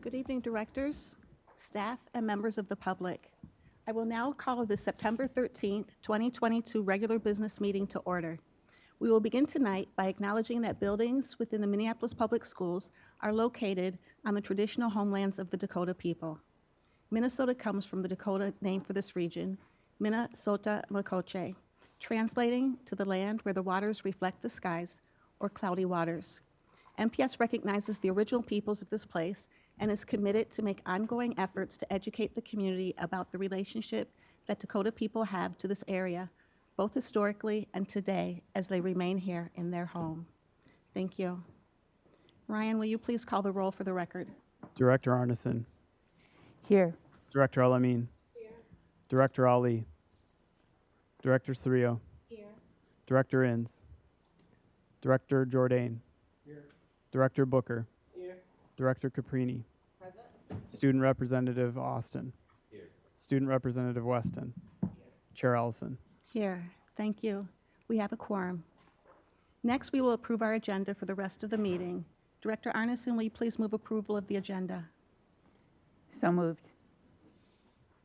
Good evening, directors, staff, and members of the public. I will now call the September 13th, 2022 regular business meeting to order. We will begin tonight by acknowledging that buildings within the Minneapolis Public Schools are located on the traditional homelands of the Dakota people. Minnesota comes from the Dakota name for this region, Minnesota Makoche, translating to the land where the waters reflect the skies, or cloudy waters. MPS recognizes the original peoples of this place and is committed to make ongoing efforts to educate the community about the relationship that Dakota people have to this area, both historically and today as they remain here in their home. Thank you. Ryan, will you please call the roll for the record? Director Arneson. Here. Director Alamin. Here. Director Ali. Director Cerrillo. Here. Director Inns. Director Jourdain. Here. Director Booker. Here. Director Caprini. Present. Student Representative Austin. Here. Student Representative Weston. Chair Ellison. Here. Thank you. We have a quorum. Next, we will approve our agenda for the rest of the meeting. Director Arneson, will you please move approval of the agenda? So moved.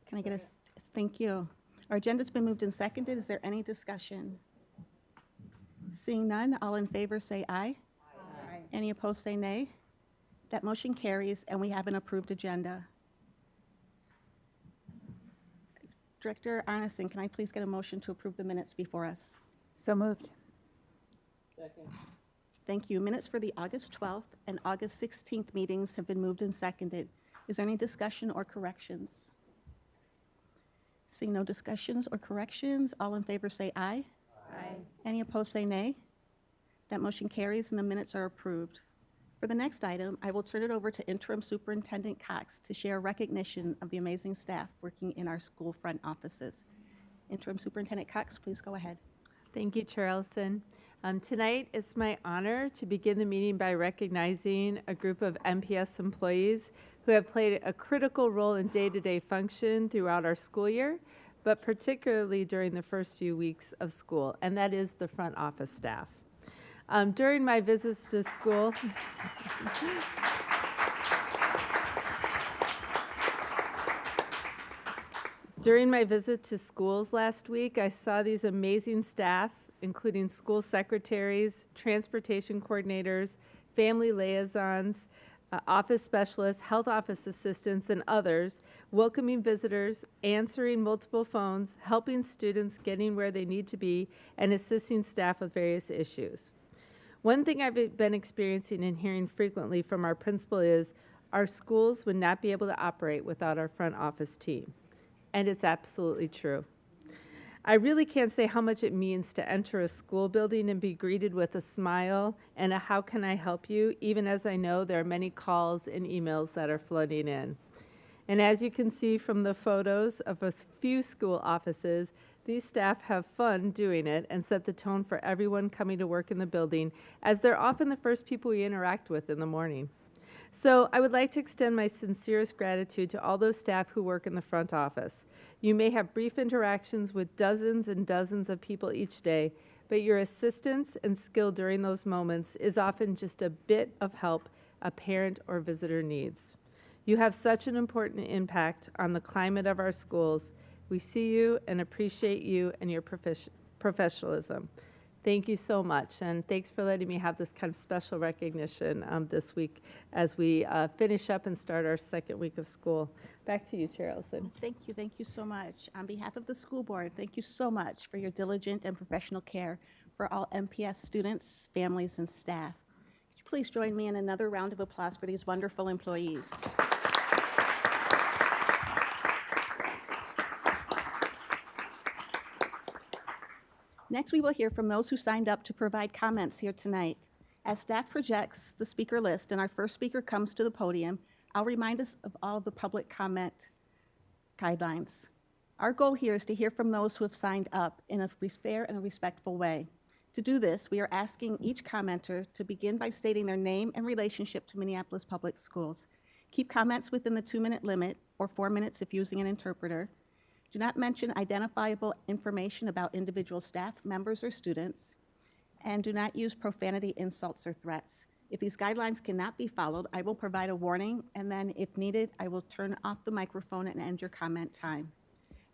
Can I get a, thank you. Our agenda's been moved and seconded. Is there any discussion? Seeing none, all in favor say aye. Aye. Any opposed say nay. That motion carries, and we have an approved agenda. Director Arneson, can I please get a motion to approve the minutes before us? So moved. Second. Thank you. Minutes for the August 12th and August 16th meetings have been moved and seconded. Is there any discussion or corrections? Seeing no discussions or corrections, all in favor say aye. Aye. Any opposed say nay. That motion carries and the minutes are approved. For the next item, I will turn it over to Interim Superintendent Cox to share recognition of the amazing staff working in our school front offices. Interim Superintendent Cox, please go ahead. Thank you, Chair Ellison. Tonight, it's my honor to begin the meeting by recognizing a group of MPS employees who have played a critical role in day-to-day function throughout our school year, but particularly during the first few weeks of school, and that is the front office staff. During my visits to school, during my visit to schools last week, I saw these amazing staff, including school secretaries, transportation coordinators, family liaisons, office specialists, health office assistants, and others, welcoming visitors, answering multiple phones, helping students getting where they need to be, and assisting staff with various issues. One thing I've been experiencing and hearing frequently from our principal is our schools would not be able to operate without our front office team. And it's absolutely true. I really can't say how much it means to enter a school building and be greeted with a smile and a "how can I help you," even as I know there are many calls and emails that are flooding in. And as you can see from the photos of a few school offices, these staff have fun doing it and set the tone for everyone coming to work in the building, as they're often the first people we interact with in the morning. So I would like to extend my sincerest gratitude to all those staff who work in the front office. You may have brief interactions with dozens and dozens of people each day, but your assistance and skill during those moments is often just a bit of help a parent or visitor needs. You have such an important impact on the climate of our schools. We see you and appreciate you and your professionalism. Thank you so much, and thanks for letting me have this kind of special recognition this week as we finish up and start our second week of school. Back to you, Chair Ellison. Thank you so much. On behalf of the school board, thank you so much for your diligent and professional care for all MPS students, families, and staff. Could you please join me in another round of applause for these wonderful employees? Next, we will hear from those who signed up to provide comments here tonight. As staff projects the speaker list and our first speaker comes to the podium, I'll remind us of all the public comment guidelines. Our goal here is to hear from those who have signed up in a fair and a respectful way. To do this, we are asking each commenter to begin by stating their name and relationship to Minneapolis Public Schools. Keep comments within the 2-minute limit, or 4 minutes if using an interpreter. Do not mention identifiable information about individual staff members or students, and do not use profanity, insults, or threats. If these guidelines cannot be followed, I will provide a warning, and then if needed, I will turn off the microphone and end your comment time.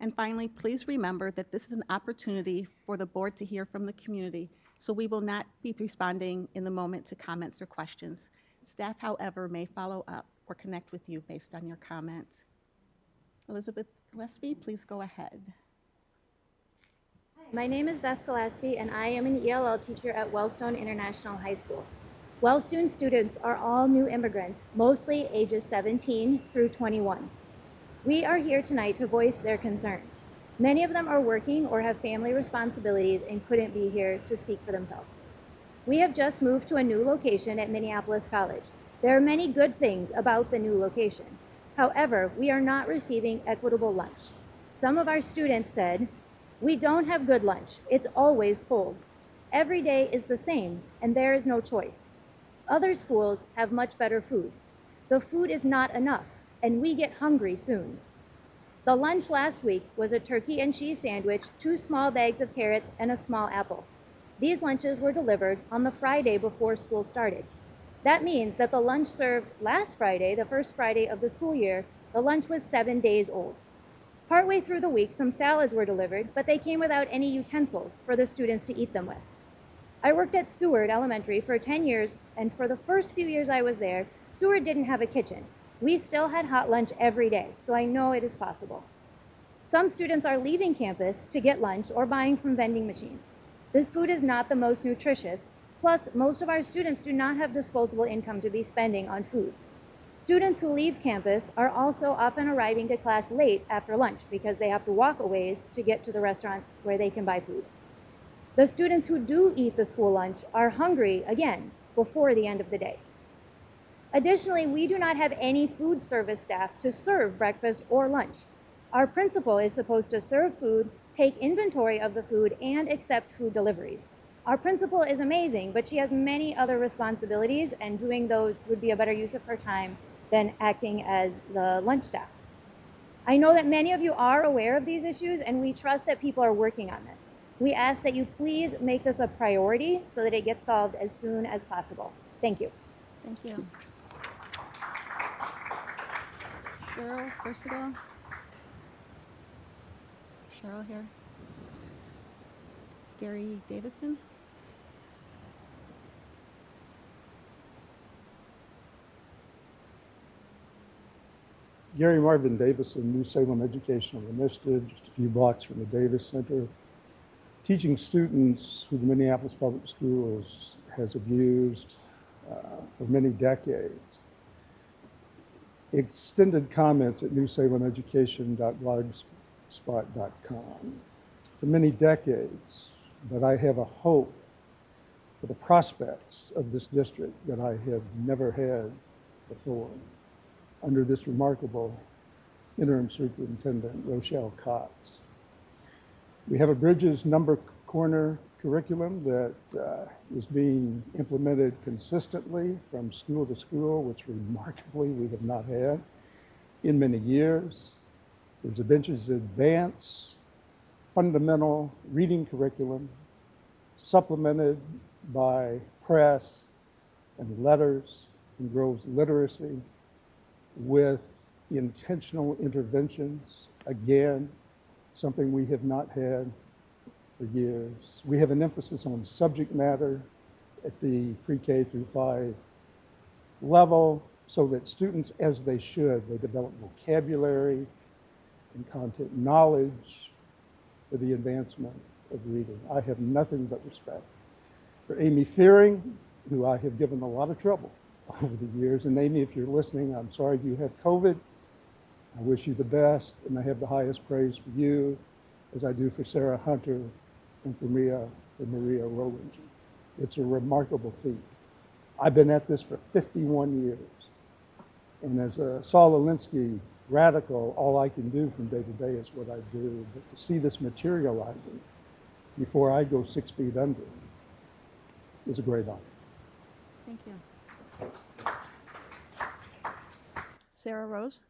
And finally, please remember that this is an opportunity for the board to hear from the community, so we will not be responding in the moment to comments or questions. Staff, however, may follow up or connect with you based on your comments. Elizabeth Gillespie, please go ahead. My name is Beth Gillespie, and I am an ELL teacher at Wellstone International High School. Wellstone students are all new immigrants, mostly ages 17 through 21. We are here tonight to voice their concerns. Many of them are working or have family responsibilities and couldn't be here to speak for themselves. We have just moved to a new location at Minneapolis College. There are many good things about the new location. However, we are not receiving equitable lunch. Some of our students said, "We don't have good lunch. It's always cold. Every day is the same, and there is no choice." Other schools have much better food. The food is not enough, and we get hungry soon. The lunch last week was a turkey and cheese sandwich, 2 small bags of carrots, and a small apple. These lunches were delivered on the Friday before school started. That means that the lunch served last Friday, the first Friday of the school year, the lunch was 7 days old. Partway through the week, some salads were delivered, but they came without any utensils for the students to eat them with. I worked at Seward Elementary for 10 years, and for the first few years I was there, Seward didn't have a kitchen. We still had hot lunch every day, so I know it is possible. Some students are leaving campus to get lunch or buying from vending machines. This food is not the most nutritious, plus most of our students do not have disposable income to be spending on food. Students who leave campus are also often arriving to class late after lunch because they have to walk a ways to get to the restaurants where they can buy food. The students who do eat the school lunch are hungry again before the end of the day. Additionally, we do not have any food service staff to serve breakfast or lunch. Our principal is supposed to serve food, take inventory of the food, and accept food deliveries. Our principal is amazing, but she has many other responsibilities, and doing those would be a better use of her time than acting as the lunch staff. I know that many of you are aware of these issues, and we trust that people are working on this. We ask that you please make this a priority so that it gets solved as soon as possible. Thank you. Thank you. Cheryl, first of all. Cheryl here. Gary Davison. Gary Marvin Davison, New Salem Educational Initiative, just a few blocks from the Davis Center, teaching students who the Minneapolis Public Schools has abused for many decades. Extended comments at newsalemeducation.blogspot.com for many decades, but I have a hope for the prospects of this district that I have never had before under this remarkable interim superintendent, Rochelle Cox. We have a Bridges number corner curriculum that is being implemented consistently from school to school, which remarkably we have not had in many years. There's a Benches Advance fundamental reading curriculum supplemented by press and letters and Groves literacy with intentional interventions, again, something we have not had for years. We have an emphasis on subject matter at the pre-K through 5 level so that students, as they should, they develop vocabulary and content knowledge for the advancement of reading. I have nothing but respect for Amy Fearing, who I have given a lot of trouble over the years. And Amy, if you're listening, I'm sorry you have COVID. I wish you the best, and I have the highest praise for you, as I do for Sarah Hunter and for Maria Rowland. It's a remarkable feat. I've been at this for 51 years. And as a Saul Alinsky radical, all I can do from day to day is what I do. But to see this materializing before I go 6 feet under is a great honor. Thank you. Sarah Rose.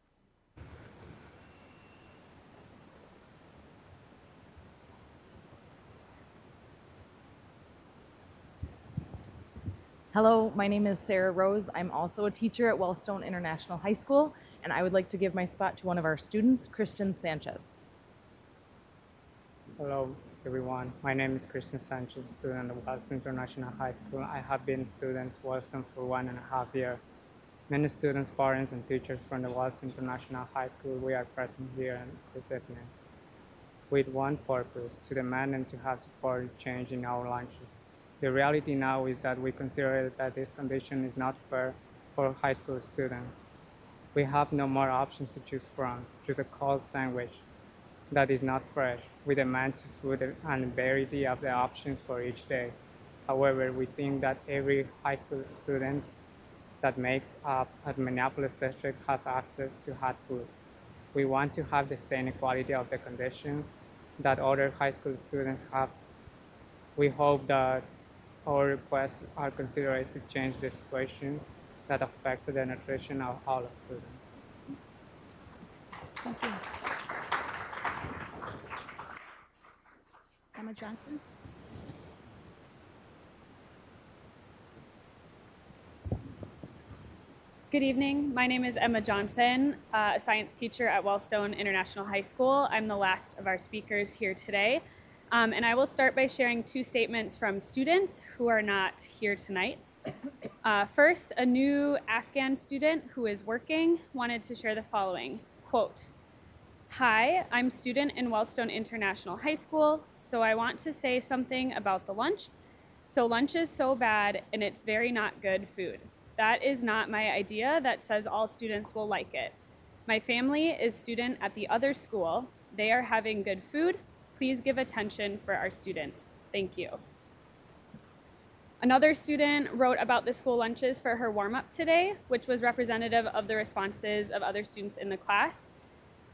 Hello, my name is Sarah Rose. I'm also a teacher at Wellstone International High School, and I would like to give my spot to one of our students, Christian Sanchez. Hello, everyone. My name is Christian Sanchez, student of Wellstone International High School. I have been student at Wellstone for 1.5 years. Many students, parents, and teachers from the Wellstone International High School, we are present here this evening with one purpose, to demand and to have supported change in our lunches. The reality now is that we consider that this condition is not fair for high school students. We have no more options to choose from, just a cold sandwich that is not fresh. We demand food and variety of the options for each day. However, we think that every high school student that makes up at Minneapolis District has access to hot food. We want to have the same equality of the conditions that other high school students have. We hope that our requests are considered to change the situation that affects the nutrition of all students. Thank you. Emma Johnson? Good evening. My name is Emma Johnson, a science teacher at Wellstone International High School. I'm the last of our speakers here today. And I will start by sharing two statements from students who are not here tonight. First, a new Afghan student who is working wanted to share the following, quote, "Hi, I'm student in Wellstone International High School, so I want to say something about the lunch. So lunch is so bad and it's very not good food. That is not my idea that says all students will like it. My family is student at the other school. They are having good food. Please give attention for our students. Thank you." Another student wrote about the school lunches for her warm-up today, which was representative of the responses of other students in the class.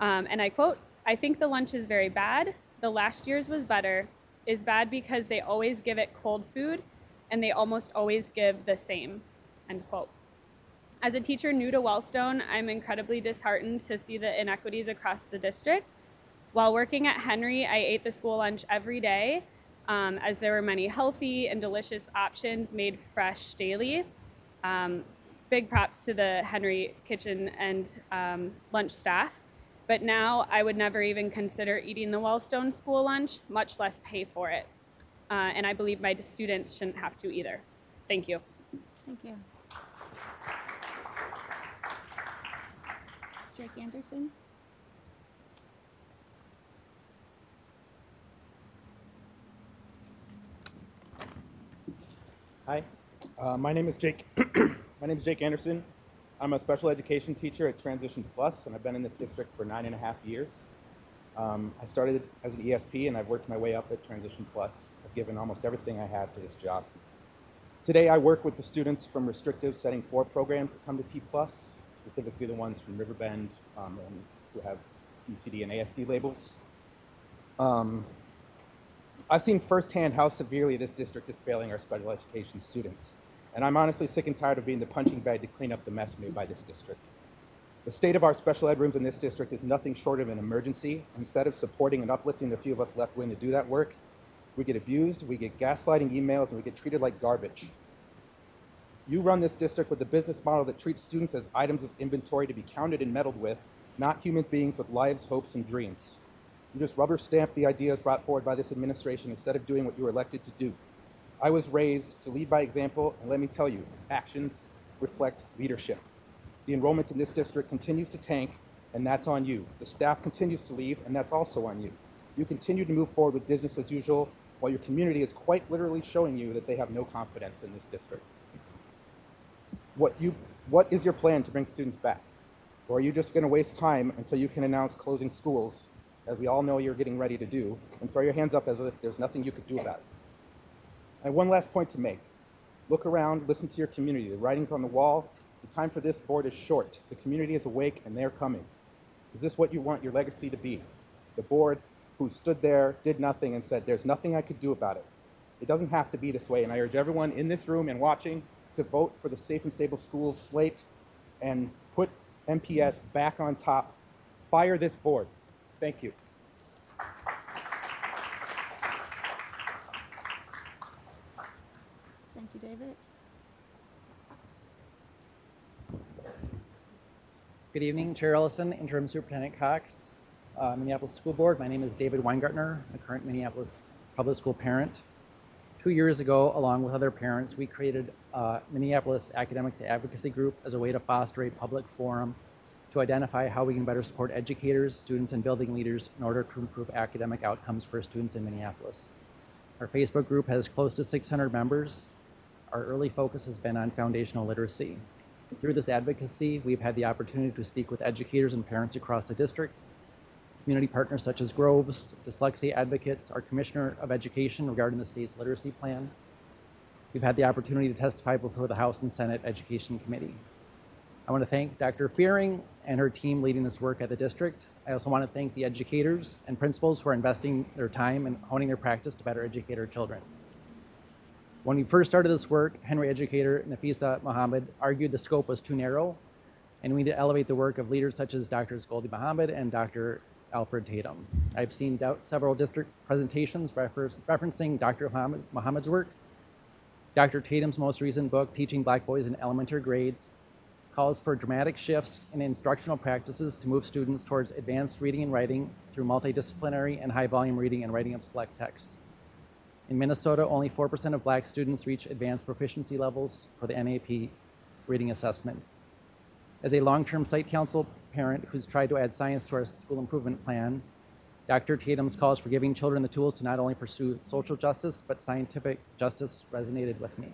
And I quote, "I think the lunch is very bad. The last year's was better. Is bad because they always give it cold food and they almost always give the same." End quote. As a teacher new to Wellstone, I'm incredibly disheartened to see the inequities across the district. While working at Henry, I ate the school lunch every day, as there were many healthy and delicious options made fresh daily. Big props to the Henry kitchen and lunch staff. But now I would never even consider eating the Wellstone school lunch, much less pay for it. And I believe my students shouldn't have to either. Thank you. Thank you. Jake Anderson? Hi, my name is Jake. My name is Jake Anderson. I'm a special education teacher at Transition Plus, and I've been in this district for 9.5 years. I started as an ESP, and I've worked my way up at Transition Plus. I've given almost everything I had to this job. Today, I work with the students from restrictive setting 4 programs that come to T+, specifically the ones from Riverbend and who have DCD and ASD labels. I've seen firsthand how severely this district is failing our special education students. And I'm honestly sick and tired of being the punching bag to clean up the mess made by this district. The state of our special ed rooms in this district is nothing short of an emergency. Instead of supporting and uplifting the few of us left willing to do that work, we get abused, we get gaslighting emails, and we get treated like garbage. You run this district with a business model that treats students as items of inventory to be counted and meddled with, not human beings with lives, hopes, and dreams. You just rubber stamp the ideas brought forward by this administration instead of doing what you were elected to do. I was raised to lead by example, and let me tell you, actions reflect leadership. The enrollment in this district continues to tank, and that's on you. The staff continues to leave, and that's also on you. You continue to move forward with business as usual, while your community is quite literally showing you that they have no confidence in this district. What is your plan to bring students back? Or are you just going to waste time until you can announce closing schools, as we all know you're getting ready to do, and throw your hands up as if there's nothing you could do about it? I have one last point to make. Look around, listen to your community. The writing's on the wall. The time for this board is short. The community is awake, and they're coming. Is this what you want your legacy to be? The board who stood there, did nothing, and said, there's nothing I could do about it. It doesn't have to be this way, and I urge everyone in this room and watching to vote for the Safe and Stable Schools slate and put MPS back on top. Fire this board. Thank you. Thank you, David. Good evening, Chair Ellison, Interim Superintendent Cox, Minneapolis School Board. My name is David Weingartner, a current Minneapolis public school parent. 2 years ago, along with other parents, we created Minneapolis Academics Advocacy Group as a way to foster a public forum to identify how we can better support educators, students, and building leaders in order to improve academic outcomes for students in Minneapolis. Our Facebook group has close to 600 members. Our early focus has been on foundational literacy. Through this advocacy, we've had the opportunity to speak with educators and parents across the district, community partners such as Groves, dyslexia advocates, our Commissioner of Education regarding the state's literacy plan. We've had the opportunity to testify before the House and Senate Education Committee. I want to thank Dr. Fearing and her team leading this work at the district. I also want to thank the educators and principals who are investing their time and honing their practice to better educate our children. When we first started this work, Henry educator Nafisa Mohammed argued the scope was too narrow, and we need to elevate the work of leaders such as Drs. Goldie Mohammed and Dr. Alfred Tatum. I've seen several district presentations referencing Dr. Mohammed's work. Dr. Tatum's most recent book, Teaching Black Boys in Elementary Grades, calls for dramatic shifts in instructional practices to move students towards advanced reading and writing through multidisciplinary and high-volume reading and writing of select texts. In Minnesota, only 4% of Black students reach advanced proficiency levels for the NAP reading assessment. As a long-term site council parent who's tried to add science to our school improvement plan, Dr. Tatum's calls for giving children the tools to not only pursue social justice, but scientific justice resonated with me.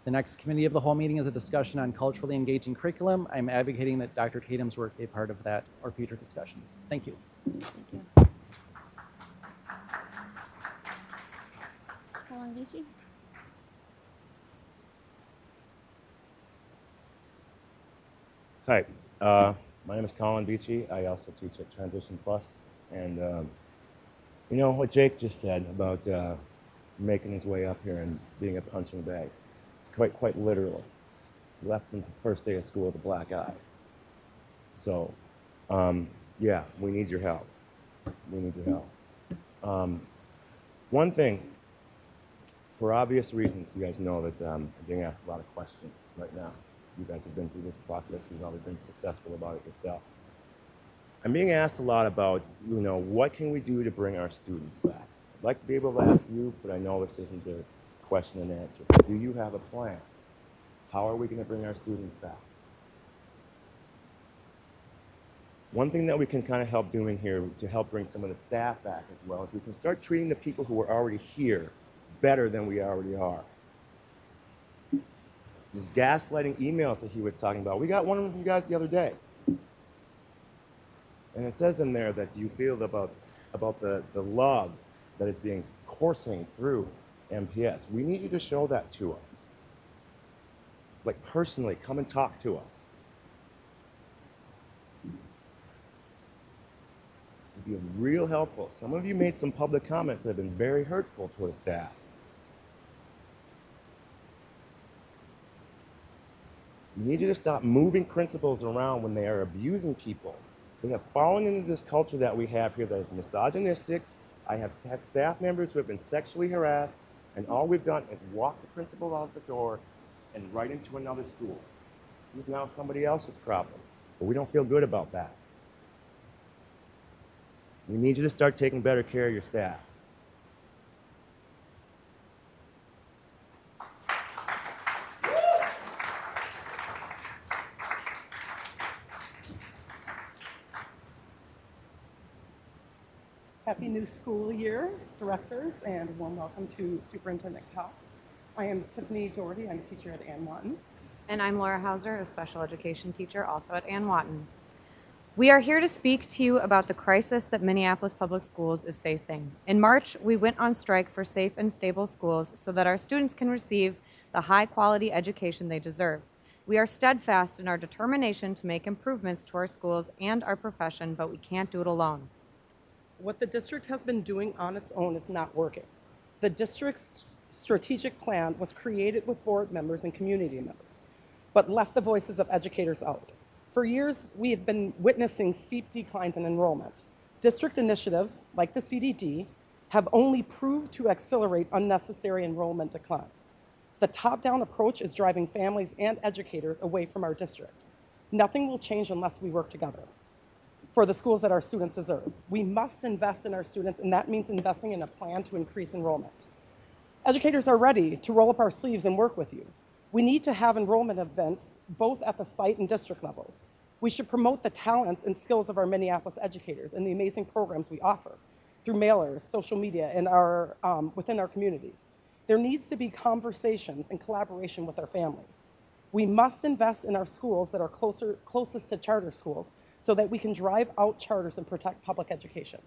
The next committee of the whole meeting is a discussion on culturally engaging curriculum. I'm advocating that Dr. Tatum's work be a part of that or future discussions. Thank you. Thank you. Colin Beachy? Hi, my name is Colin Beachy. I also teach at Transition Plus. And you know what Jake just said about making his way up here and being a punching bag. It's quite literally. He left from his first day of school with a black eye. So, yeah, we need your help. We need your help. One thing, for obvious reasons, you guys know that I'm being asked a lot of questions right now. You guys have been through this process. You've always been successful about it yourself. I'm being asked a lot about, you know, what can we do to bring our students back? I'd like to be able to ask you, but I know this isn't a question and answer. Do you have a plan? How are we going to bring our students back? One thing that we can kind of help doing here to help bring some of the staff back as well is we can start treating the people who are already here better than we already are. These gaslighting emails that he was talking about, we got one from you guys the other day. And it says in there that you feel about the love that is being coursing through MPS. We need you to show that to us. Like personally, come and talk to us. It'd be real helpful. Some of you made some public comments that have been very hurtful to the staff. We need you to stop moving principals around when they are abusing people. They have fallen into this culture that we have here that is misogynistic. I have staff members who have been sexually harassed, and all we've done is walk the principal out the door and right into another school. He's now somebody else's problem, but we don't feel good about that. We need you to start taking better care of your staff. Happy new school year, directors, and warm welcome to Superintendent Cox. I am Tiffany Doherty. I'm a teacher at Ann Watton. And I'm Laura Hauser, a special education teacher also at Ann Watton. We are here to speak to you about the crisis that Minneapolis Public Schools is facing. In March, we went on strike for safe and stable schools so that our students can receive the high-quality education they deserve. We are steadfast in our determination to make improvements to our schools and our profession, but we can't do it alone. What the district has been doing on its own is not working. The district's strategic plan was created with board members and community members, but left the voices of educators out. For years, we have been witnessing steep declines in enrollment. District initiatives, like the CDD, have only proved to accelerate unnecessary enrollment declines. The top-down approach is driving families and educators away from our district. Nothing will change unless we work together for the schools that our students deserve. We must invest in our students, and that means investing in a plan to increase enrollment. Educators are ready to roll up our sleeves and work with you. We need to have enrollment events both at the site and district levels. We should promote the talents and skills of our Minneapolis educators and the amazing programs we offer through mailers, social media, and within our communities. There needs to be conversations and collaboration with our families. We must invest in our schools that are closest to charter schools so that we can drive out charters and protect public education.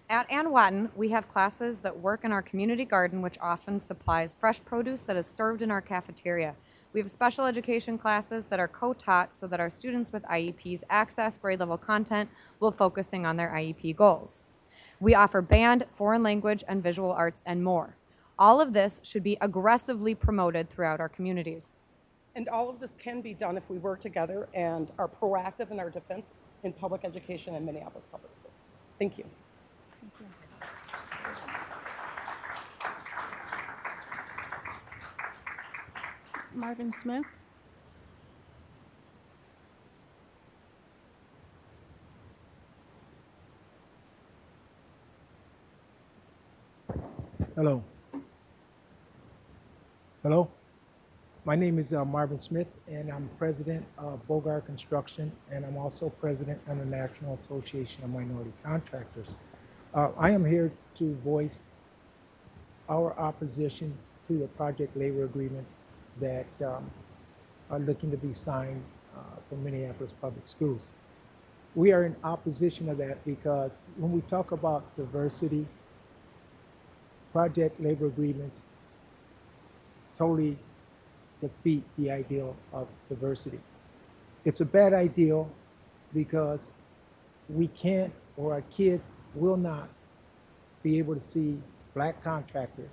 At Ann Watton, we have classes that work in our community garden, which often supplies fresh produce that is served in our cafeteria. We have special education classes that are co-taught so that our students with IEPs access grade level content while focusing on their IEP goals. We offer band, foreign language, and visual arts, and more. All of this should be aggressively promoted throughout our communities. And all of this can be done if we work together and are proactive in our defense in public education in Minneapolis Public Schools. Thank you. Marvin Smith. Hello. Hello. My name is Marvin Smith, and I'm president of Bogart Construction, and I'm also president of the National Association of Minority Contractors. I am here to voice our opposition to the project labor agreements that are looking to be signed for Minneapolis Public Schools. We are in opposition to that because when we talk about diversity, project labor agreements totally defeat the ideal of diversity. It's a bad ideal because we can't, or our kids will not be able to see black contractors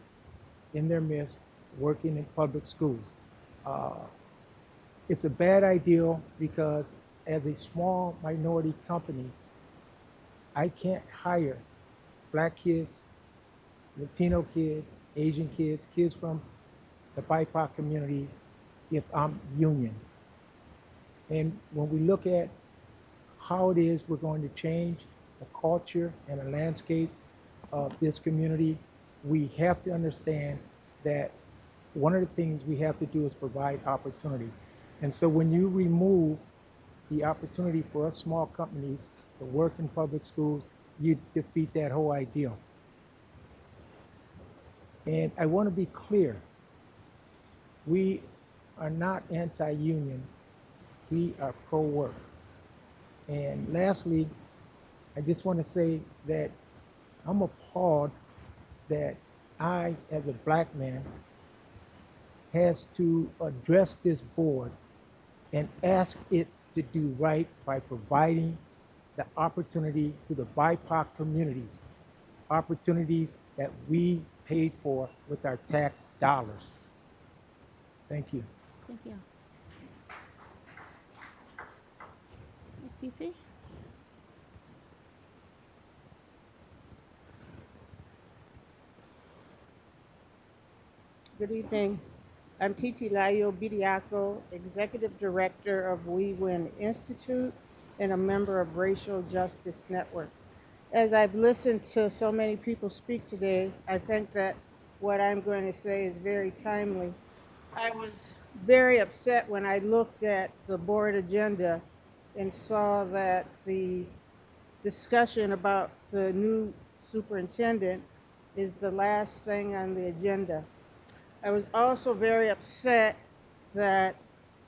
in their midst working in public schools. It's a bad ideal because as a small minority company, I can't hire black kids, Latino kids, Asian kids, kids from the BIPOC community if I'm union. And when we look at how it is we're going to change the culture and the landscape of this community, we have to understand that one of the things we have to do is provide opportunity. And so when you remove the opportunity for us small companies to work in public schools, you defeat that whole ideal. And I want to be clear, we are not anti-union, we are pro-work. And lastly, I just want to say that I'm appalled that I, as a black man, has to address this board and ask it to do right by providing the opportunity to the BIPOC communities, opportunities that we paid for with our tax dollars. Thank you. Thank you. TT. Good evening. I'm Titi Layo Bidiaco, Executive Director of We Win Institute and a member of Racial Justice Network. As I've listened to so many people speak today, I think that what I'm going to say is very timely. I was very upset when I looked at the board agenda and saw that the discussion about the new superintendent is the last thing on the agenda. I was also very upset that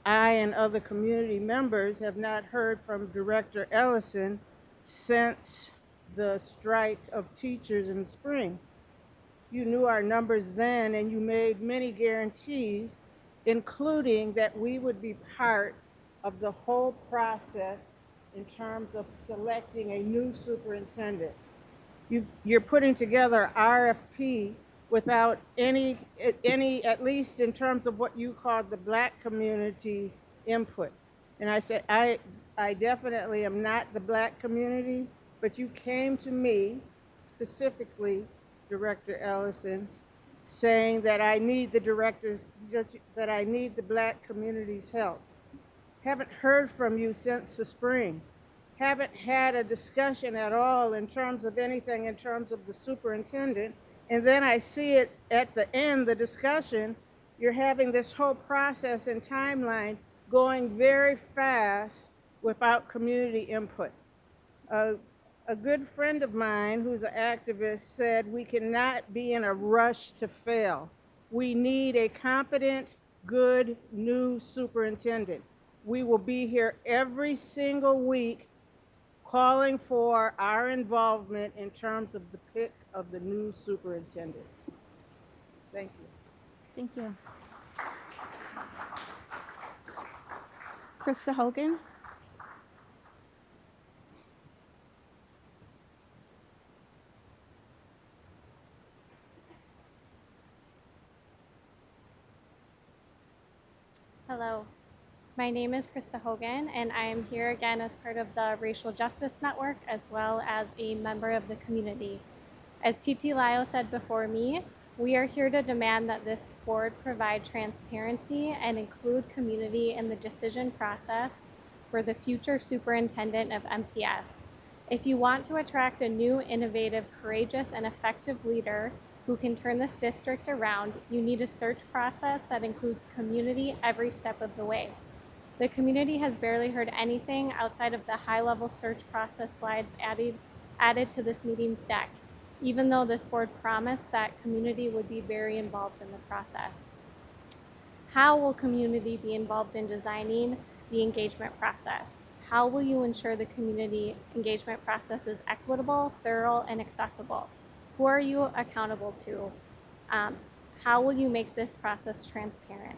I and other community members have not heard from Director Ellison since the strike of teachers in the spring. You knew our numbers then, and you made many guarantees, including that we would be part of the whole process in terms of selecting a new superintendent. You're putting together RFP without any, at least in terms of what you called the black community input. And I said, I definitely am not the black community, but you came to me, specifically, Director Ellison, saying that I need the directors, that I need the black community's help. Haven't heard from you since the spring. Haven't had a discussion at all in terms of anything in terms of the superintendent. And then I see it at the end, the discussion, you're having this whole process and timeline going very fast without community input. A good friend of mine who's an activist said we cannot be in a rush to fail. We need a competent, good, new superintendent. We will be here every single week calling for our involvement in terms of the pick of the new superintendent. Thank you. Thank you. Krista Hogan. Hello, my name is Krista Hogan, and I am here again as part of the Racial Justice Network, as well as a member of the community. As Titi Layo said before me, we are here to demand that this board provide transparency and include community in the decision process for the future superintendent of MPS. If you want to attract a new, innovative, courageous, and effective leader who can turn this district around, you need a search process that includes community every step of the way. The community has barely heard anything outside of the high-level search process slides added to this meeting's deck, even though this board promised that community would be very involved in the process. How will community be involved in designing the engagement process? How will you ensure the community engagement process is equitable, thorough, and accessible? Who are you accountable to? How will you make this process transparent?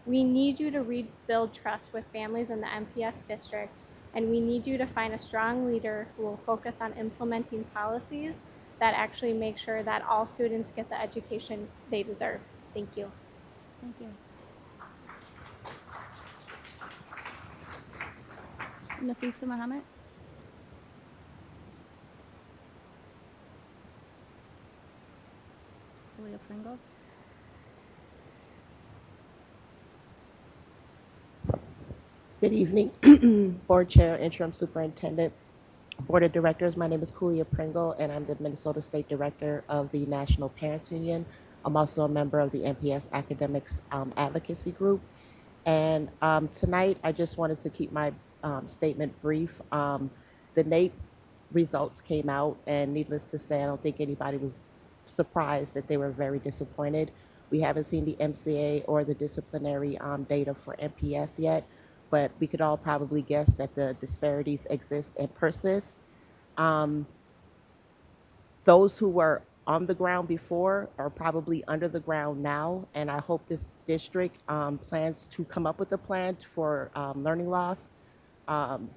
We need you to rebuild trust with families in the MPS district, and we need you to find a strong leader who will focus on implementing policies that actually make sure that all students get the education they deserve. Thank you. Thank you. Nafisa Muhammad. Julia Pringle. Good evening, Board Chair, Interim Superintendent, Board of Directors. My name is Kulia Pringle, and I'm the Minnesota State Director of the National Parents Union. I'm also a member of the MPS Academics Advocacy Group. And tonight, I just wanted to keep my statement brief. The NAEP results came out, and needless to say, I don't think anybody was surprised that they were very disappointed. We haven't seen the MCA or the disciplinary data for MPS yet, but we could all probably guess that the disparities exist and persist. Those who were on the ground before are probably under the ground now, and I hope this district plans to come up with a plan for learning loss. And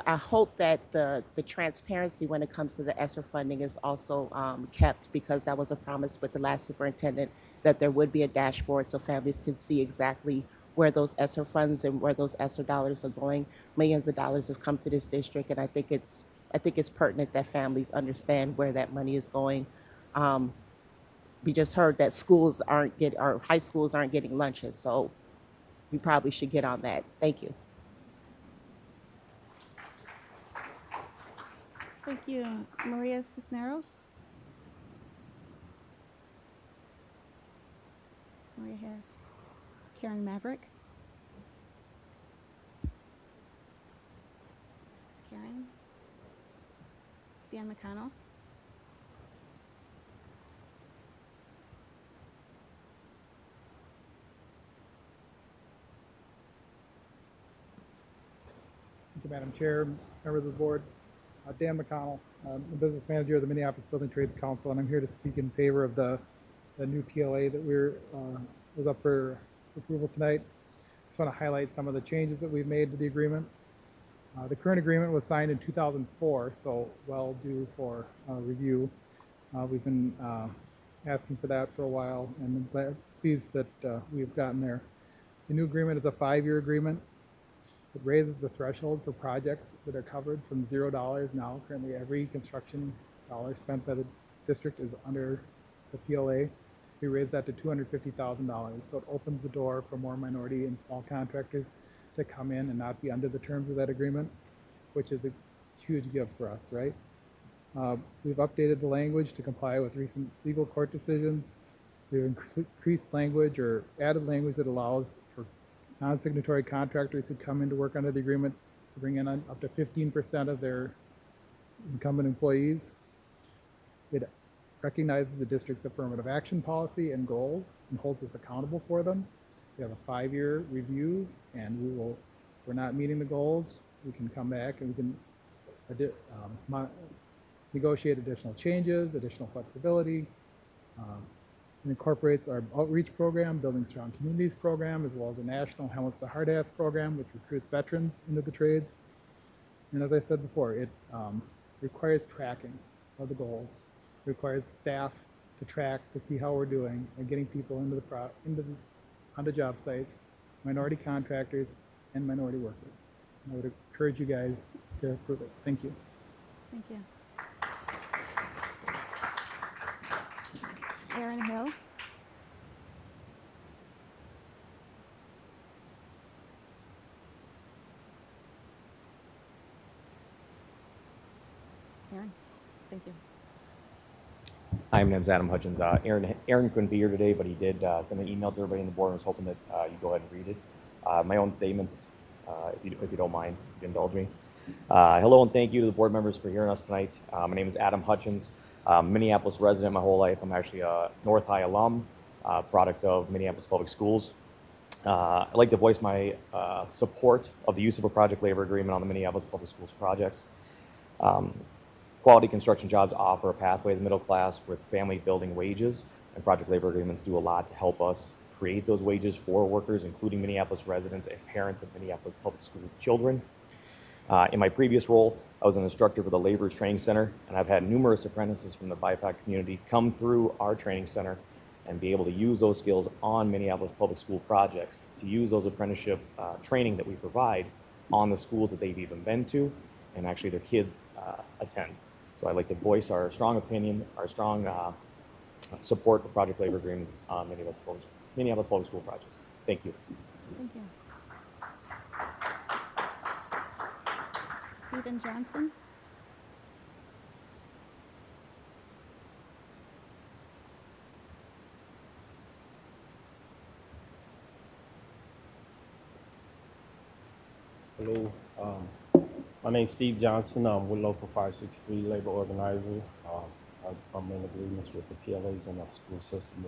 I hope that the transparency when it comes to the ESSER funding is also kept, because that was a promise with the last superintendent, that there would be a dashboard so families can see exactly where those ESSER funds and where those ESSER dollars are going. Millions of dollars have come to this district, and I think it's pertinent that families understand where that money is going. We just heard that high schools aren't getting lunches, so we probably should get on that. Thank you. Thank you. Maria Cisneros. Maria here. Karen Maverick. Karen. Dan McConnell. Thank you, Madam Chair, members of the board. Dan McConnell, I'm the business manager of the Minneapolis Building Trades Council, and I'm here to speak in favor of the new PLA that was up for approval tonight. I just want to highlight some of the changes that we've made to the agreement. The current agreement was signed in 2004, so well due for review. We've been asking for that for a while, and I'm pleased that we've gotten there. The new agreement is a 5-year agreement. It raises the threshold for projects that are covered from $0 now. Currently, every construction dollar spent by the district is under the PLA. We raised that to $250,000. So it opens the door for more minority and small contractors to come in and not be under the terms of that agreement, which is a huge gift for us, right? We've updated the language to comply with recent legal court decisions. We've increased language or added language that allows for non-signatory contractors who come in to work under the agreement to bring in up to 15% of their incumbent employees. It recognizes the district's affirmative action policy and goals and holds us accountable for them. We have a 5-year review, and if we're not meeting the goals, we can come back and we can negotiate additional changes, additional flexibility. It incorporates our outreach program, Building Strong Communities program, as well as the national Helmets to Hard Hats program, which recruits veterans into the trades. And as I said before, it requires tracking of the goals. It requires staff to track to see how we're doing and getting people onto job sites, minority contractors, and minority workers. And I would encourage you guys to approve it. Thank you. Thank you. Aaron Hill. Aaron, thank you. Hi, my name's Adam Hutchins. Aaron couldn't be here today, but he did send an email to everybody on the board and was hoping that you go ahead and read it. My own statements, if you don't mind, if you indulge me. Hello and thank you to the board members for hearing us tonight. My name is Adam Hutchins. Minneapolis resident my whole life. I'm actually a North High alum, product of Minneapolis Public Schools. I'd like to voice my support of the use of a project labor agreement on the Minneapolis Public Schools projects. Quality construction jobs offer a pathway to the middle class with family building wages, and project labor agreements do a lot to help us create those wages for workers, including Minneapolis residents and parents of Minneapolis Public School children. In my previous role, I was an instructor for the Laborers Training Center, and I've had numerous apprentices from the BIPOC community come through our training center and be able to use those skills on Minneapolis Public School projects, to use those apprenticeship training that we provide on the schools that they've even been to, and actually their kids attend. So I'd like to voice our strong opinion, our strong support for project labor agreements on Minneapolis Public School projects. Thank you. Thank you. Stephen Johnson. Hello, my name's Steve Johnson. I'm with Local 563 Labor Organizer. I'm in agreements with the PLAs in our school system.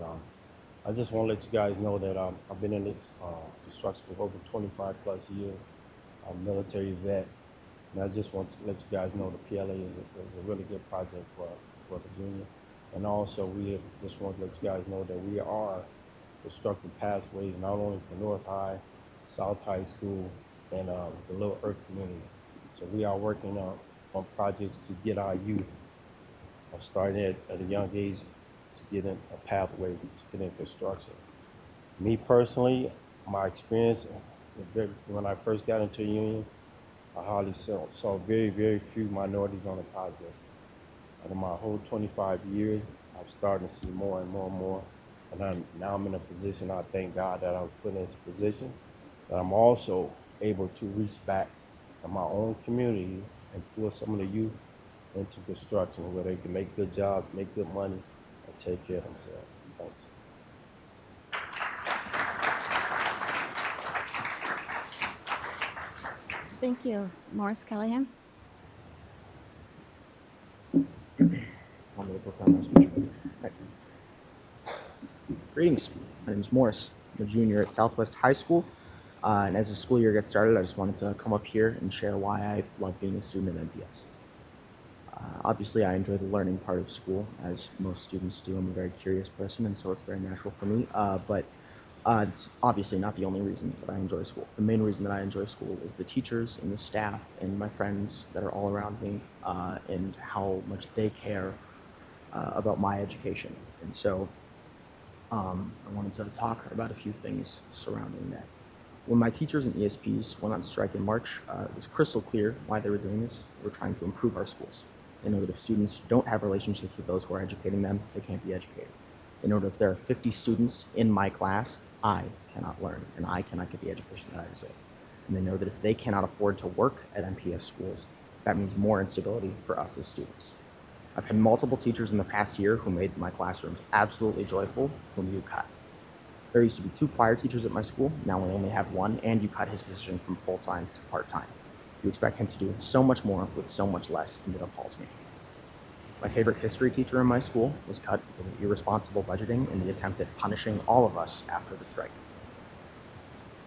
I just want to let you guys know that I've been in this construction for over 25 plus years. I'm a military vet, and I just want to let you guys know the PLA is a really good project for the union. And also, we just want to let you guys know that we are constructing pathways not only for North High, South High School, and the Little Earth community. So we are working on projects to get our youth starting at a young age to get in a pathway to get in construction. Me personally, my experience, when I first got into a union, I hardly saw very, very few minorities on the project. And in my whole 25 years, I'm starting to see more and more and more. And now I'm in a position, I thank God that I was put in this position, that I'm also able to reach back to my own community and pull some of the youth into construction where they can make good jobs, make good money, and take care of themselves. Thanks. Thank you. Morris Callahan. Greetings, my name is Morris. I'm a junior at Southwest High School. And as the school year gets started, I just wanted to come up here and share why I love being a student at MPS. Obviously, I enjoy the learning part of school, as most students do. I'm a very curious person, and so it's very natural for me. But it's obviously not the only reason that I enjoy school. The main reason that I enjoy school is the teachers and the staff and my friends that are all around me, and how much they care about my education. And so I wanted to talk about a few things surrounding that. When my teachers and ESPs went on strike in March, it was crystal clear why they were doing this. They were trying to improve our schools. They know that if students don't have relationships with those who are educating them, they can't be educated. They know that if there are 50 students in my class, I cannot learn and I cannot get the education that I deserve. And they know that if they cannot afford to work at MPS schools, that means more instability for us as students. I've had multiple teachers in the past year who made my classrooms absolutely joyful whom you cut. There used to be 2 choir teachers at my school, now we only have 1, and you cut his position from full-time to part-time. You expect him to do so much more with so much less, and it appalls me. My favorite history teacher in my school was cut because of irresponsible budgeting and the attempt at punishing all of us after the strike.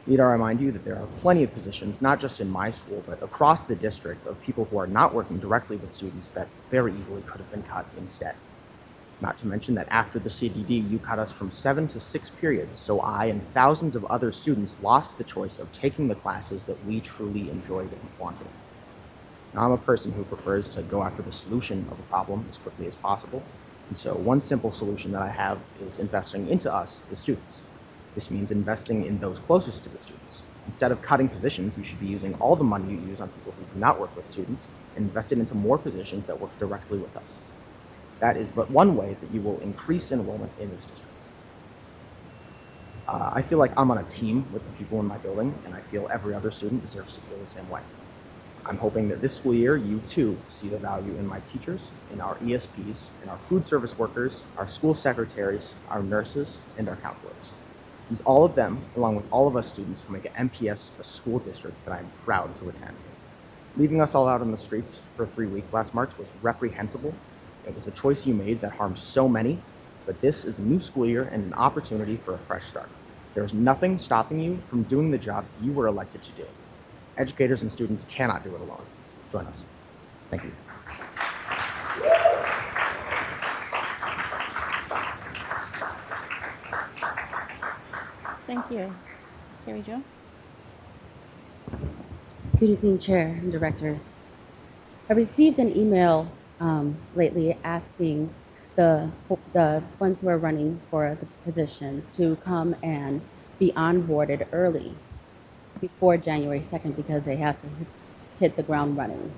Need I remind you that there are plenty of positions, not just in my school, but across the district, of people who are not working directly with students that very easily could have been cut instead. Not to mention that after the CDD, you cut us from 7 to 6 periods, so I and thousands of other students lost the choice of taking the classes that we truly enjoyed and wanted. Now, I'm a person who prefers to go after the solution of a problem as quickly as possible, and so one simple solution that I have is investing into us, the students. This means investing in those closest to the students. Instead of cutting positions, you should be using all the money you use on people who do not work with students and invest it into more positions that work directly with us. That is but one way that you will increase enrollment in this district. I feel like I'm on a team with the people in my building, and I feel every other student deserves to feel the same way. I'm hoping that this school year, you too see the value in my teachers, in our ESPs, in our food service workers, our school secretaries, our nurses, and our counselors. It's all of them, along with all of us students, who make MPS a school district that I am proud to attend. Leaving us all out on the streets for 3 weeks last March was reprehensible. It was a choice you made that harmed so many, but this is a new school year and an opportunity for a fresh start. There is nothing stopping you from doing the job you were elected to do. Educators and students cannot do it alone. Join us. Thank you. Thank you. Carrie Jo? Good evening, Chair and Directors. I received an email lately asking the ones who are running for the positions to come and be onboarded early before January 2nd because they have to hit the ground running.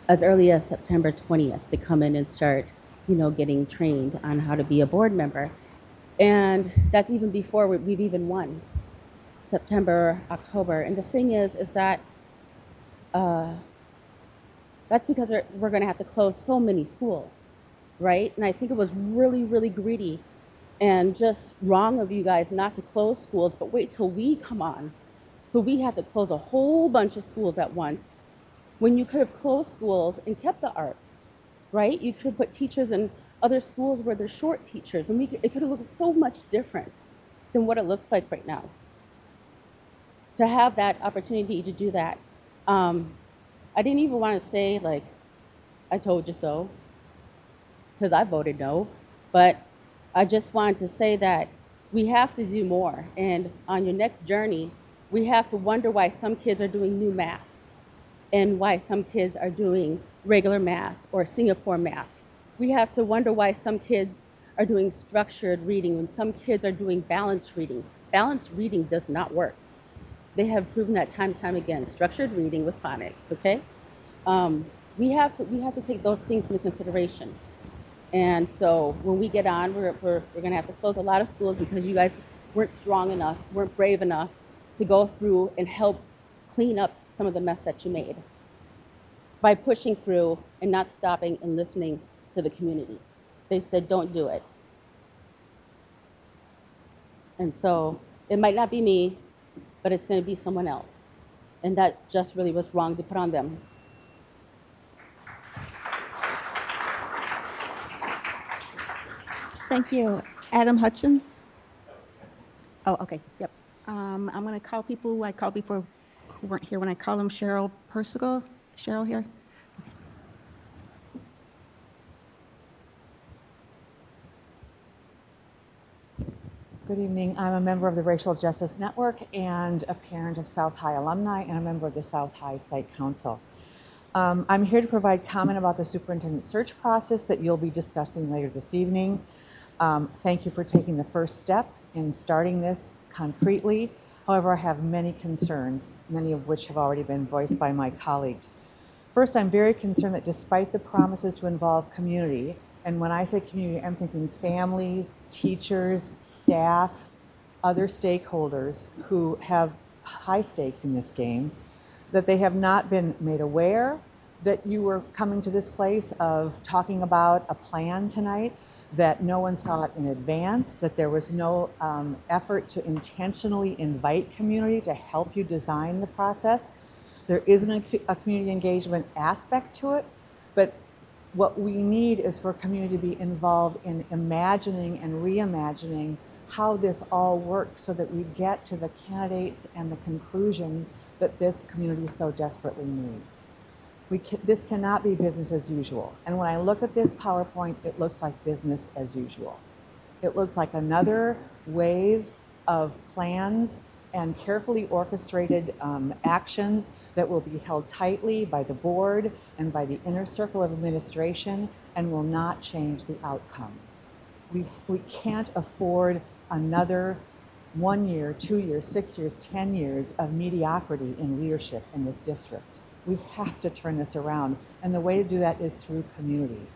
As early as September 20th to come in and start, getting trained on how to be a board member. And that's even before we've even won September, October. And the thing is that that's because we're going to have to close so many schools, right? And I think it was really, really greedy and just wrong of you guys not to close schools, but wait till we come on. So we have to close a whole bunch of schools at once when you could have closed schools and kept the arts, right? You could have put teachers in other schools where there's short teachers, and it could have looked so much different than what it looks like right now. To have that opportunity to do that, I didn't even want to say, like, I told you so, because I voted no, but I just wanted to say that we have to do more, and on your next journey, we have to wonder why some kids are doing new math and why some kids are doing regular math or Singapore math. We have to wonder why some kids are doing structured reading when some kids are doing balanced reading. Balanced reading does not work. They have proven that time and time again. Structured reading with phonics, okay? We have to take those things into consideration. And so when we get on, we're gonna have to close a lot of schools because you guys weren't strong enough, weren't brave enough to go through and help clean up some of the mess that you made by pushing through and not stopping and listening to the community. They said, don't do it. And so it might not be me, but it's going to be someone else. And that just really was wrong to put on them. Thank you. Adam Hutchins? Oh, okay, yep. I'm going to call people who I called before who weren't here. When I call them, Cheryl Persigal. Cheryl here? Good evening. I'm a member of the Racial Justice Network and a parent of South High alumni and a member of the South High Site Council. I'm here to provide comment about the superintendent search process that you'll be discussing later this evening. Thank you for taking the first step in starting this concretely. However, I have many concerns, many of which have already been voiced by my colleagues. First, I'm very concerned that despite the promises to involve community And when I say community, I'm thinking families, teachers, staff, other stakeholders who have high stakes in this game, that they have not been made aware that you were coming to this place of talking about a plan tonight, that no one saw it in advance, that there was no effort to intentionally invite community to help you design the process. There isn't a community engagement aspect to it, but what we need is for community to be involved in imagining and reimagining how this all works so that we get to the candidates and the conclusions that this community so desperately needs. This cannot be business as usual. And when I look at this PowerPoint, it looks like business as usual. It looks like another wave of plans and carefully orchestrated actions that will be held tightly by the board and by the inner circle of administration and will not change the outcome. We can't afford another 1 year, 2 years, 6 years, 10 years of mediocrity in leadership in this district. We have to turn this around, and the way to do that is through community.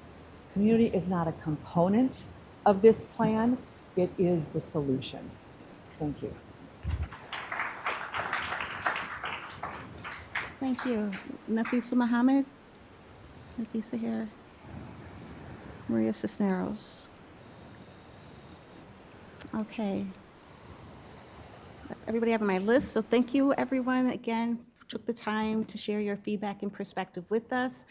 Community is not a component of this plan, it is the solution. Thank you. Thank you. Nafisa Mohammed? Nafisa here. Maria Cisneros. Okay. That's everybody have on my list. So thank you, everyone, again, took the time to share your feedback and perspective with us.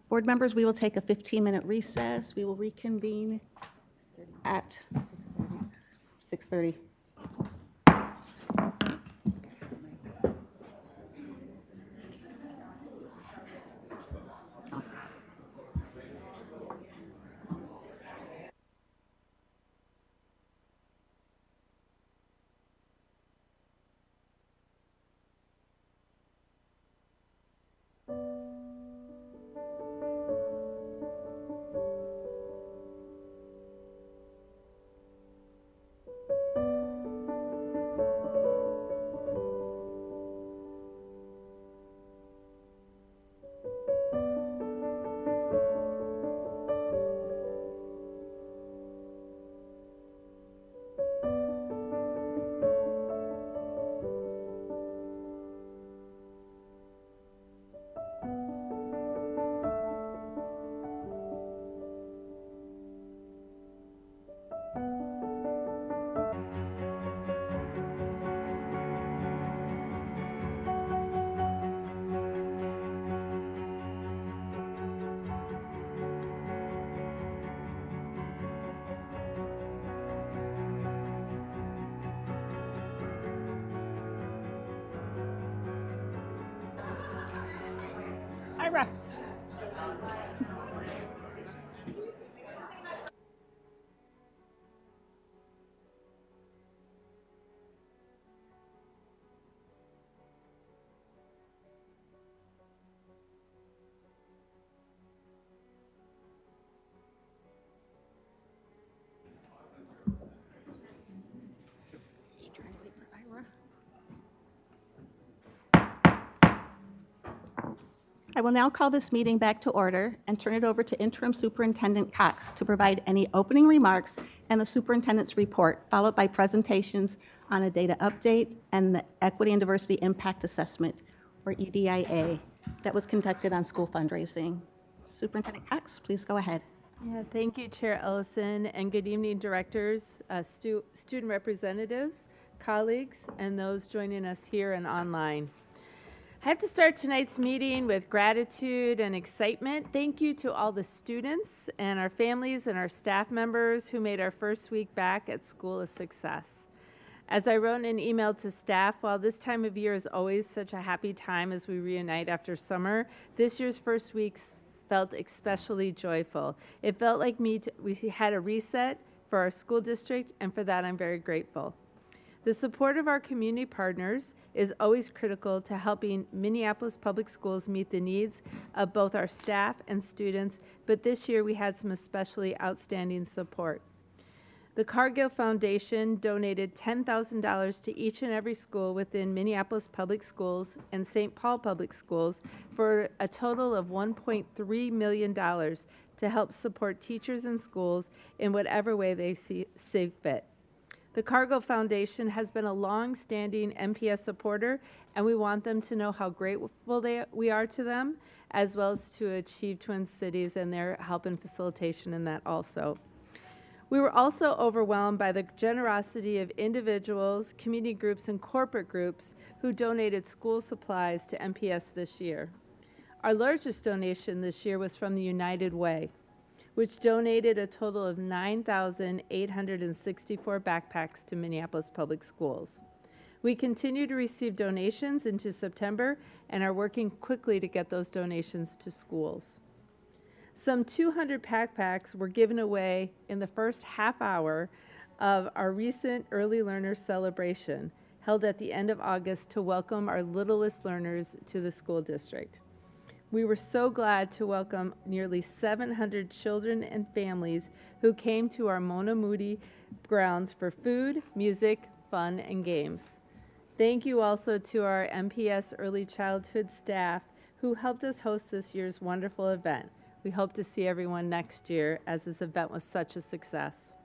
Board members, we will take a 15-minute recess. We will reconvene at 6:30. Ira. I will now call this meeting back to order and turn it over to Interim Superintendent Cox to provide any opening remarks and the superintendent's report, followed by presentations on a data update and the Equity and Diversity Impact Assessment, or EDIA, that was conducted on school fundraising. Superintendent Cox, please go ahead. Yeah, thank you, Chair Ellison, and good evening, directors, student representatives, colleagues, and those joining us here and online. I have to start tonight's meeting with gratitude and excitement. Thank you to all the students and our families and our staff members who made our first week back at school a success. As I wrote in an email to staff, while this time of year is always such a happy time as we reunite after summer, this year's first weeks felt especially joyful. It felt like we had a reset for our school district, and for that I'm very grateful. The support of our community partners is always critical to helping Minneapolis Public Schools meet the needs of both our staff and students, but this year we had some especially outstanding support. The Cargill Foundation donated $10,000 to each and every school within Minneapolis Public Schools and St. Paul Public Schools for a total of $1.3 million to help support teachers and schools in whatever way they see fit. The Cargill Foundation has been a long-standing MPS supporter, and we want them to know how grateful we are to them, as well as to Achieve Twin Cities and their help and facilitation in that also. We were also overwhelmed by the generosity of individuals, community groups, and corporate groups who donated school supplies to MPS this year. Our largest donation this year was from the United Way, which donated a total of 9,864 backpacks to Minneapolis Public Schools. We continue to receive donations into September and are working quickly to get those donations to schools. Some 200 backpacks were given away in the first half hour of our recent Early Learner Celebration, held at the end of August to welcome our littlest learners to the school district. We were so glad to welcome nearly 700 children and families who came to our Mona Moody grounds for food, music, fun, and games. Thank you also to our MPS early childhood staff who helped us host this year's wonderful event. We hope to see everyone next year, as this event was such a success.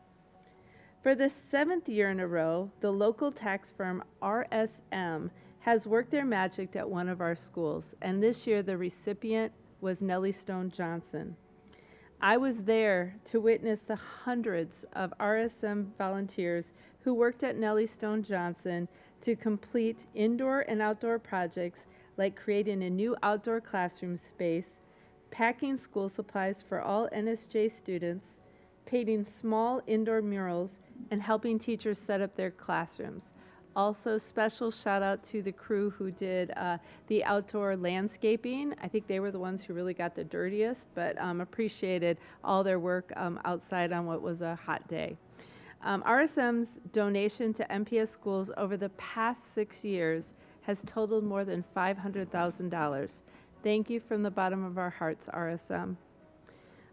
For the 7th year in a row, the local tax firm RSM has worked their magic at one of our schools, and this year the recipient was Nellie Stone Johnson. I was there to witness the hundreds of RSM volunteers who worked at Nellie Stone Johnson to complete indoor and outdoor projects like creating a new outdoor classroom space, packing school supplies for all NSJ students, painting small indoor murals, and helping teachers set up their classrooms. Also, special shout out to the crew who did the outdoor landscaping. I think they were the ones who really got the dirtiest, but appreciated all their work outside on what was a hot day. RSM's donation to MPS schools over the past 6 years has totaled more than $500,000. Thank you from the bottom of our hearts, RSM.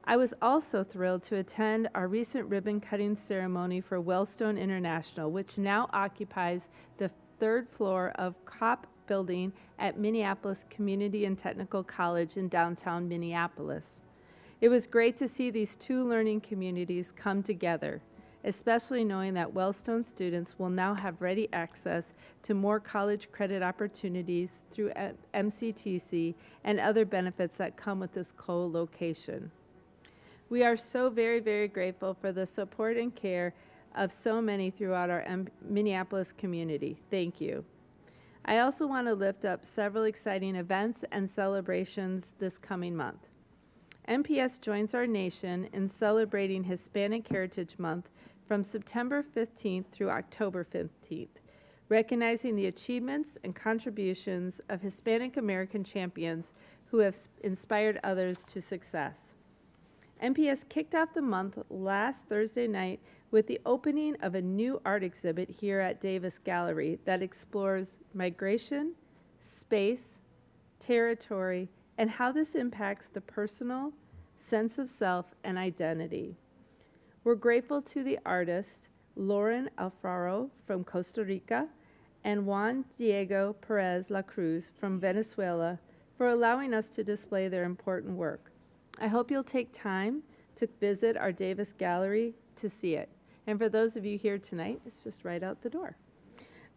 I was also thrilled to attend our recent ribbon cutting ceremony for Wellstone International, which now occupies the 3rd floor of COP building at Minneapolis Community and Technical College in downtown Minneapolis. It was great to see these two learning communities come together, especially knowing that Wellstone students will now have ready access to more college credit opportunities through MCTC and other benefits that come with this co-location. We are so very, very grateful for the support and care of so many throughout our Minneapolis community. Thank you. I also want to lift up several exciting events and celebrations this coming month. MPS joins our nation in celebrating Hispanic Heritage Month from September 15th through October 15th, recognizing the achievements and contributions of Hispanic American champions who have inspired others to success. MPS kicked off the month last Thursday night with the opening of a new art exhibit here at Davis Gallery that explores migration, space, territory, and how this impacts the personal sense of self and identity. We're grateful to the artists Lauren Alfaro from Costa Rica and Juan Diego Perez La Cruz from Venezuela for allowing us to display their important work. I hope you'll take time to visit our Davis Gallery to see it. And for those of you here tonight, it's just right out the door.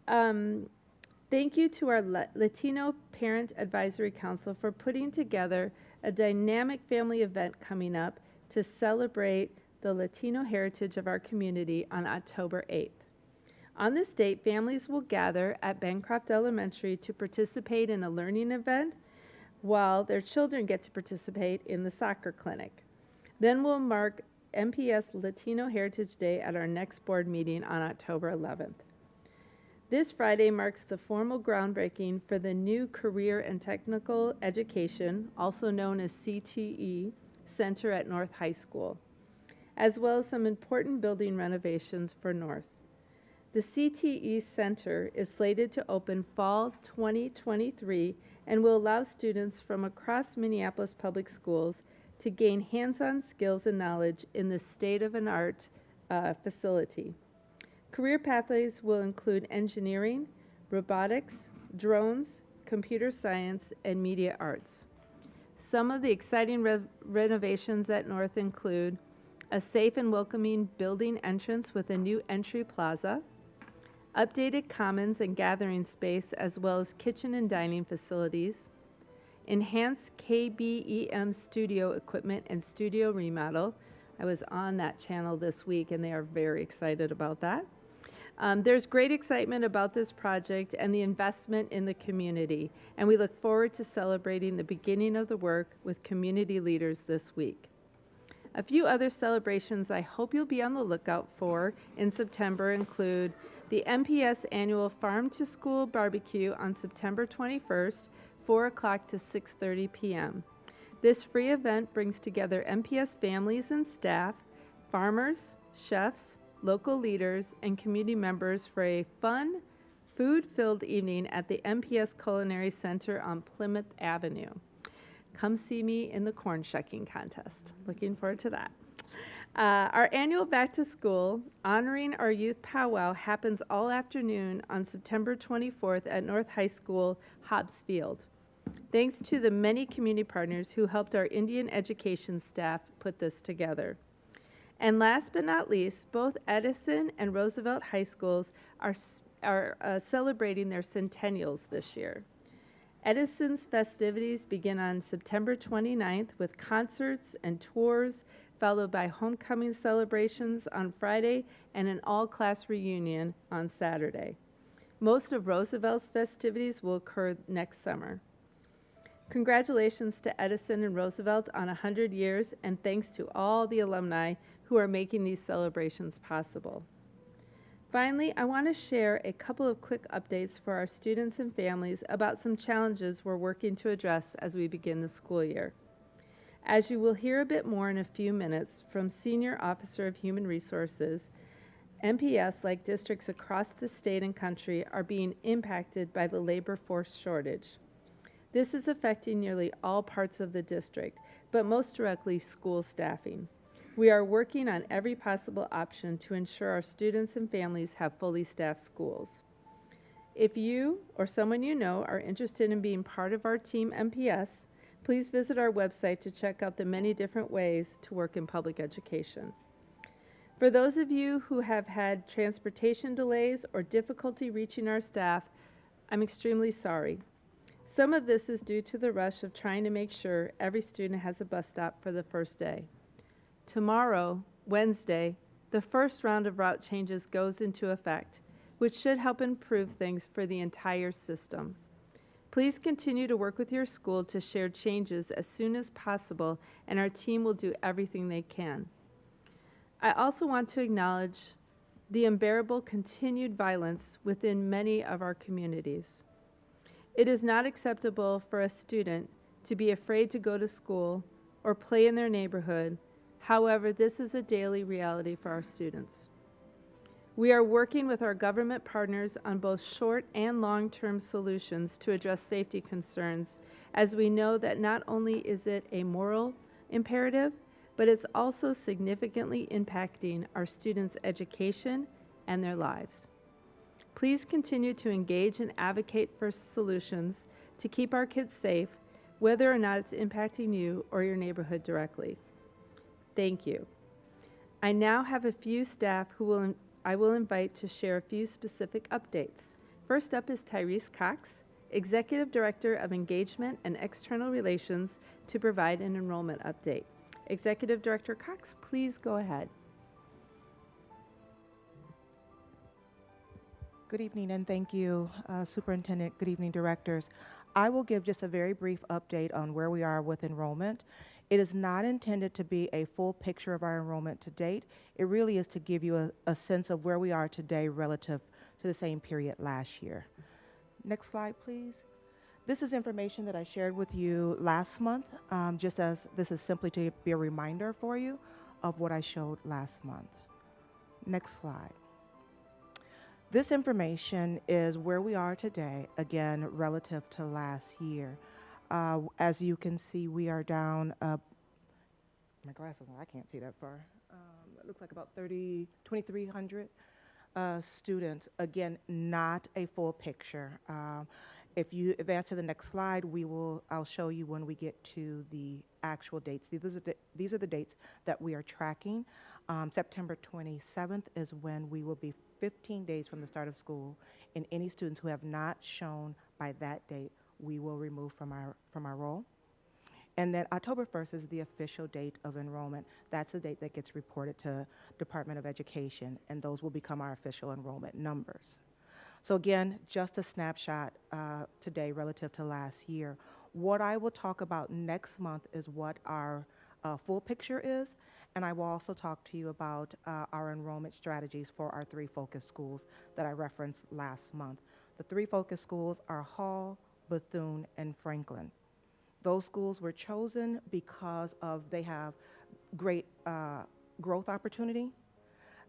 Thank you to our Latino Parent Advisory Council for putting together a dynamic family event coming up to celebrate the Latino heritage of our community on October 8th. On this date, families will gather at Bancroft Elementary to participate in a learning event while their children get to participate in the soccer clinic. Then we'll mark MPS Latino Heritage Day at our next board meeting on October 11th. This Friday marks the formal groundbreaking for the new Career and Technical Education, also known as CTE, Center at North High School, as well as some important building renovations for North. The CTE Center is slated to open fall 2023 and will allow students from across Minneapolis Public Schools to gain hands-on skills and knowledge in this state-of-the-art facility. Career pathways will include engineering, robotics, drones, computer science, and media arts. Some of the exciting renovations at North include a safe and welcoming building entrance with a new entry plaza, updated commons and gathering space, as well as kitchen and dining facilities, enhanced KBEM studio equipment and studio remodel. I was on that channel this week, and they are very excited about that. There's great excitement about this project and the investment in the community, and we look forward to celebrating the beginning of the work with community leaders this week. A few other celebrations I hope you'll be on the lookout for in September include the MPS annual Farm to School barbecue on September 21st, 4 o'clock to 6:30 p.m. This free event brings together MPS families and staff, farmers, chefs, local leaders, and community members for a fun, food-filled evening at the MPS Culinary Center on Plymouth Avenue. Come see me in the corn shucking contest. Looking forward to that. Our annual Back to School, Honoring Our Youth Powwow, happens all afternoon on September 24th at North High School, Hobbs Field. Thanks to the many community partners who helped our Indian education staff put this together. And last but not least, both Edison and Roosevelt High Schools are celebrating their centennials this year. Edison's festivities begin on September 29th with concerts and tours, followed by homecoming celebrations on Friday and an all-class reunion on Saturday. Most of Roosevelt's festivities will occur next summer. Congratulations to Edison and Roosevelt on 100 years, and thanks to all the alumni who are making these celebrations possible. Finally, I want to share a couple of quick updates for our students and families about some challenges we're working to address as we begin the school year. As you will hear a bit more in a few minutes from Senior Officer of Human Resources, MPS, like districts across the state and country, are being impacted by the labor force shortage. This is affecting nearly all parts of the district, but most directly school staffing. We are working on every possible option to ensure our students and families have fully staffed schools. If you or someone you know are interested in being part of our team MPS, please visit our website to check out the many different ways to work in public education. For those of you who have had transportation delays or difficulty reaching our staff, I'm extremely sorry. Some of this is due to the rush of trying to make sure every student has a bus stop for the first day. Tomorrow, Wednesday, the first round of route changes goes into effect, which should help improve things for the entire system. Please continue to work with your school to share changes as soon as possible, and our team will do everything they can. I also want to acknowledge the unbearable continued violence within many of our communities. It is not acceptable for a student to be afraid to go to school or play in their neighborhood. However, this is a daily reality for our students. We are working with our government partners on both short and long-term solutions to address safety concerns, as we know that not only is it a moral imperative, but it's also significantly impacting our students' education and their lives. Please continue to engage and advocate for solutions to keep our kids safe, whether or not it's impacting you or your neighborhood directly. Thank you. I now have a few staff who I will invite to share a few specific updates. First up is Tyrese Cox, Executive Director of Engagement and External Relations, to provide an enrollment update. Executive Director Cox, please go ahead. Good evening, and thank you, Superintendent. Good evening, directors. I will give just a very brief update on where we are with enrollment. It is not intended to be a full picture of our enrollment to date. It really is to give you a sense of where we are today relative to the same period last year. Next slide, please. This is information that I shared with you last month, just as this is simply to be a reminder for you of what I showed last month. Next slide. This information is where we are today, again, relative to last year. As you can see, we are down, my glasses, I can't see that far. It looks like about 2,300 students. Again, not a full picture. If you advance to the next slide, I'll show you when we get to the actual dates. These are the dates that we are tracking. September 27th is when we will be 15 days from the start of school, and any students who have not shown by that date, we will remove from our roll. And then October 1st is the official date of enrollment. That's the date that gets reported to Department of Education, and those will become our official enrollment numbers. So again, just a snapshot today relative to last year. What I will talk about next month is what our full picture is, and I will also talk to you about our enrollment strategies for our 3 focus schools that I referenced last month. The 3 focus schools are Hall, Bethune, and Franklin. Those schools were chosen because they have great growth opportunity.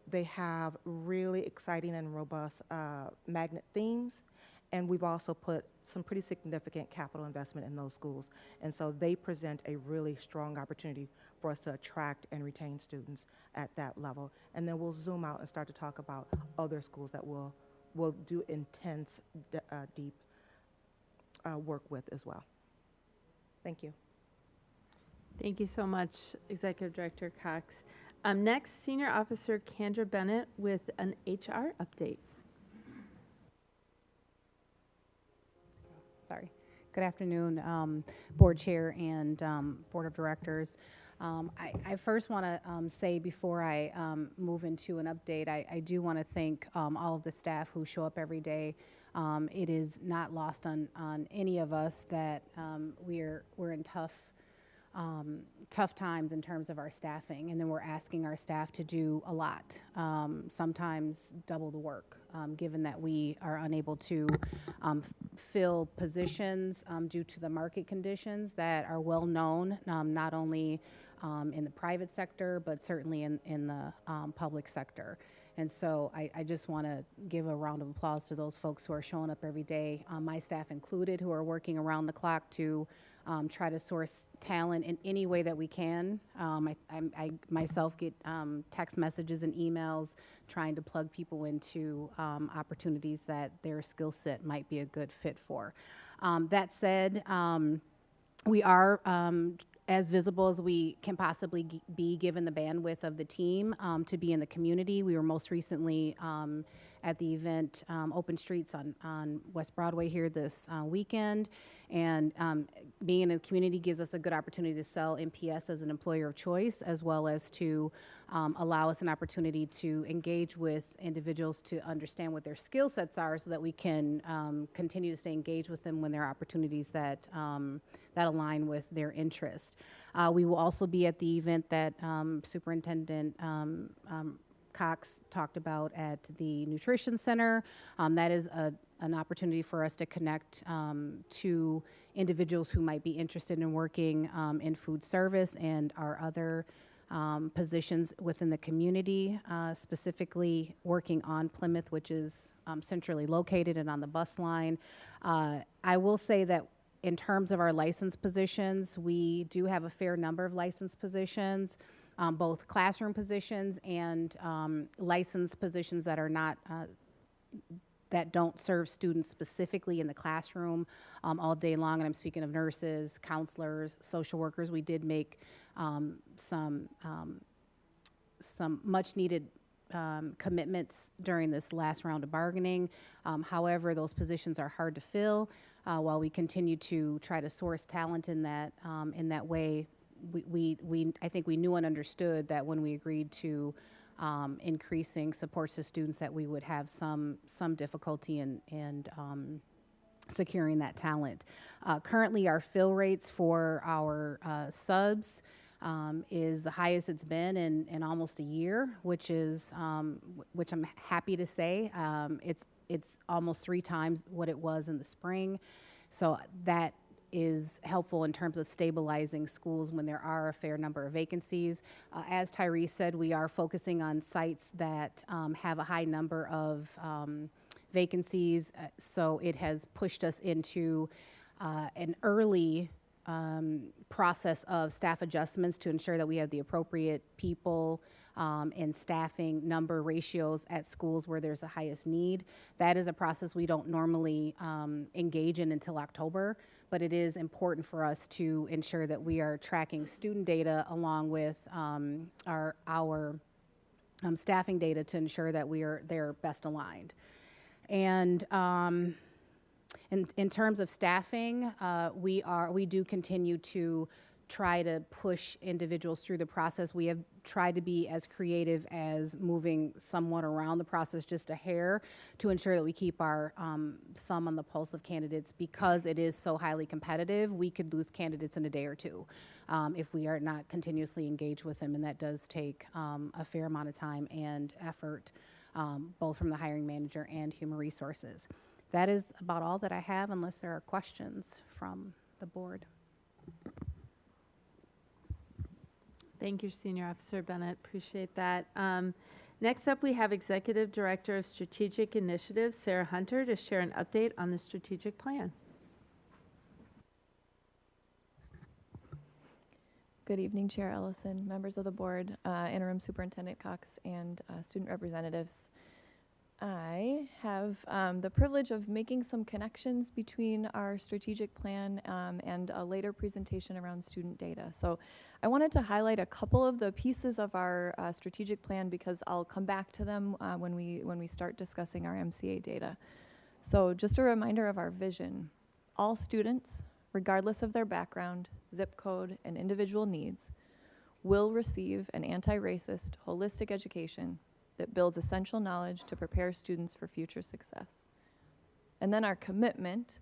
They have really exciting and robust magnet themes, and we've also put some pretty significant capital investment in those schools. And so they present a really strong opportunity for us to attract and retain students at that level. And then we'll zoom out and start to talk about other schools that we'll do intense, deep work with as well. Thank you. Thank you so much, Executive Director Cox. Next, Senior Officer Kendra Bennett with an HR update. Sorry. Good afternoon, Board Chair and Board of Directors. I first want to say before I move into an update, I do want to thank all of the staff who show up every day. It is not lost on any of us that we're in tough times in terms of our staffing, and then we're asking our staff to do a lot, sometimes double the work, given that we are unable to fill positions due to the market conditions that are well known, not only in the private sector, but certainly in the public sector. And so I just want to give a round of applause to those folks who are showing up every day, my staff included, who are working around the clock to try to source talent in any way that we can. I myself get text messages and emails trying to plug people into opportunities that their skill set might be a good fit for. That said, we are as visible as we can possibly be given the bandwidth of the team to be in the community. We were most recently at the event Open Streets on West Broadway here this weekend. And being in the community gives us a good opportunity to sell MPS as an employer of choice, as well as to allow us an opportunity to engage with individuals to understand what their skill sets are so that we can continue to stay engaged with them when there are opportunities that align with their interest. We will also be at the event that Superintendent Cox talked about at the Nutrition Center. That is an opportunity for us to connect to individuals who might be interested in working in food service and our other positions within the community, specifically working on Plymouth, which is centrally located and on the bus line. I will say that in terms of our licensed positions, we do have a fair number of licensed positions, both classroom positions and licensed positions that are not that don't serve students specifically in the classroom all day long. And I'm speaking of nurses, counselors, social workers. We did make some much needed commitments during this last round of bargaining. However, those positions are hard to fill. While we continue to try to source talent in that way, I think we knew and understood that when we agreed to increasing supports to students, that we would have some difficulty in securing that talent. Currently, our fill rates for our subs is the highest it's been in almost a year, which I'm happy to say. It's almost 3 times what it was in the spring. So that is helpful in terms of stabilizing schools when there are a fair number of vacancies. As Tyrese said, we are focusing on sites that have a high number of vacancies. So it has pushed us into an early process of staff adjustments to ensure that we have the appropriate people and staffing number ratios at schools where there's the highest need. That is a process we don't normally engage in until October, but it is important for us to ensure that we are tracking student data along with our staffing data to ensure that they're best aligned. And in terms of staffing, we do continue to try to push individuals through the process. We have tried to be as creative as moving somewhat around the process just a hair to ensure that we keep our thumb on the pulse of candidates. Because it is so highly competitive, we could lose candidates in a day or two if we are not continuously engaged with them, and that does take a fair amount of time and effort, both from the hiring manager and human resources. That is about all that I have, unless there are questions from the board. Thank you, Senior Officer Bennett. Appreciate that. Next up, we have Executive Director of Strategic Initiatives, Sarah Hunter, to share an update on the strategic plan. Good evening, Chair Ellison, members of the board, Interim Superintendent Cox, and student representatives. I have the privilege of making some connections between our strategic plan and a later presentation around student data. So I wanted to highlight a couple of the pieces of our strategic plan because I'll come back to them when we start discussing our MCA data. So just a reminder of our vision. All students, regardless of their background, zip code, and individual needs, will receive an anti-racist, holistic education that builds essential knowledge to prepare students for future success. And then our commitment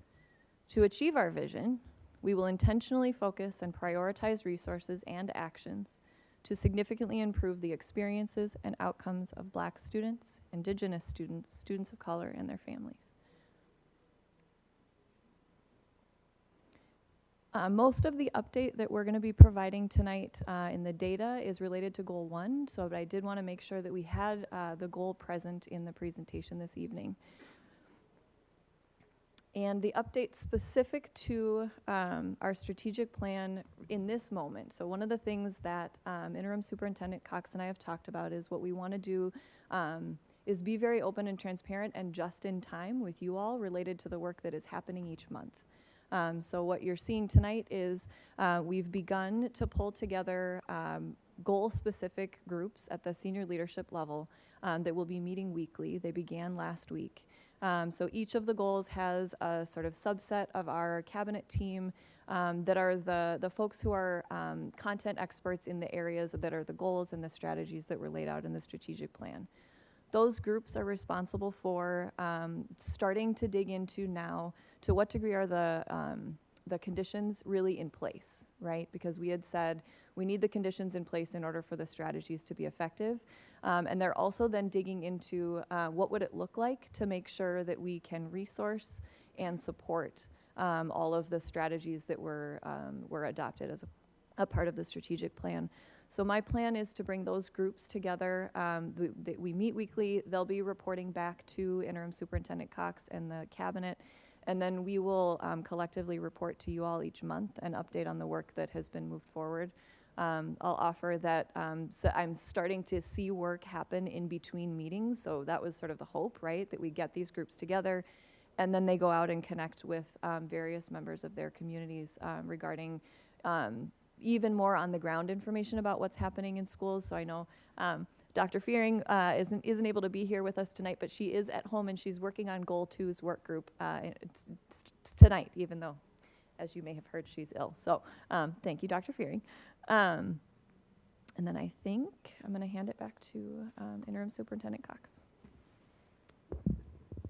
to achieve our vision, we will intentionally focus and prioritize resources and actions to significantly improve the experiences and outcomes of Black students, Indigenous students, students of color, and their families. Most of the update that we're going to be providing tonight in the data is related to Goal 1, but I did want to make sure that we had the goal present in the presentation this evening. And the update specific to our strategic plan in this moment. So one of the things that Interim Superintendent Cox and I have talked about is what we want to do is be very open and transparent and just in time with you all related to the work that is happening each month. So what you're seeing tonight is we've begun to pull together goal-specific groups at the senior leadership level that will be meeting weekly. They began last week. So each of the goals has a sort of subset of our cabinet team that are the folks who are content experts in the areas that are the goals and the strategies that were laid out in the strategic plan. Those groups are responsible for starting to dig into now to what degree are the conditions really in place, right? Because we had said we need the conditions in place in order for the strategies to be effective. And they're also then digging into what would it look like to make sure that we can resource and support all of the strategies that were adopted as a part of the strategic plan. So my plan is to bring those groups together. We meet weekly. They'll be reporting back to Interim Superintendent Cox and the cabinet. And then we will collectively report to you all each month and update on the work that has been moved forward. I'll offer that so I'm starting to see work happen in between meetings. So that was sort of the hope, right? That we get these groups together and then they go out and connect with various members of their communities regarding even more on the ground information about what's happening in schools. So I know Dr. Fearing isn't able to be here with us tonight, but she is at home and she's working on Goal 2's work group tonight, even though, as you may have heard, she's ill. So thank you, Dr. Fearing. And then I think I'm going to hand it back to Interim Superintendent Cox.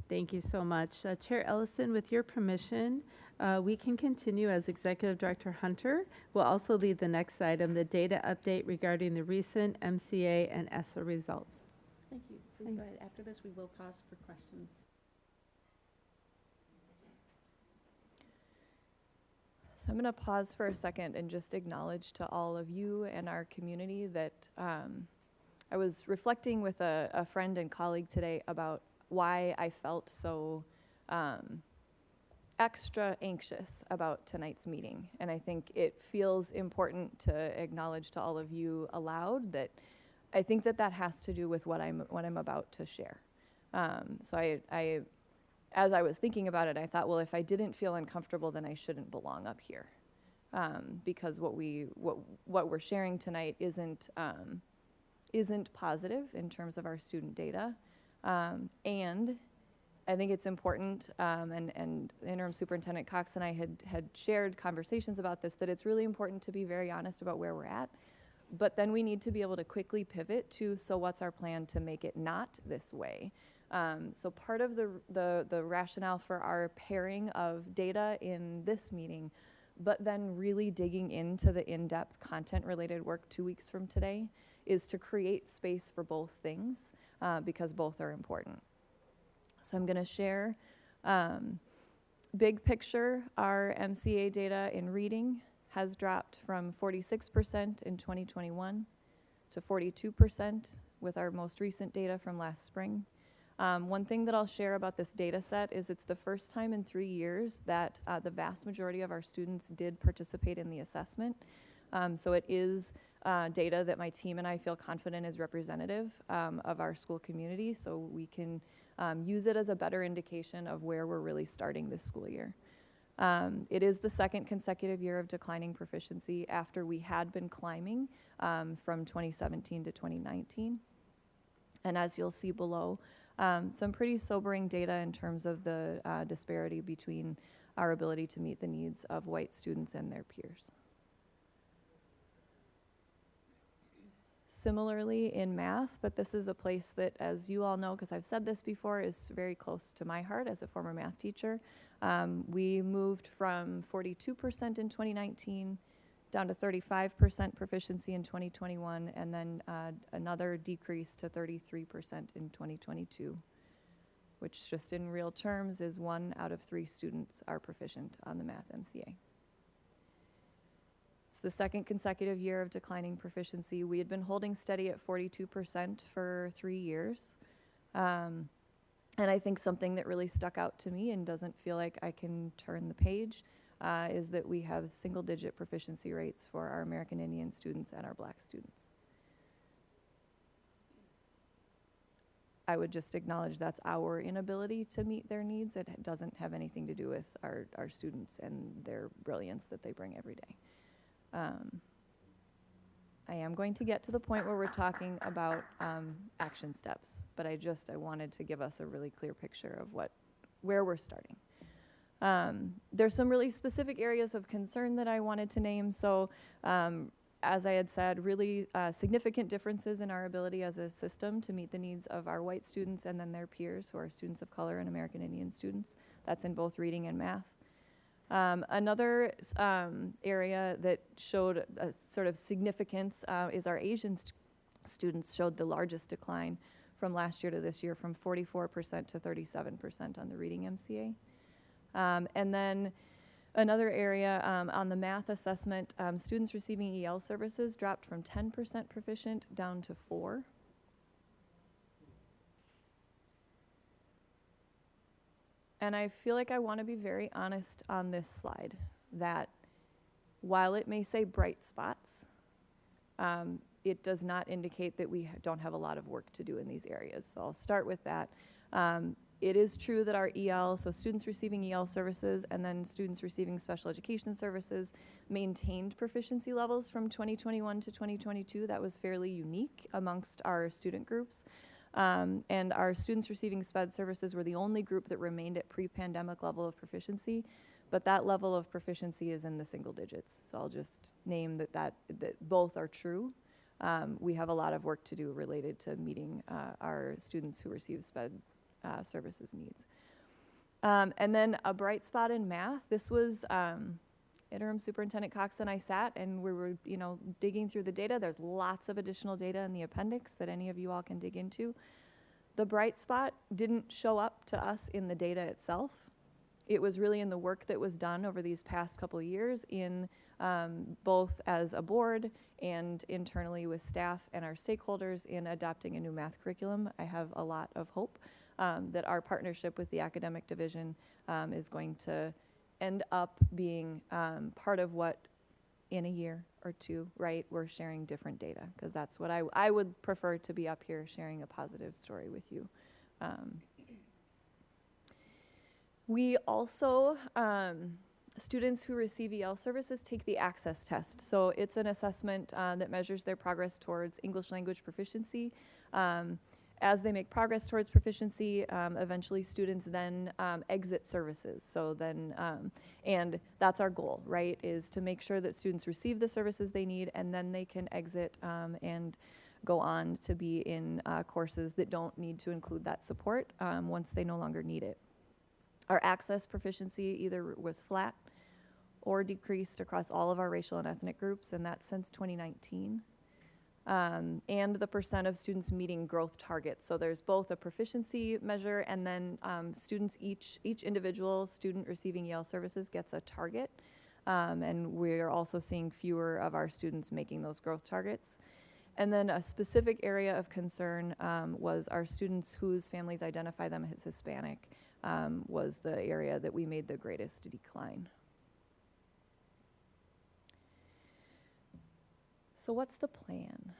Thank you so much. Chair Ellison, with your permission, we can continue as Executive Director Hunter will also lead the next item, the data update regarding the recent MCA and ESSA results. Thank you. Please go ahead. After this, we will pause for questions. So I'm going to pause for a second and just acknowledge to all of you and our community that I was reflecting with a friend and colleague today about why I felt so extra anxious about tonight's meeting. And I think it feels important to acknowledge to all of you aloud that I think that that has to do with what I'm about to share. So I, as I was thinking about it, I thought, well, if I didn't feel uncomfortable, then I shouldn't belong up here, because what we're sharing tonight isn't positive in terms of our student data, and I think it's important, and Interim Superintendent Cox and I had shared conversations about this, that it's really important to be very honest about where we're at, but then we need to be able to quickly pivot to, so what's our plan to make it not this way? So part of the rationale for our pairing of data in this meeting, but then really digging into the in-depth content-related work 2 weeks from today, is to create space for both things, because both are important. So I'm going to share big picture. Our MCA data in reading has dropped from 46% in 2021 to 42% with our most recent data from last spring. One thing that I'll share about this data set is it's the first time in 3 years that the vast majority of our students did participate in the assessment. So it is data that my team and I feel confident is representative of our school community, so we can use it as a better indication of where we're really starting this school year. It is the second consecutive year of declining proficiency after we had been climbing from 2017 to 2019. And as you'll see below, some pretty sobering data in terms of the disparity between our ability to meet the needs of white students and their peers. Similarly in math, but this is a place that, as you all know, because I've said this before, is very close to my heart as a former math teacher. We moved from 42% in 2019 down to 35% proficiency in 2021, and then another decrease to 33% in 2022, which just in real terms is 1 out of 3 students are proficient on the math MCA. It's the second consecutive year of declining proficiency. We had been holding steady at 42% for 3 years. And I think something that really stuck out to me and doesn't feel like I can turn the page is that we have single-digit proficiency rates for our American Indian students and our Black students. I would just acknowledge that's our inability to meet their needs. It doesn't have anything to do with our students and their brilliance that they bring every day. I am going to get to the point where we're talking about action steps, but I wanted to give us a really clear picture of where we're starting. There's some really specific areas of concern that I wanted to name. So as I had said, really significant differences in our ability as a system to meet the needs of our white students and then their peers, who are students of color and American Indian students. That's in both reading and math. Another area that showed a sort of significance is our Asian students showed the largest decline from last year to this year, from 44% to 37% on the reading MCA. And then another area on the math assessment, students receiving EL services dropped from 10% proficient down to 4%. And I feel like I want to be very honest on this slide, that while it may say bright spots, it does not indicate that we don't have a lot of work to do in these areas. So I'll start with that. It is true that our EL, so students receiving EL services and then students receiving special education services, maintained proficiency levels from 2021 to 2022. That was fairly unique amongst our student groups. And our students receiving SPED services were the only group that remained at pre-pandemic level of proficiency, but that level of proficiency is in the single digits. So I'll just name that both are true. We have a lot of work to do related to meeting our students who receive SPED services needs. And then a bright spot in math. This was Interim Superintendent Cox and I sat and we were, digging through the data. There's lots of additional data in the appendix that any of you all can dig into. The bright spot didn't show up to us in the data itself. It was really in the work that was done over these past couple of years in both as a board and internally with staff and our stakeholders in adopting a new math curriculum. I have a lot of hope that our partnership with the academic division is going to end up being part of what in a year or two, right, we're sharing different data, because that's what I would prefer to be up here sharing a positive story with you. We also, students who receive EL services take the access test. So it's an assessment that measures their progress towards English language proficiency. As they make progress towards proficiency, eventually students then exit services. So then, and that's our goal, right, is to make sure that students receive the services they need, and then they can exit and go on to be in courses that don't need to include that support once they no longer need it. Our access proficiency either was flat or decreased across all of our racial and ethnic groups, and that's since 2019. And the percent of students meeting growth targets. So there's both a proficiency measure, and then students, each individual student receiving EL services gets a target. And we're also seeing fewer of our students making those growth targets. And then a specific area of concern was our students whose families identify them as Hispanic was the area that we made the greatest decline. So what's the plan?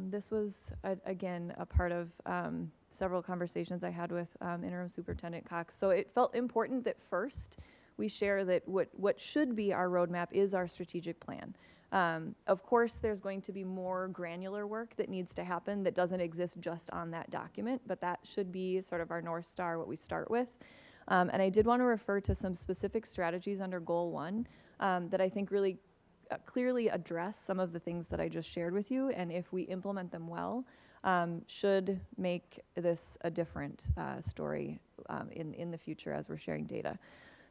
This was, again, a part of several conversations I had with Interim Superintendent Cox. So it felt important that first we share that what should be our roadmap is our strategic plan. Of course, there's going to be more granular work that needs to happen that doesn't exist just on that document, but that should be sort of our North Star, what we start with. And I did want to refer to some specific strategies under Goal 1 that I think really clearly address some of the things that I just shared with you, and if we implement them well, should make this a different story in the future as we're sharing data.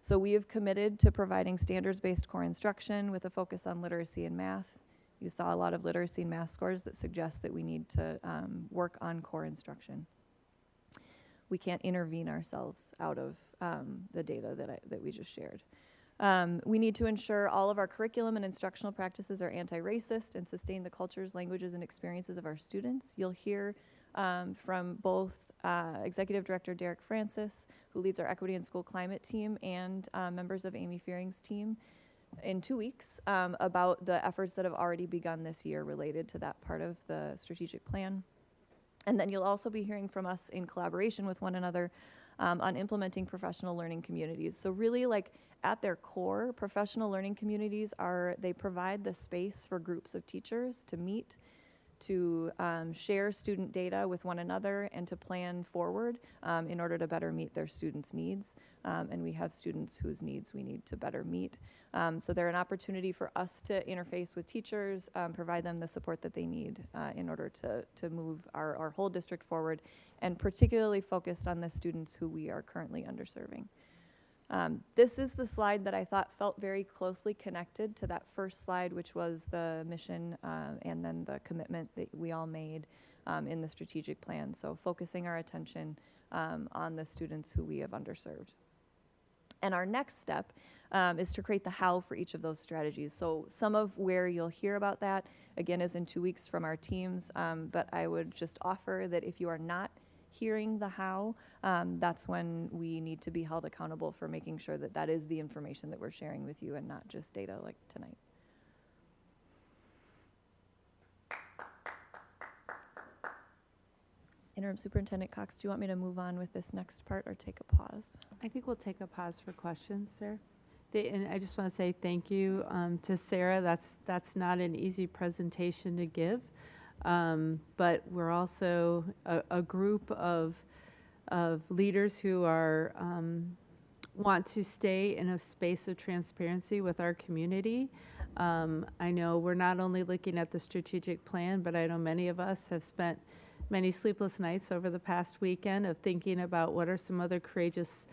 So we have committed to providing standards-based core instruction with a focus on literacy and math. You saw a lot of literacy and math scores that suggest that we need to work on core instruction. We can't intervene ourselves out of the data that we just shared. We need to ensure all of our curriculum and instructional practices are anti-racist and sustain the cultures, languages, and experiences of our students. You'll hear from both Executive Director Derek Francis, who leads our Equity and School Climate team, and members of Amy Fearing's team in 2 weeks about the efforts that have already begun this year related to that part of the strategic plan. And then you'll also be hearing from us in collaboration with one another on implementing professional learning communities. So really, like, at their core, professional learning communities they provide the space for groups of teachers to meet, to share student data with one another, and to plan forward in order to better meet their students' needs. And we have students whose needs we need to better meet. So they're an opportunity for us to interface with teachers, provide them the support that they need in order to move our whole district forward, and particularly focused on the students who we are currently underserving. This is the slide that I thought felt very closely connected to that first slide, which was the mission and then the commitment that we all made in the strategic plan. So focusing our attention on the students who we have underserved. And our next step is to create the how for each of those strategies. So some of where you'll hear about that, again, is in 2 weeks from our teams. But I would just offer that if you are not hearing the how, that's when we need to be held accountable for making sure that that is the information that we're sharing with you and not just data like tonight. Interim Superintendent Cox, do you want me to move on with this next part or take a pause? I think we'll take a pause for questions, Sarah. And I just want to say thank you to Sarah. That's not an easy presentation to give. But we're also a group of leaders who are want to stay in a space of transparency with our community. I know we're not only looking at the strategic plan, but I know many of us have spent many sleepless nights over the past weekend of thinking about what are some other courageous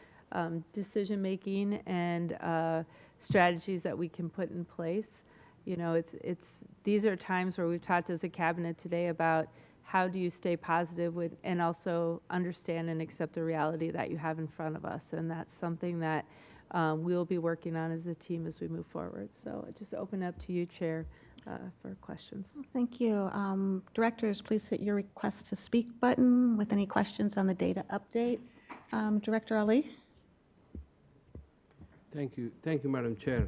decision-making and strategies that we can put in place. You know, these are times where we've talked as a cabinet today about how do you stay positive with, and also understand and accept the reality that you have in front of us. And that's something that we'll be working on as a team as we move forward. So I just open up to you, Chair, for questions. Thank you. Directors, please hit your request to speak button with any questions on the data update. Director Ali? Thank you, Madam Chair.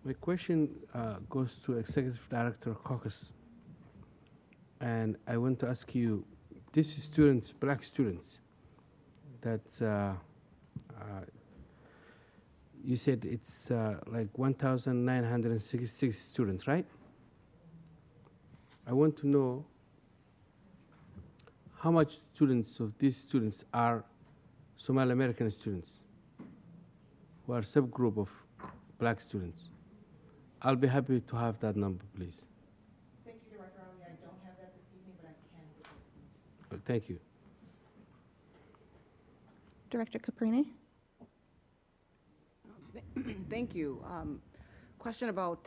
My question goes to Executive Director Caucus. And I want to ask you, these students, black students, that you said it's like 1,966 students, right? I want to know how much students of these students are Somali American students who are subgroup of black students. I'll be happy to have that number, please. Thank you, Director Ali. I don't have that this evening, but I can get it. Well, thank you. Director Caprini? Thank you. Question about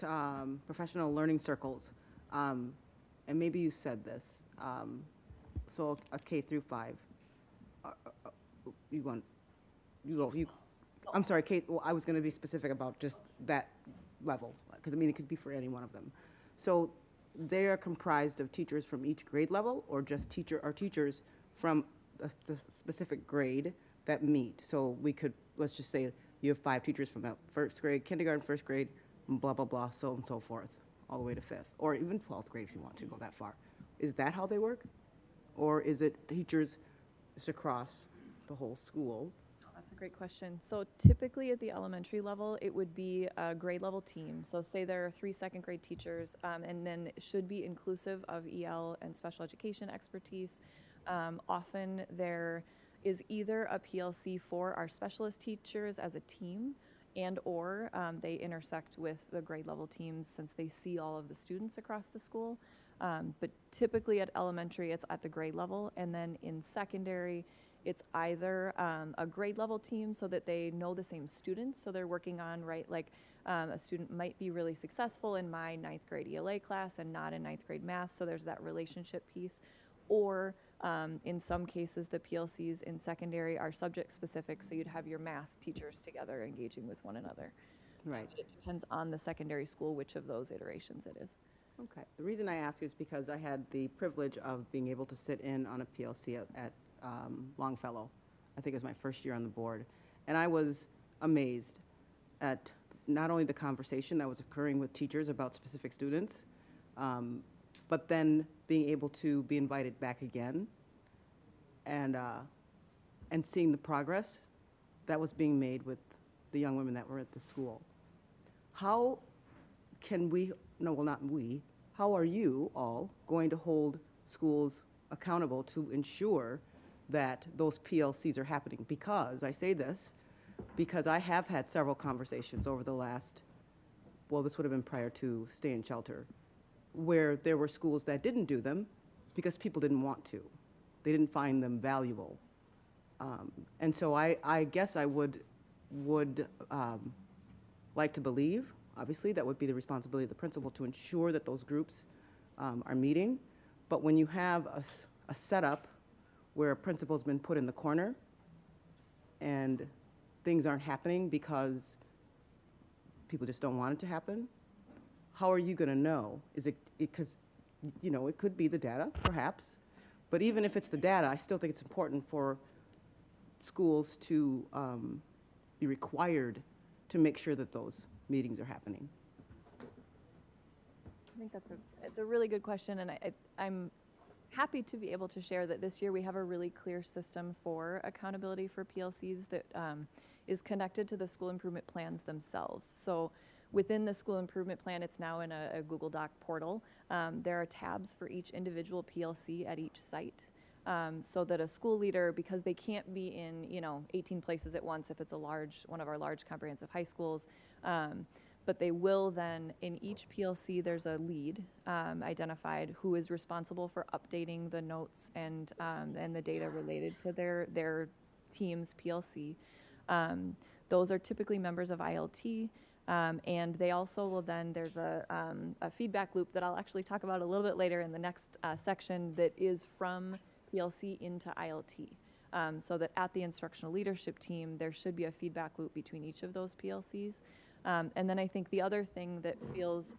professional learning circles. And maybe you said this. So a K through 5. I'm sorry, Kate, well, I was going to be specific about just that level, because I mean, it could be for any one of them. So they are comprised of teachers from each grade level, or just teachers from the specific grade that meet? So we could, let's just say you have 5 teachers from first grade, kindergarten, first grade, blah, blah, blah, so and so forth, all the way to 5th, or even 12th grade if you want to go that far. Is that how they work? Or is it teachers just across the whole school? That's a great question. So typically at the elementary level, it would be a grade level team. So say there are 3 second grade teachers, and then it should be inclusive of EL and special education expertise. Often there is either a PLC for our specialist teachers as a team, and or they intersect with the grade level teams since they see all of the students across the school. But typically at elementary, it's at the grade level, and then in secondary, it's either a grade level team so that they know the same students, so they're working on, right, like a student might be really successful in my 9th grade ELA class and not in 9th grade math, so there's that relationship piece. Or in some cases, the PLCs in secondary are subject specific, so you'd have your math teachers together engaging with one another. Right. It depends on the secondary school which of those iterations it is. Okay. The reason I ask is because I had the privilege of being able to sit in on a PLC at Longfellow. I think it was my first year on the board. And I was amazed at not only the conversation that was occurring with teachers about specific students, but then being able to be invited back again and seeing the progress that was being made with the young women that were at the school. How can we, no, well, not we, how are you all going to hold schools accountable to ensure that those PLCs are happening? Because I say this, because I have had several conversations over the last, well, this would have been prior to stay in shelter, where there were schools that didn't do them because people didn't want to. They didn't find them valuable. And so I guess I would like to believe, obviously, that would be the responsibility of the principal to ensure that those groups are meeting. But when you have a setup where a principal's been put in the corner and things aren't happening because people just don't want it to happen, how are you going to know? Is it because, you know, it could be the data, perhaps, but even if it's the data, I still think it's important for schools to be required to make sure that those meetings are happening. I think it's a really good question, and I'm happy to be able to share that this year we have a really clear system for accountability for PLCs that is connected to the school improvement plans themselves. So within the school improvement plan, it's now in a Google Doc portal. There are tabs for each individual PLC at each site. So that a school leader, because they can't be in 18 places at once if it's one of our large comprehensive high schools, but they will then, in each PLC, there's a lead identified who is responsible for updating the notes and the data related to their team's PLC. Those are typically members of ILT. And they also will then, there's a feedback loop that I'll actually talk about a little bit later in the next section that is from PLC into ILT. So that at the instructional leadership team, there should be a feedback loop between each of those PLCs. And then I think the other thing that feels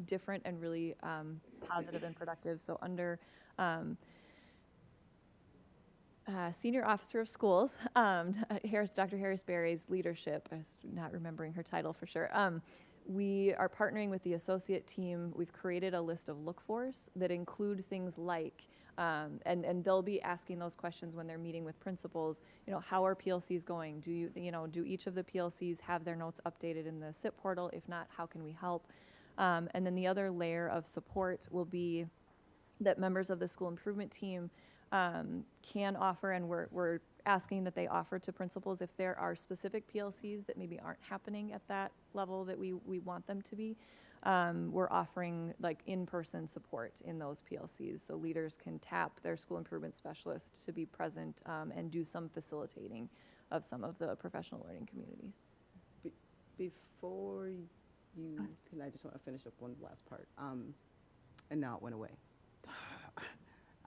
different and really positive and productive, so under Senior Officer of Schools, Dr. Harris Berry's leadership, I was not remembering her title for sure, we are partnering with the associate team. We've created a list of look-fors that include things like, and they'll be asking those questions when they're meeting with principals. You know, how are PLCs going? Do do each of the PLCs have their notes updated in the SIP portal? If not, how can we help? And then the other layer of support will be that members of the school improvement team can offer, and we're asking that they offer to principals if there are specific PLCs that maybe aren't happening at that level that we want them to be. We're offering like in-person support in those PLCs, so leaders can tap their school improvement specialist to be present and do some facilitating of some of the professional learning communities. Before you, I just want to finish up one last part. And now it went away.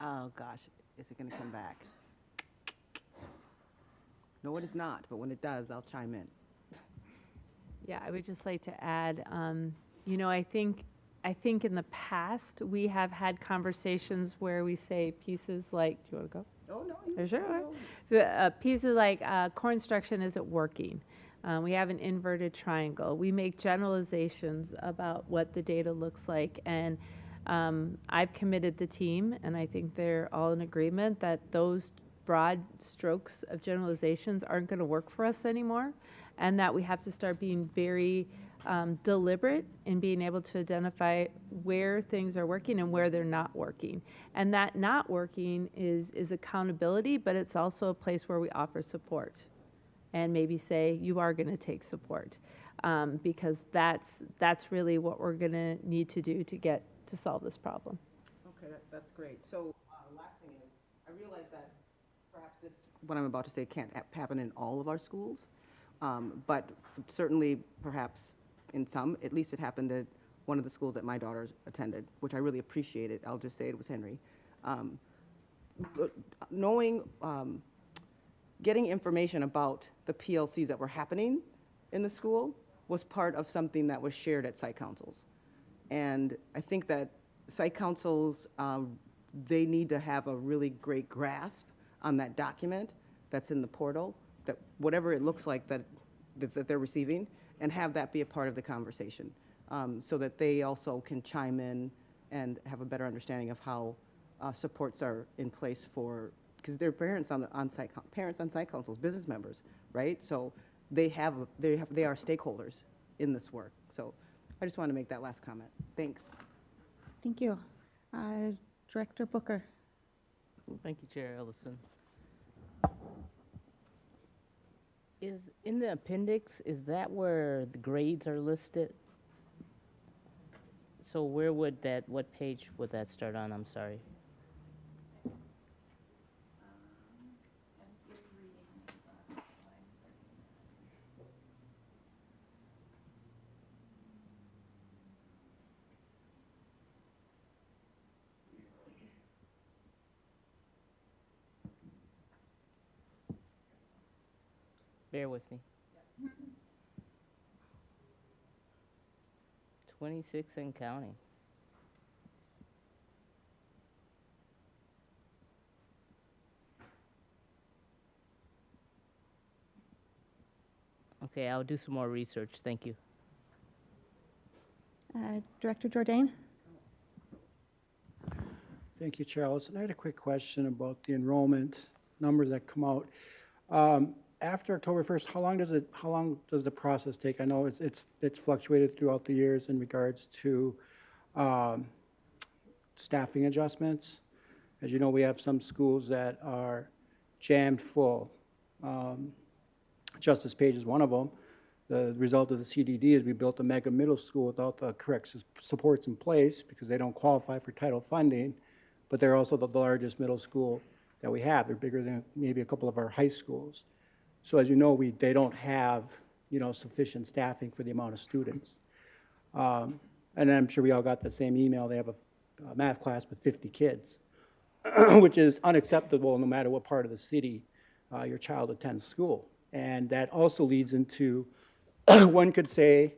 Oh gosh, is it going to come back? No, it is not, but when it does, I'll chime in. Yeah, I would just like to add, you know, I think in the past, we have had conversations where we say pieces like, do you want to go? Oh, no. Sure. Pieces like core instruction isn't working. We have an inverted triangle. We make generalizations about what the data looks like. And I've committed the team, and I think they're all in agreement that those broad strokes of generalizations aren't going to work for us anymore, and that we have to start being very deliberate in being able to identify where things are working and where they're not working. And that not working is accountability, but it's also a place where we offer support and maybe say, you are going to take support, because that's really what we're going to need to do to solve this problem. Okay, that's great. So last thing is, I realize that perhaps what I'm about to say can't happen in all of our schools, but certainly perhaps in some, at least it happened at one of the schools that my daughter attended, which I really appreciated. I'll just say it was Henry. Knowing, getting information about the PLCs that were happening in the school was part of something that was shared at site councils. And I think that site councils, they need to have a really great grasp on that document that's in the portal, that whatever it looks like that they're receiving, and have that be a part of the conversation, so that they also can chime in and have a better understanding of how supports are in place for, because they're parents on site councils, business members, right? So they are stakeholders in this work. So I just want to make that last comment. Thanks. Thank you. Director Booker. Thank you, Chair Ellison. Is in the appendix, is that where the grades are listed? So where would that, what page would that start on? I'm sorry. Bear with me. 26 and counting. Okay, I'll do some more research. Thank you. Director Jordan. Thank you, Chair Ellison. I had a quick question about the enrollment numbers that come out. After October 1st, how long does the process take? I know it's fluctuated throughout the years in regards to staffing adjustments. As you know, we have some schools that are jammed full. Justice Page is one of them. The result of the CDD is we built a mega middle school without the correct supports in place because they don't qualify for title funding, but they're also the largest middle school that we have. They're bigger than maybe a couple of our high schools. So as you know, they don't have, sufficient staffing for the amount of students. And I'm sure we all got the same email. They have a math class with 50 kids, which is unacceptable no matter what part of the city your child attends school. And that also leads into, one could say,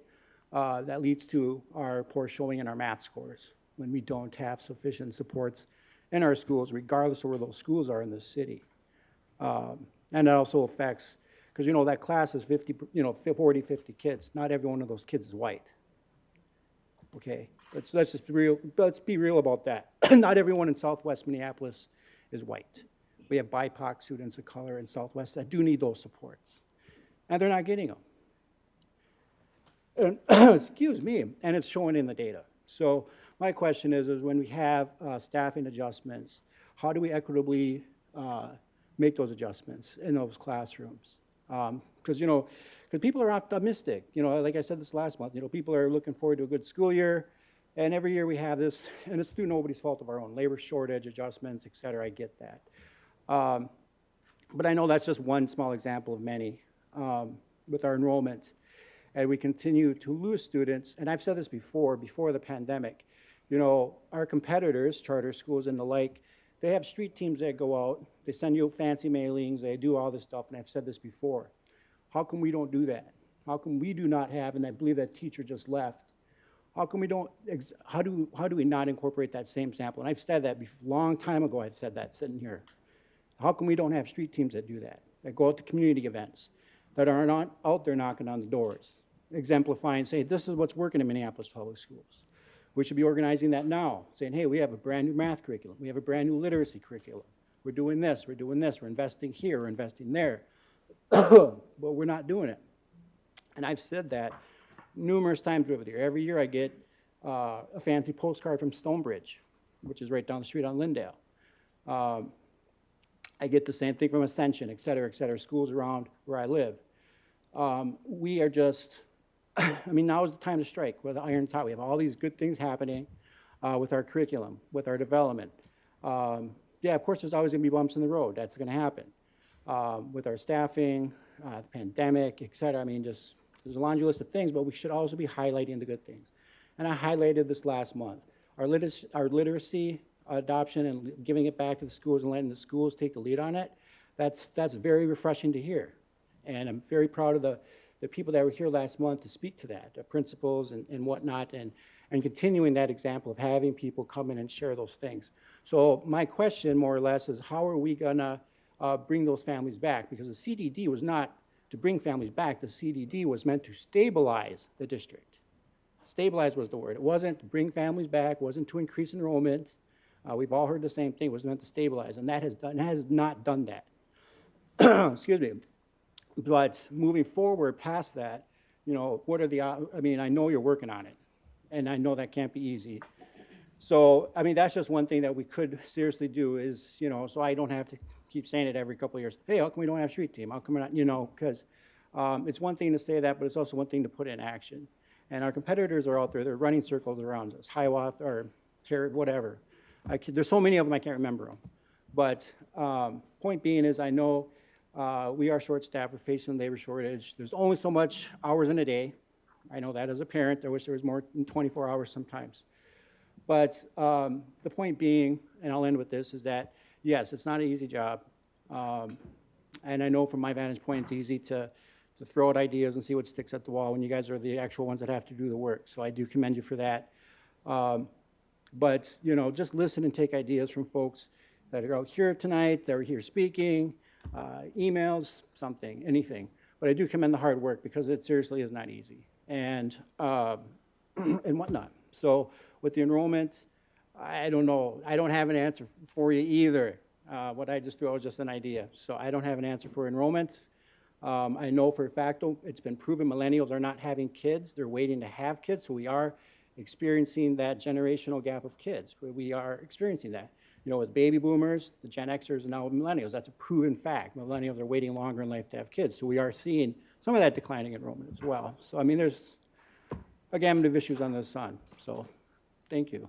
that leads to our poor showing in our math scores when we don't have sufficient supports in our schools, regardless of where those schools are in the city. And that also affects, because that class is 40, 50 kids. Not every one of those kids is white. okay? Let's be real about that. Not everyone in Southwest Minneapolis is white. We have BIPOC students of color in Southwest that do need those supports, and they're not getting them. And, excuse me, and it's showing in the data. So my question is when we have staffing adjustments, how do we equitably make those adjustments in those classrooms? Because people are optimistic. Like I said this last month, people are looking forward to a good school year, and every year we have this, and it's through nobody's fault of our own, labor shortage, adjustments, et cetera. I get that. But I know that's just one small example of many with our enrollment. And we continue to lose students. And I've said this before the pandemic. Our competitors, charter schools and the like, they have street teams that go out. They send you fancy mailings. They do all this stuff. And I've said this before. How come we don't do that? How come we do not have, and I believe that teacher just left, how come we don't, how do we not incorporate that same sample? And I've said that a long time ago, I've said that sitting here. How come we don't have street teams that do that go out to community events, that are not out there knocking on the doors, exemplifying, saying, this is what's working in Minneapolis public schools. We should be organizing that now, saying, hey, we have a brand new math curriculum. We have a brand new literacy curriculum. We're doing this, we're doing this, we're investing here, we're investing there. But we're not doing it. And I've said that numerous times over there. Every year I get a fancy postcard from Stonebridge, which is right down the street on Lindale. I get the same thing from Ascension, et cetera, schools around where I live. We are just, now is the time to strike where the iron's hot. We have all these good things happening with our curriculum, with our development. Yeah, of course, there's always gonna be bumps in the road. That's gonna happen. With our staffing, the pandemic, et cetera. There's a laundry list of things, but we should also be highlighting the good things. And I highlighted this last month. Our literacy adoption and giving it back to the schools and letting the schools take the lead on it, that's very refreshing to hear. And I'm very proud of the people that were here last month to speak to that, the principals and whatnot, and continuing that example of having people come in and share those things. So my question, more or less, is how are we gonna bring those families back? Because the CDD was not to bring families back. The CDD was meant to stabilize the district. Stabilize was the word. It wasn't to bring families back, wasn't to increase enrollment. We've all heard the same thing. It was meant to stabilize, and that has not done that. Excuse me. But moving forward past that, what are the, I know you're working on it, and I know that can't be easy. So, that's just one thing that we could seriously do is, so I don't have to keep saying it every couple of years. Hey, how come we don't have street team? How come we're not, because it's one thing to say that, but it's also one thing to put in action. And our competitors are out there. They're running circles around us, Hiawatha or Herod, whatever. There's so many of them, I can't remember them. But point being is I know we are short-staffed. We're facing labor shortage. There's only so much hours in a day. I know that as a parent. I wish there was more than 24 hours sometimes. But the point being, and I'll end with this, is that, yes, it's not an easy job. And I know from my vantage point, it's easy to throw out ideas and see what sticks at the wall when you guys are the actual ones that have to do the work. So I do commend you for that. But, just listen and take ideas from folks that are out here tonight, that are here speaking, emails, something, anything. But I do commend the hard work because it seriously is not easy and whatnot. So with the enrollment, I don't know. I don't have an answer for you either. What I just threw out was just an idea. So I don't have an answer for enrollment. I know for a fact, it's been proven millennials are not having kids. They're waiting to have kids. So we are experiencing that generational gap of kids. We are experiencing that. With baby boomers, the Gen Xers, and now with millennials, that's a proven fact. Millennials are waiting longer in life to have kids. So we are seeing some of that declining enrollment as well. So, there's a gamut of issues on the sun. So, thank you.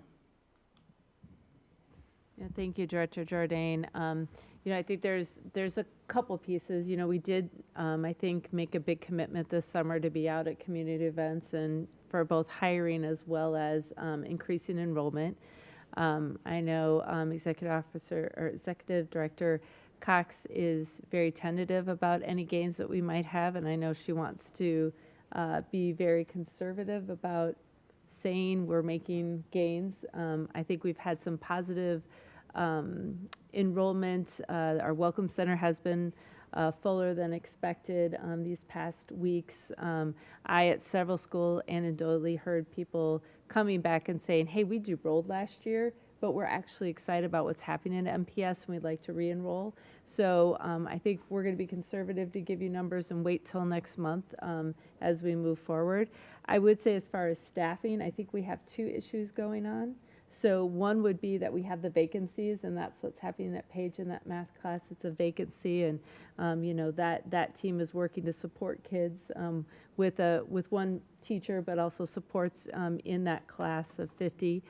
Yeah, thank you, Director Jordan. I think there's a couple pieces. We did, I think, make a big commitment this summer to be out at community events and for both hiring as well as increasing enrollment. I know Executive Director Cox is very tentative about any gains that we might have, and I know she wants to be very conservative about saying we're making gains. I think we've had some positive enrollment. Our Welcome Center has been fuller than expected these past weeks. I, at several schools, anecdotally heard people coming back and saying, hey, we enrolled last year, but we're actually excited about what's happening at MPS and we'd like to re-enroll. So I think we're going to be conservative to give you numbers and wait till next month as we move forward. I would say as far as staffing, I think we have two issues going on. So one would be that we have the vacancies, and that's what's happening at Page in that math class. It's a vacancy, and you know, that team is working to support kids with one teacher, but also supports in that class of 50.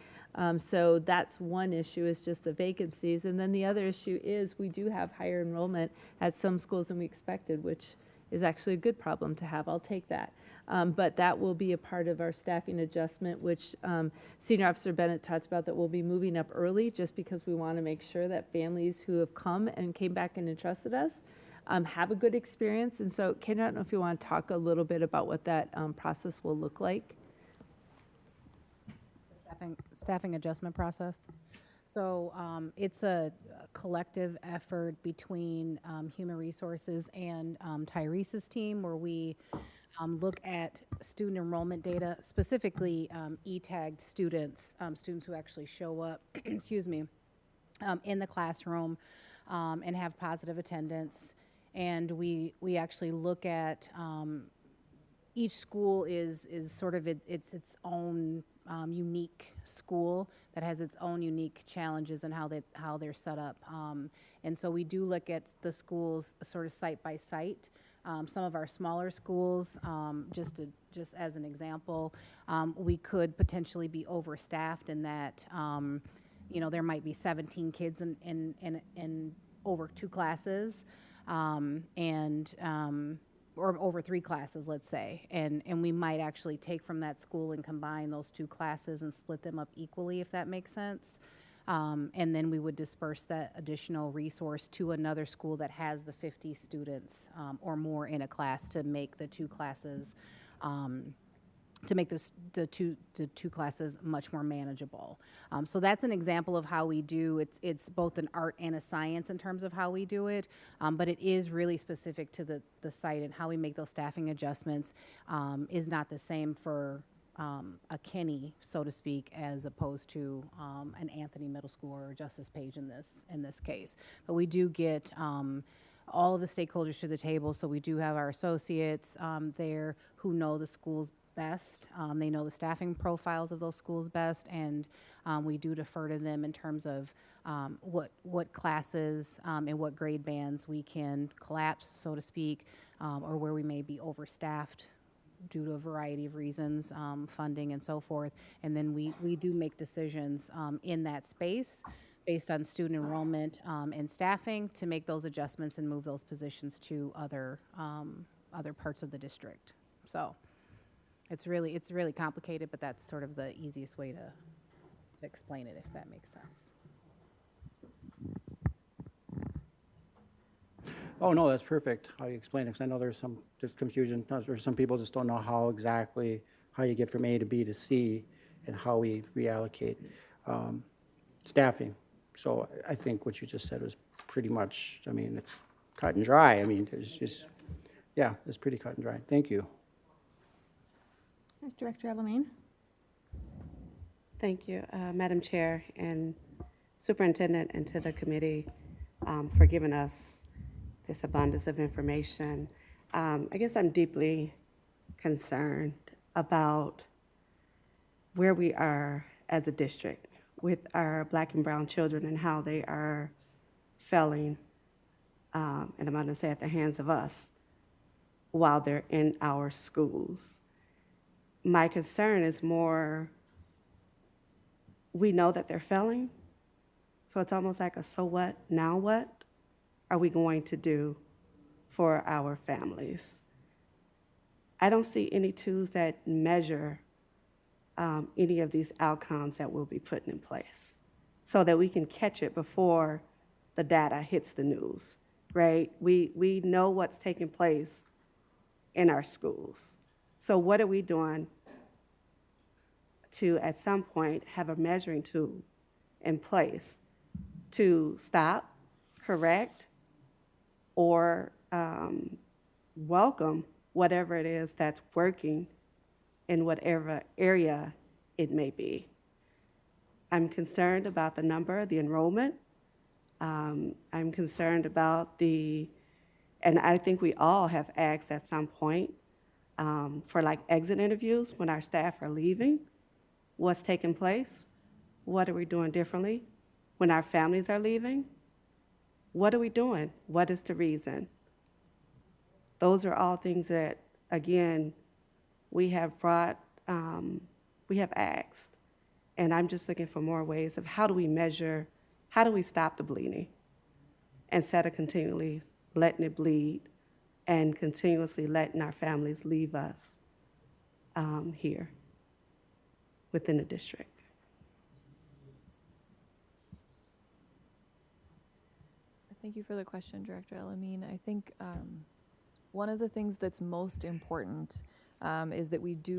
So that's one issue, is just the vacancies. And then the other issue is we do have higher enrollment at some schools than we expected, which is actually a good problem to have. I'll take that. But that will be a part of our staffing adjustment, which Senior Officer Bennett talked about, that we'll be moving up early just because we want to make sure that families who have come and came back and entrusted us have a good experience. And so, Kendra, I don't know if you want to talk a little bit about what that process will look like. Staffing adjustment process. So it's a collective effort between Human Resources and Tyrese's team, where we look at student enrollment data, specifically E-tagged students, students who actually show up, excuse me, in the classroom and have positive attendance. And we actually look at each school is sort of its own unique school that has its own unique challenges and how they're set up. And so we do look at the schools sort of site by site. Some of our smaller schools, just as an example, we could potentially be overstaffed in that, you know, there might be 17 kids in over 2 classes, or over 3 classes, let's say, and we might actually take from that school and combine those 2 classes and split them up equally, if that makes sense. And then we would disperse that additional resource to another school that has the 50 students or more in a class to make the 2 classes, to make the two classes much more manageable. So that's an example of how we do. It's both an art and a science in terms of how we do it, but it is really specific to the site, and how we make those staffing adjustments is not the same for a Kenny, so to speak, as opposed to an Anthony Middle School or Justice Page in this case. But we do get all of the stakeholders to the table. So we do have our associates there who know the schools best. They know the staffing profiles of those schools best, and we do defer to them in terms of what classes and what grade bands we can collapse, so to speak, or where we may be overstaffed due to a variety of reasons, funding and so forth. And then we do make decisions in that space based on student enrollment and staffing to make those adjustments and move those positions to other parts of the district. So it's really complicated, but that's sort of the easiest way to explain it, if that makes sense. Oh, no, that's perfect, how you explain it, because I know there's some just confusion, or some people just don't know how you get from A to B to C and how we reallocate staffing. So I think what you just said was pretty much, I mean, it's cut and dry. I mean, there's just, yeah, it's pretty cut and dry. Thank you. Director Evelyn. Thank you, Madam Chair and Superintendent, and to the committee for giving us this abundance of information. I guess I'm deeply concerned about where we are as a district with our Black and brown children and how they are failing, and I'm going to say at the hands of us, while they're in our schools. My concern is more, we know that they're failing, so it's almost like a so what, now what are we going to do for our families? I don't see any tools that measure any of these outcomes that we'll be putting in place so that we can catch it before the data hits the news, right? We know what's taking place in our schools. So what are we doing to, at some point, have a measuring tool in place to stop, correct, or welcome whatever it is that's working in whatever area it may be. I'm concerned about the number, the enrollment. I'm concerned about and I think we all have asked at some point for like exit interviews when our staff are leaving, what's taking place? What are we doing differently? When our families are leaving, what are we doing? What is the reason? Those are all things that, again, we have asked. And I'm just looking for more ways of how do we measure, how do we stop the bleeding instead of continually letting it bleed and continuously letting our families leave us here within the district. Thank you for the question, Director Elamine. I think one of the things that's most important is that we do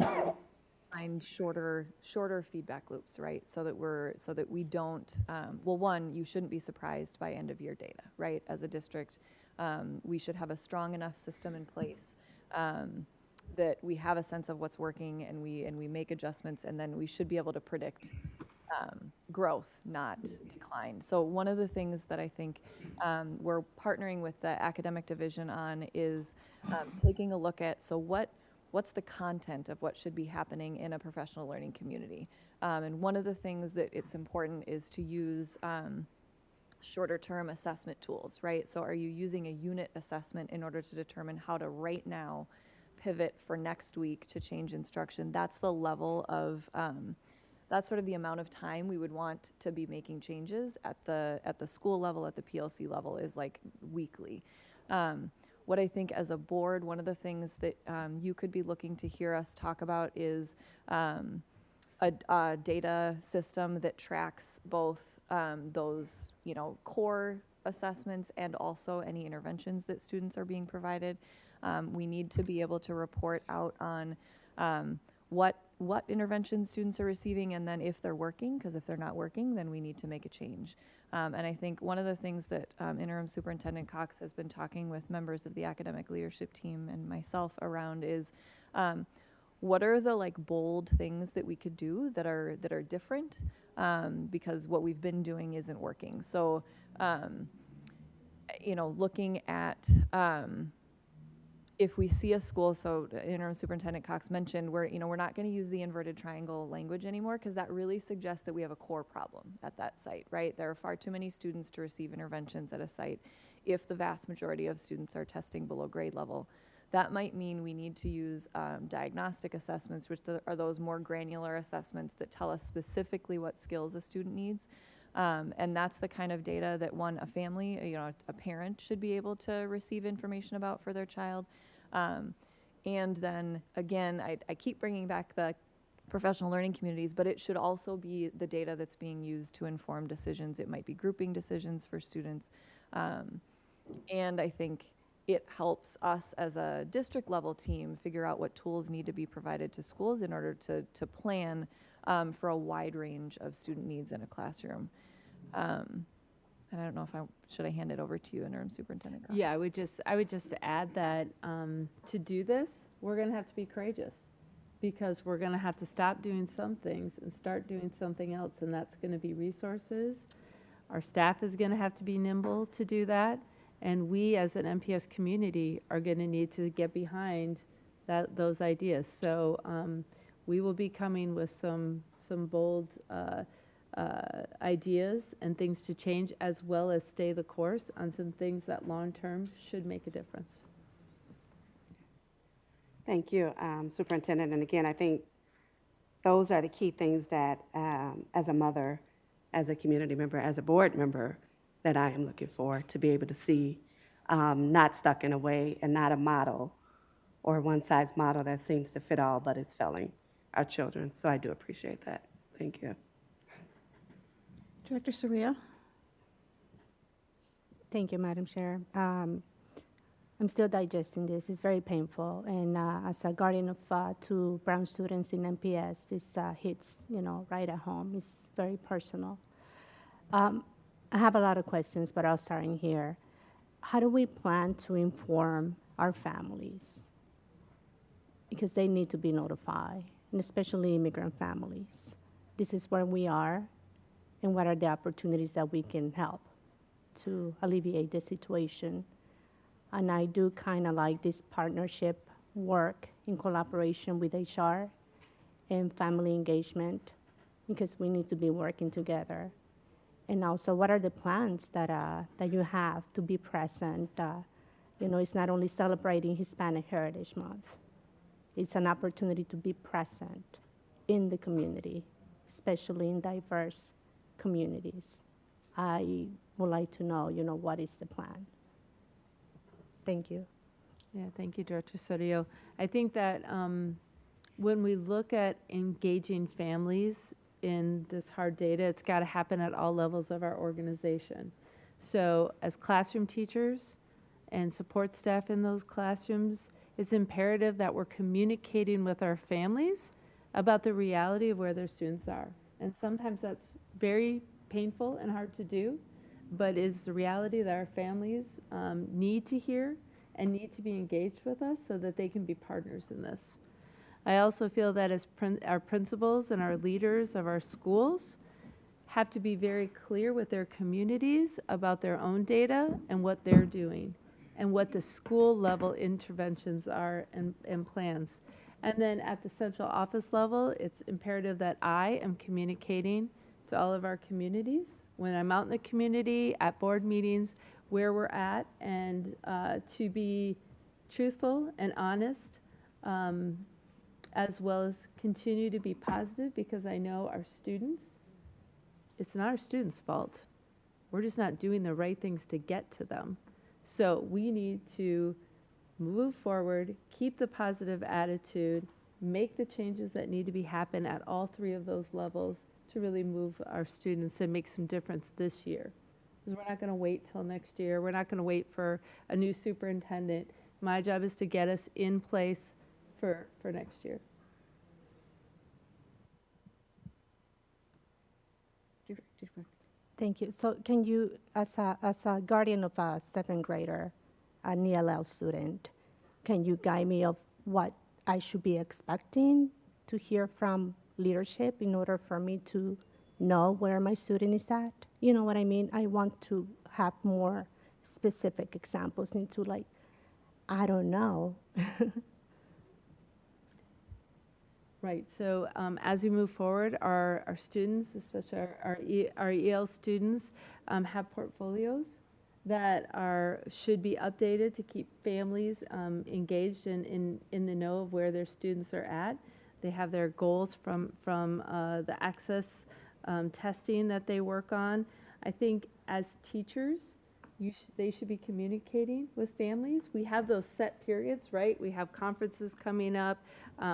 find shorter feedback loops, right? So that we don't. Well, one, you shouldn't be surprised by end of year data, right? As a district, we should have a strong enough system in place that we have a sense of what's working, and we make adjustments, and then we should be able to predict growth, not decline. So one of the things that I think we're partnering with the academic division on is taking a look at, so what's the content of what should be happening in a professional learning community? And one of the things that it's important is to use shorter term assessment tools, right? So are you using a unit assessment in order to determine how to right now pivot for next week to change instruction? That's the level of that's sort of the amount of time we would want to be making changes at the school level, at the PLC level, is like weekly. What I think as a board, one of the things that you could be looking to hear us talk about is a data system that tracks both those, core assessments and also any interventions that students are being provided. We need to be able to report out on what interventions students are receiving, and then if they're working, because if they're not working, then we need to make a change. And I think one of the things that Interim Superintendent Cox has been talking with members of the academic leadership team and myself around is what are the bold things that we could do that are different, because what we've been doing isn't working. So looking at if we see a school, so Interim Superintendent Cox mentioned, we're not going to use the inverted triangle language anymore, because that really suggests that we have a core problem at that site, right? There are far too many students to receive interventions at a site if the vast majority of students are testing below grade level. That might mean we need to use diagnostic assessments, which are those more granular assessments that tell us specifically what skills a student needs. And that's the kind of data that a family, a parent should be able to receive information about for their child. And then again, I keep bringing back the professional learning communities, but it should also be the data that's being used to inform decisions. It might be grouping decisions for students. And I think it helps us as a district level team figure out what tools need to be provided to schools in order to plan for a wide range of student needs in a classroom. And I don't know if should I hand it over to you, Interim Superintendent Cox? Yeah, I would just add that to do this, we're going to have to be courageous, because we're going to have to stop doing some things and start doing something else, and that's going to be resources. Our staff is going to have to be nimble to do that, and we as an MPS community are going to need to get behind those ideas. So we will be coming with some bold ideas and things to change, as well as stay the course on some things that long-term should make a difference. Thank you, Superintendent. And again, I think those are the key things that, as a mother, as a community member, as a board member, that I am looking for to be able to see, not stuck in a way and not a model or one-size model that seems to fit all, but it's failing our children. So I do appreciate that. Thank you. Director Surya. Thank you, Madam Chair. I'm still digesting this. It's very painful. And as a guardian of 2 brown students in MPS, this hits, right at home. It's very personal. I have a lot of questions, but I'll start in here. how do we plan to inform our families? Because they need to be notified, and especially immigrant families. This is where we are, and what are the opportunities that we can help to alleviate the situation. And I do kind of like this partnership work in collaboration with HR and family engagement, because we need to be working together. And also, what are the plans that you have to be present? It's not only celebrating Hispanic Heritage Month. It's an opportunity to be present in the community, especially in diverse communities. I would like to know, what is the plan? Thank you. Yeah, thank you, Director Sotillo. I think that when we look at engaging families in this hard data, it's got to happen at all levels of our organization. So as classroom teachers and support staff in those classrooms, it's imperative that we're communicating with our families about the reality of where their students are. And sometimes that's very painful and hard to do, but it's the reality that our families need to hear and need to be engaged with us so that they can be partners in this. I also feel that as our principals and our leaders of our schools have to be very clear with their communities about their own data and what they're doing and what the school level interventions are and plans. And then at the central office level, it's imperative that I am communicating to all of our communities when I'm out in the community, at board meetings, where we're at, and to be truthful and honest, as well as continue to be positive, because I know our students, it's not our students' fault. We're just not doing the right things to get to them. So we need to move forward, keep the positive attitude, make the changes that need to be happen at all three of those levels to really move our students and make some difference this year. Because we're not going to wait till next year. We're not going to wait for a new superintendent. My job is to get us in place for next year. Thank you. So can you, as a guardian of a seventh grader, an ELL student, can you guide me of what I should be expecting to hear from leadership in order for me to know where my student is at? You know what I mean? I want to have more specific examples into, like, I don't know. Right, so as we move forward, our students, especially our EL students, have portfolios that should be updated to keep families engaged in the know of where their students are at. They have their goals from the access testing that they work on. I think as teachers, they should be communicating with families. We have those set periods, right? We have conferences coming up.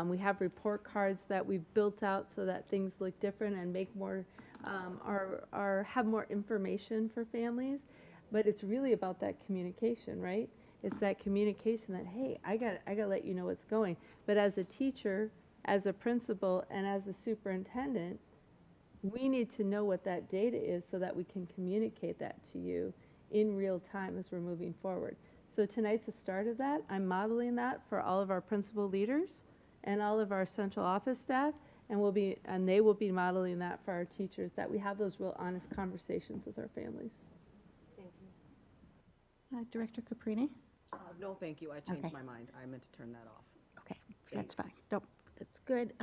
We have report cards that we've built out so that things look different and make more, have more information for families. But it's really about that communication, right? It's that communication that, hey, I got to let you know what's going. But as a teacher, as a principal, and as a superintendent, we need to know what that data is so that we can communicate that to you in real time as we're moving forward. So tonight's the start of that. I'm modeling that for all of our principal leaders and all of our central office staff, and they will be modeling that for our teachers, that we have those real honest conversations with our families. Thank you. Director Caprini? No, thank you. I changed Okay. my mind. I meant to turn that off. Okay, that's fine. Nope, that's good.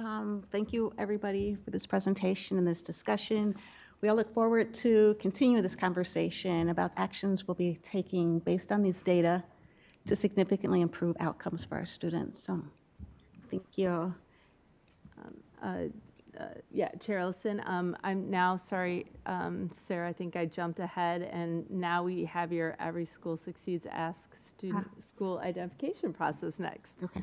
Thank you, everybody, for this presentation and this discussion. We all look forward to continue this conversation about actions we'll be taking based on these data to significantly improve outcomes for our students. So, thank you. Yeah, Chair Ellison, I'm now sorry, Sarah, I think I jumped ahead, and now we have your Every School Succeeds Ask student school identification process next. Okay.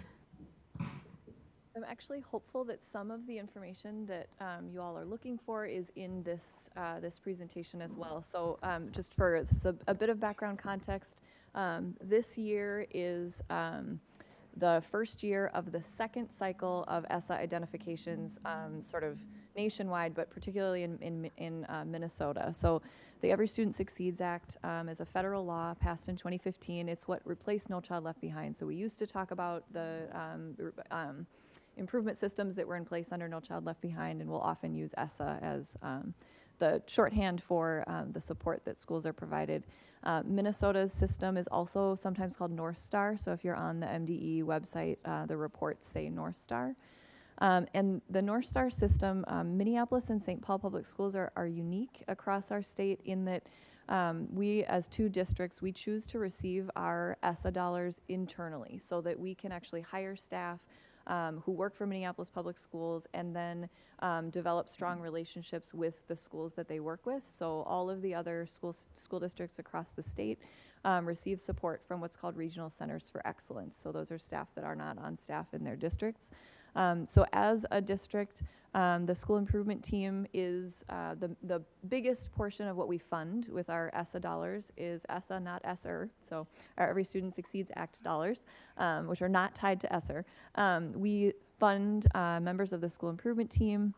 So I'm actually hopeful that some of the information that you all are looking for is in this this presentation as well. So just for a bit of background context, this year is the first year of the second cycle of ESSA identifications, sort of nationwide, but particularly in Minnesota. So the Every Student Succeeds Act is a federal law passed in 2015. It's what replaced No Child Left Behind. So we used to talk about the improvement systems that were in place under No Child Left Behind, and we'll often use ESSA as the shorthand for the support that schools are provided. Minnesota's system is also sometimes called North Star. So if you're on the MDE website, the reports say North Star. And the North Star system, Minneapolis and St. Paul Public Schools are unique across our state in that we, as two districts, we choose to receive our ESSA dollars internally so that we can actually hire staff who work for Minneapolis Public Schools and then develop strong relationships with the schools that they work with. So all of the other school districts across the state receive support from what's called Regional Centers for Excellence. So those are staff that are not on staff in their districts. So as a district, the school improvement team is the biggest portion of what we fund with our ESSA dollars is ESSA, not ESSER. So our Every Student Succeeds Act dollars, which are not tied to ESSER. We fund members of the school improvement team.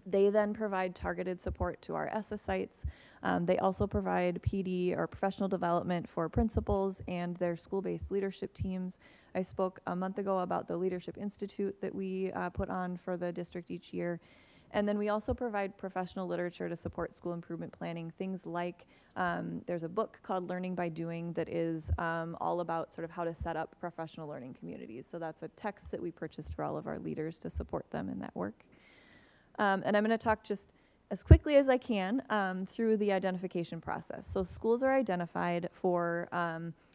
They then provide targeted support to our ESSA sites. They also provide PD or professional development for principals and their school-based leadership teams. I spoke a month ago about the Leadership Institute that we put on for the district each year. And then we also provide professional literature to support school improvement planning. Things like there's a book called Learning by Doing that is all about sort of how to set up professional learning communities. So that's a text that we purchased for all of our leaders to support them in that work. And I'm going to talk just as quickly as I can through the identification process. So schools are identified for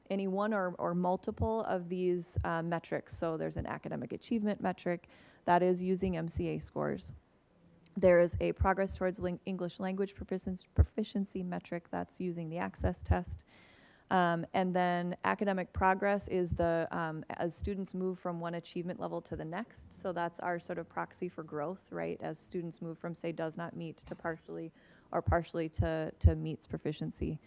any one or multiple of these metrics. So there's an academic achievement metric that is using MCA scores. There is a progress towards English language proficiency metric that's using the access test. And then academic progress is the, as students move from one achievement level to the next. So that's our sort of proxy for growth, right? As students move from, say, does not meet to partially or partially to meets proficiency.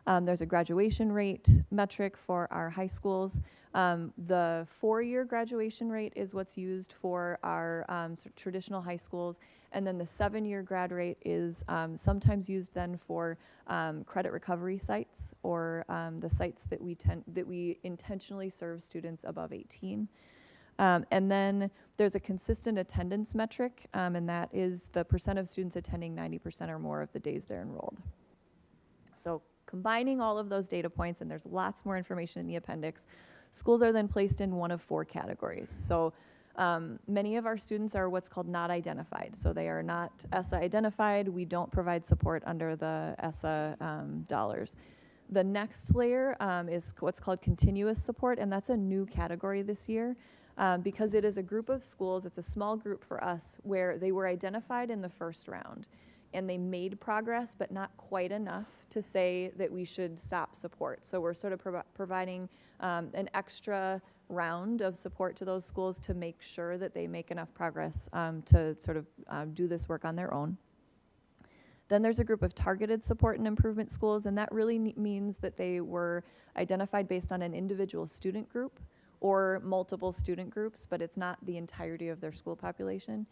There's a graduation rate metric for our high schools. The 4-year graduation rate is what's used for our traditional high schools. And then the 7-year grad rate is sometimes used then for credit recovery sites or the sites that we intentionally serve students above 18. And then there's a consistent attendance metric, and that is the percent of students attending 90% or more of the days they're enrolled. So combining all of those data points, and there's lots more information in the appendix, schools are then placed in one of 4 categories. So many of our students are what's called not identified. So they are not ESSA identified. We don't provide support under the ESSA dollars. The next layer is what's called continuous support, and that's a new category this year because it is a group of schools, it's a small group for us, where they were identified in the first round. And they made progress, but not quite enough to say that we should stop support. So we're sort of providing an extra round of support to those schools to make sure that they make enough progress to sort of do this work on their own. Then there's a group of targeted support and improvement schools, and that really means that they were identified based on an individual student group or multiple student groups, but it's not the entirety of their school population.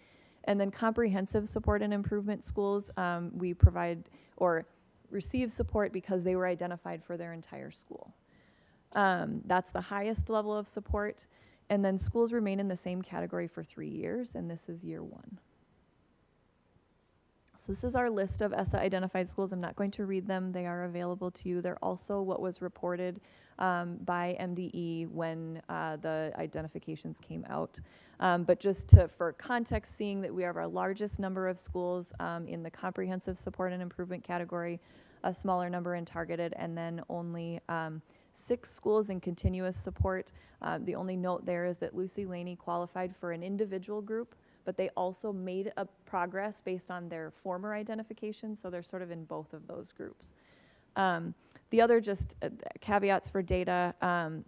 And then comprehensive support and improvement schools, we provide or receive support because they were identified for their entire school. That's the highest level of support. And then schools remain in the same category for 3 years, and this is year 1. So this is our list of ESSA identified schools. I'm not going to read them. They are available to you. They're also what was reported by MDE when the identifications came out. But just for context, seeing that we have our largest number of schools in the comprehensive support and improvement category, a smaller number in targeted, and then only 6 schools in continuous support. The only note there is that Lucy Laney qualified for an individual group, but they also made a progress based on their former identification, so they're sort of in both of those groups. The other just caveats for data,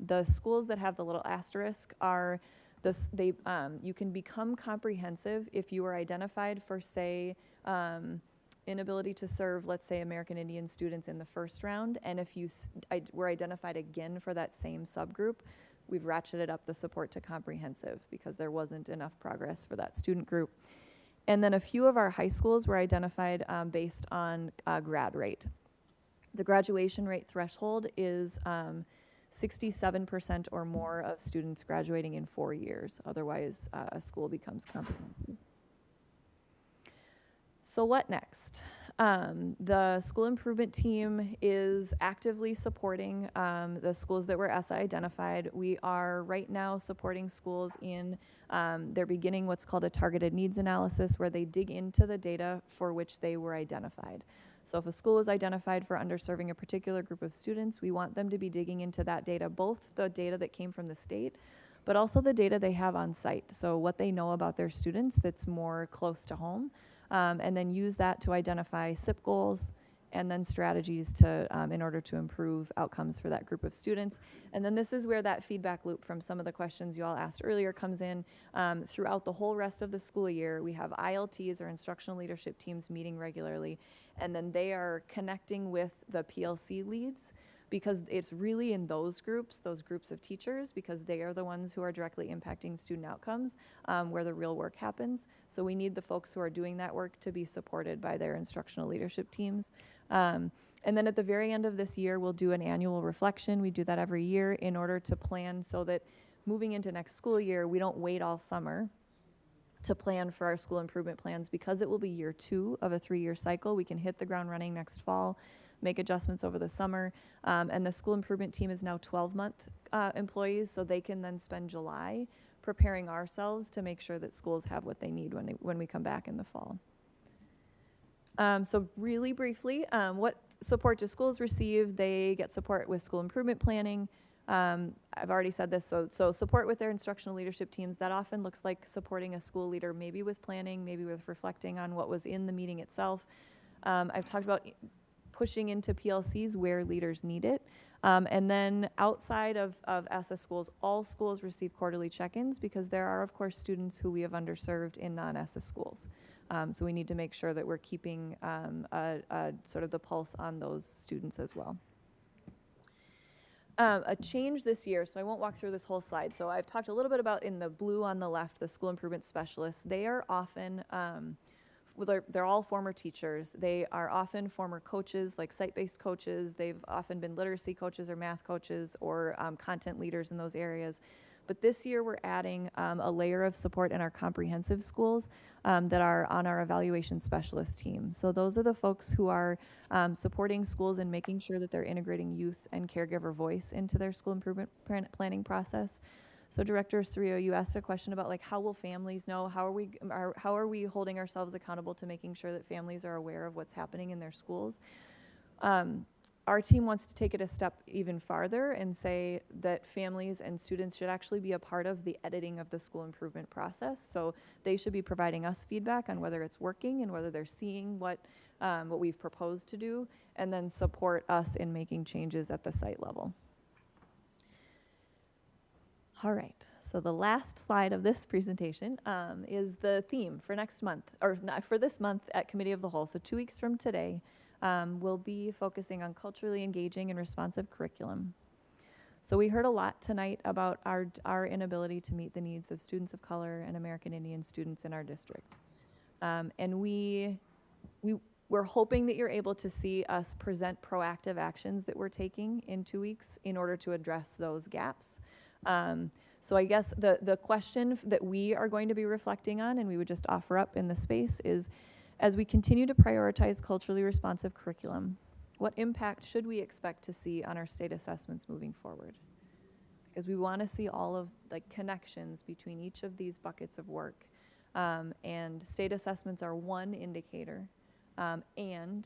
the schools that have the little asterisk are, you can become comprehensive if you were identified for, say, inability to serve, let's say, American Indian students in the first round, and if you were identified again for that same subgroup. we've ratcheted up the support to comprehensive because there wasn't enough progress for that student group. And then a few of our high schools were identified based on grad rate. The graduation rate threshold is 67% or more of students graduating in 4 years. Otherwise, a school becomes comprehensive. So what next? The school improvement team is actively supporting the schools that were ESSA identified. We are right now supporting schools in, they're beginning what's called a targeted needs analysis, where they dig into the data for which they were identified. So if a school is identified for underserving a particular group of students, we want them to be digging into that data, both the data that came from the state, but also the data they have on site. So what they know about their students that's more close to home. And then use that to identify SIP goals and then strategies to, in order to improve outcomes for that group of students. And then this is where that feedback loop from some of the questions you all asked earlier comes in. Throughout the whole rest of the school year, we have ILTs, or instructional leadership teams, meeting regularly, and then they are connecting with the PLC leads, because it's really in those groups of teachers, because they are the ones who are directly impacting student outcomes, where the real work happens. So we need the folks who are doing that work to be supported by their instructional leadership teams. And then at the very end of this year, we'll do an annual reflection. We do that every year in order to plan so that moving into next school year, we don't wait all summer to plan for our school improvement plans, because it will be year 2 of a 3-year cycle. We can hit the ground running next fall, make adjustments over the summer, and the school improvement team is now 12-month employees, so they can then spend July preparing ourselves to make sure that schools have what they need when we come back in the fall. So really briefly, what support do schools receive? They get support with school improvement planning. I've already said this, so support with their instructional leadership teams. That often looks like supporting a school leader, maybe with planning, maybe with reflecting on what was in the meeting itself. I've talked about pushing into PLCs where leaders need it. And then outside of ESSA schools, all schools receive quarterly check-ins, because there are, of course, students who we have underserved in non-ESSA schools. So we need to make sure that we're keeping sort of the pulse on those students as well. A change this year, so I won't walk through this whole slide. So I've talked a little bit about, in the blue on the left, the school improvement specialists. They are often, they're all former teachers. They are often former coaches, like site-based coaches. They've often been literacy coaches or math coaches or content leaders in those areas. But this year we're adding a layer of support in our comprehensive schools that are on our evaluation specialist team. So those are the folks who are supporting schools and making sure that they're integrating youth and caregiver voice into their school improvement planning process. So Director Cerrillo, you asked a question about, like, how will families know? How are we holding ourselves accountable to making sure that families are aware of what's happening in their schools? Our team wants to take it a step even farther and say that families and students should actually be a part of the editing of the school improvement process. So they should be providing us feedback on whether it's working and whether they're seeing what we've proposed to do, and then support us in making changes at the site level. All right, so the last slide of this presentation is the theme for next month, or not for this month at Committee of the Whole. So 2 weeks from today, we'll be focusing on culturally engaging and responsive curriculum. So we heard a lot tonight about our inability to meet the needs of students of color and American Indian students in our district. And we're hoping that you're able to see us present proactive actions that we're taking in 2 weeks in order to address those gaps. So I guess the question that we are going to be reflecting on, and we would just offer up in the space, is, as we continue to prioritize culturally responsive curriculum, what impact should we expect to see on our state assessments moving forward? Because we want to see all of the connections between each of these buckets of work. And state assessments are one indicator. And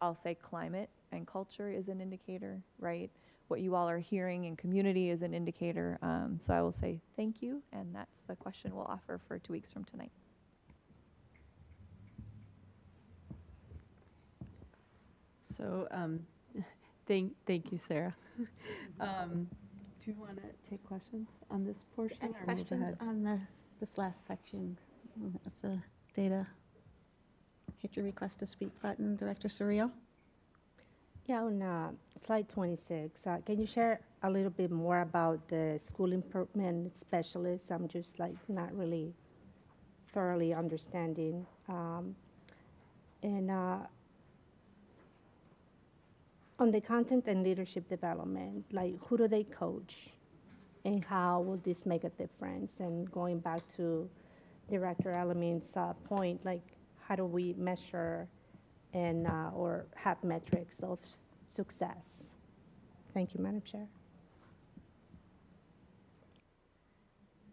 I'll say climate and culture is an indicator, right? What you all are hearing in community is an indicator. So I will say thank you, and that's the question we'll offer for 2 weeks from tonight. So thank you, Sarah. Do you want to take questions on this portion? Any or move questions ahead? on this last section? That's a data. Hit your request to speak button, Director Cerrillo. Yeah, on slide 26, can you share a little bit more about the school improvement specialist? I'm just like not really thoroughly understanding. And on the content and leadership development, like who do they coach? And how will this make a difference? And going back to Director Alamin's point, like how do we measure and or have metrics of success? Thank you, Madam Chair.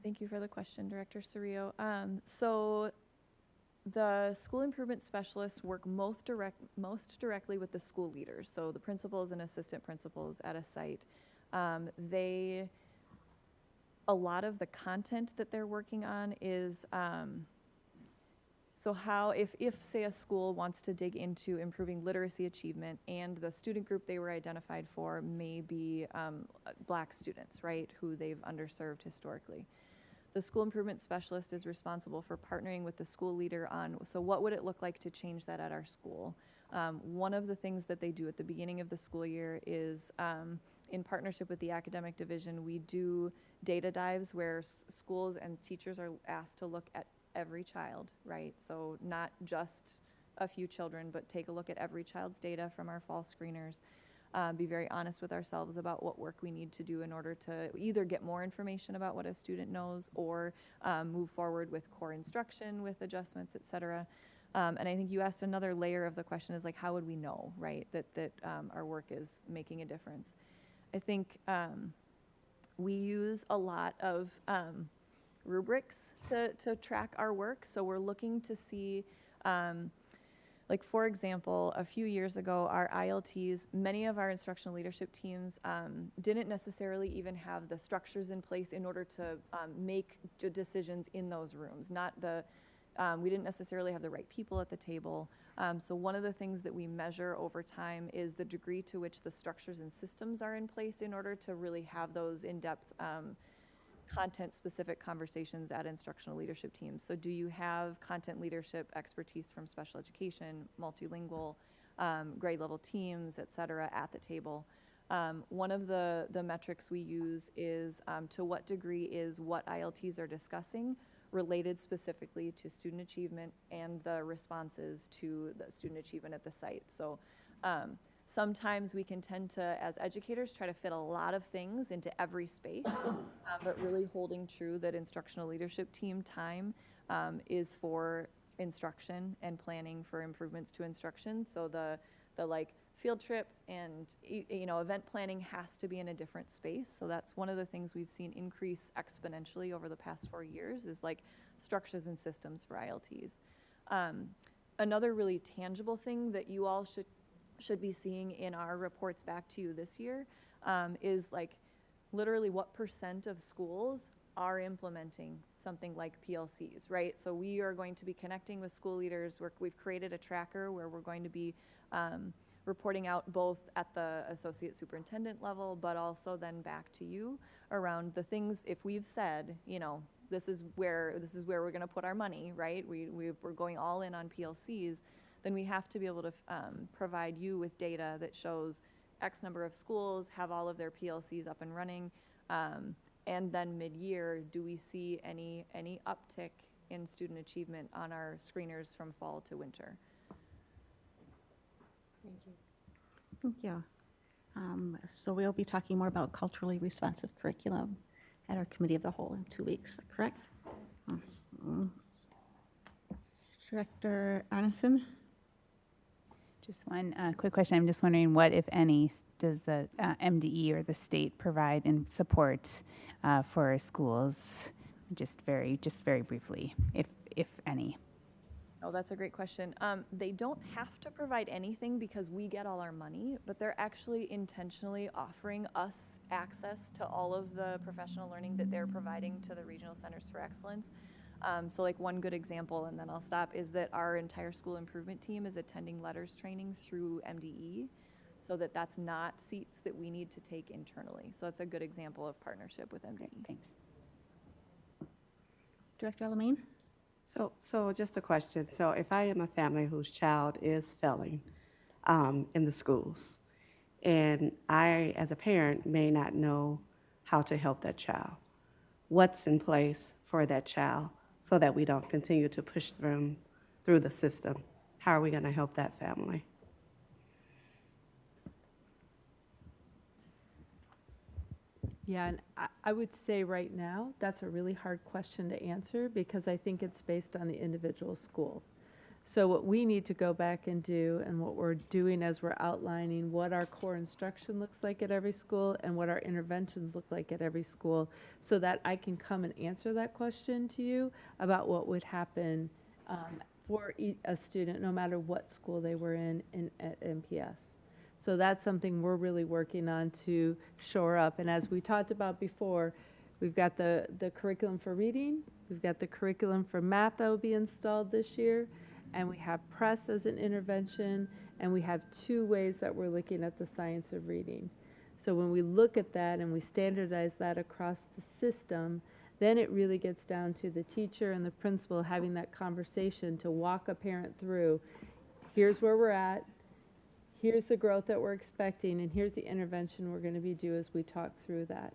Thank you for the question, Director Cerrillo. So the school improvement specialists work most directly with the school leaders, so the principals and assistant principals at a site. A lot of the content that they're working on is, so how, if say a school wants to dig into improving literacy achievement and the student group they were identified for may be Black students, right, who they've underserved historically. The school improvement specialist is responsible for partnering with the school leader on, so what would it look like to change that at our school? One of the things that they do at the beginning of the school year is, in partnership with the academic division, we do data dives where schools and teachers are asked to look at every child, right? So not just a few children, but take a look at every child's data from our fall screeners. Be very honest with ourselves about what work we need to do in order to either get more information about what a student knows or move forward with core instruction, with adjustments, et cetera. And I think you asked another layer of the question is like, how would we know, right, that our work is making a difference? I think we use a lot of rubrics to track our work. So we're looking to see, like for example, a few years ago, our ILTs, many of our instructional leadership teams didn't necessarily even have the structures in place in order to make decisions in those rooms. We didn't necessarily have the right people at the table. So one of the things that we measure over time is the degree to which the structures and systems are in place in order to really have those in-depth content-specific conversations at instructional leadership teams. So do you have content leadership expertise from special education, multilingual, grade level teams, et cetera, at the table? One of the metrics we use is to what degree is what ILTs are discussing related specifically to student achievement and the responses to the student achievement at the site. So sometimes we can tend to, as educators, try to fit a lot of things into every space, but really holding true that instructional leadership team time is for instruction and planning for improvements to instruction. So the like field trip and event planning has to be in a different space. So that's one of the things we've seen increase exponentially over the past 4 years is like structures and systems for ILTs. Another really tangible thing that you all should be seeing in our reports back to you this year is like literally what % of schools are implementing something like PLCs, right? So we are going to be connecting with school leaders. We've created a tracker where we're going to be reporting out both at the associate superintendent level, but also then back to you around the things, if we've said, this is where we're going to put our money, right? We're going all in on PLCs, then we have to be able to provide you with data that shows X number of schools have all of their PLCs up and running, and then mid-year, do we see any uptick in student achievement on our screeners from fall to winter? Thank you. Thank you. So we'll be talking more about culturally responsive curriculum at our committee of the whole in 2 weeks, correct? Director Arneson? Just one quick question. I'm just wondering what, if any, does the MDE or the state provide in support for schools? Just very briefly, if any. Oh, that's a great question. They don't have to provide anything because we get all our money, but they're actually intentionally offering us access to all of the professional learning that they're providing to the Regional Centers for Excellence. So like one good example, and then I'll stop, is that our entire school improvement team is attending letters training through MDE, so that's not seats that we need to take internally. So that's a good example of partnership with MDE. Great, thanks. Director Alamin? So just a question. So if I am a family whose child is failing in the schools, and I, as a parent, may not know how to help that child. What's in place for that child so that we don't continue to push them through the system? How are we going to help that family? Yeah, and I would say right now, that's a really hard question to answer because I think it's based on the individual school. So what we need to go back and do, and what we're doing as we're outlining what our core instruction looks like at every school and what our interventions look like at every school, so that I can come and answer that question to you about what would happen for a student, no matter what school they were in at MPS. So that's something we're really working on to shore up. And as we talked about before, we've got the curriculum for reading, we've got the curriculum for math that will be installed this year, and we have press as an intervention, and we have 2 ways that we're looking at the science of reading. So when we look at that and we standardize that across the system, then it really gets down to the teacher and the principal having that conversation to walk a parent through, here's where we're at, here's the growth that we're expecting, and here's the intervention we're going to be do as we talk through that.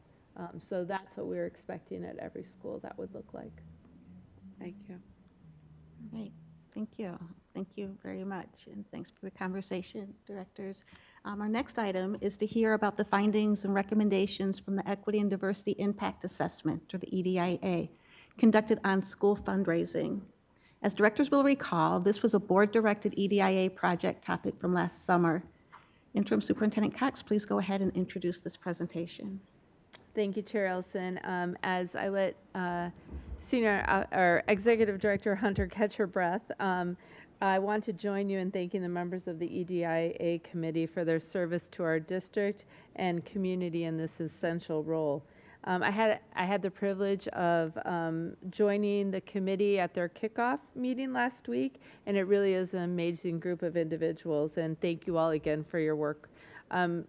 So that's what we're expecting at every school that would look like. Thank you. All right. Thank you. Thank you very much, and thanks for the conversation, directors. Our next item is to hear about the findings and recommendations from the Equity and Diversity Impact Assessment, or the EDIA, conducted on school fundraising. As directors will recall, this was a board-directed EDIA project topic from last summer. Interim Superintendent Cox, please go ahead and introduce this presentation. Thank you, Chair Ellison. As I let Senior or Executive Director Hunter catch her breath, I want to join you in thanking the members of the EDIA committee for their service to our district and community in this essential role. I had the privilege of joining the committee at their kickoff meeting last week, and it really is an amazing group of individuals, and thank you all again for your work.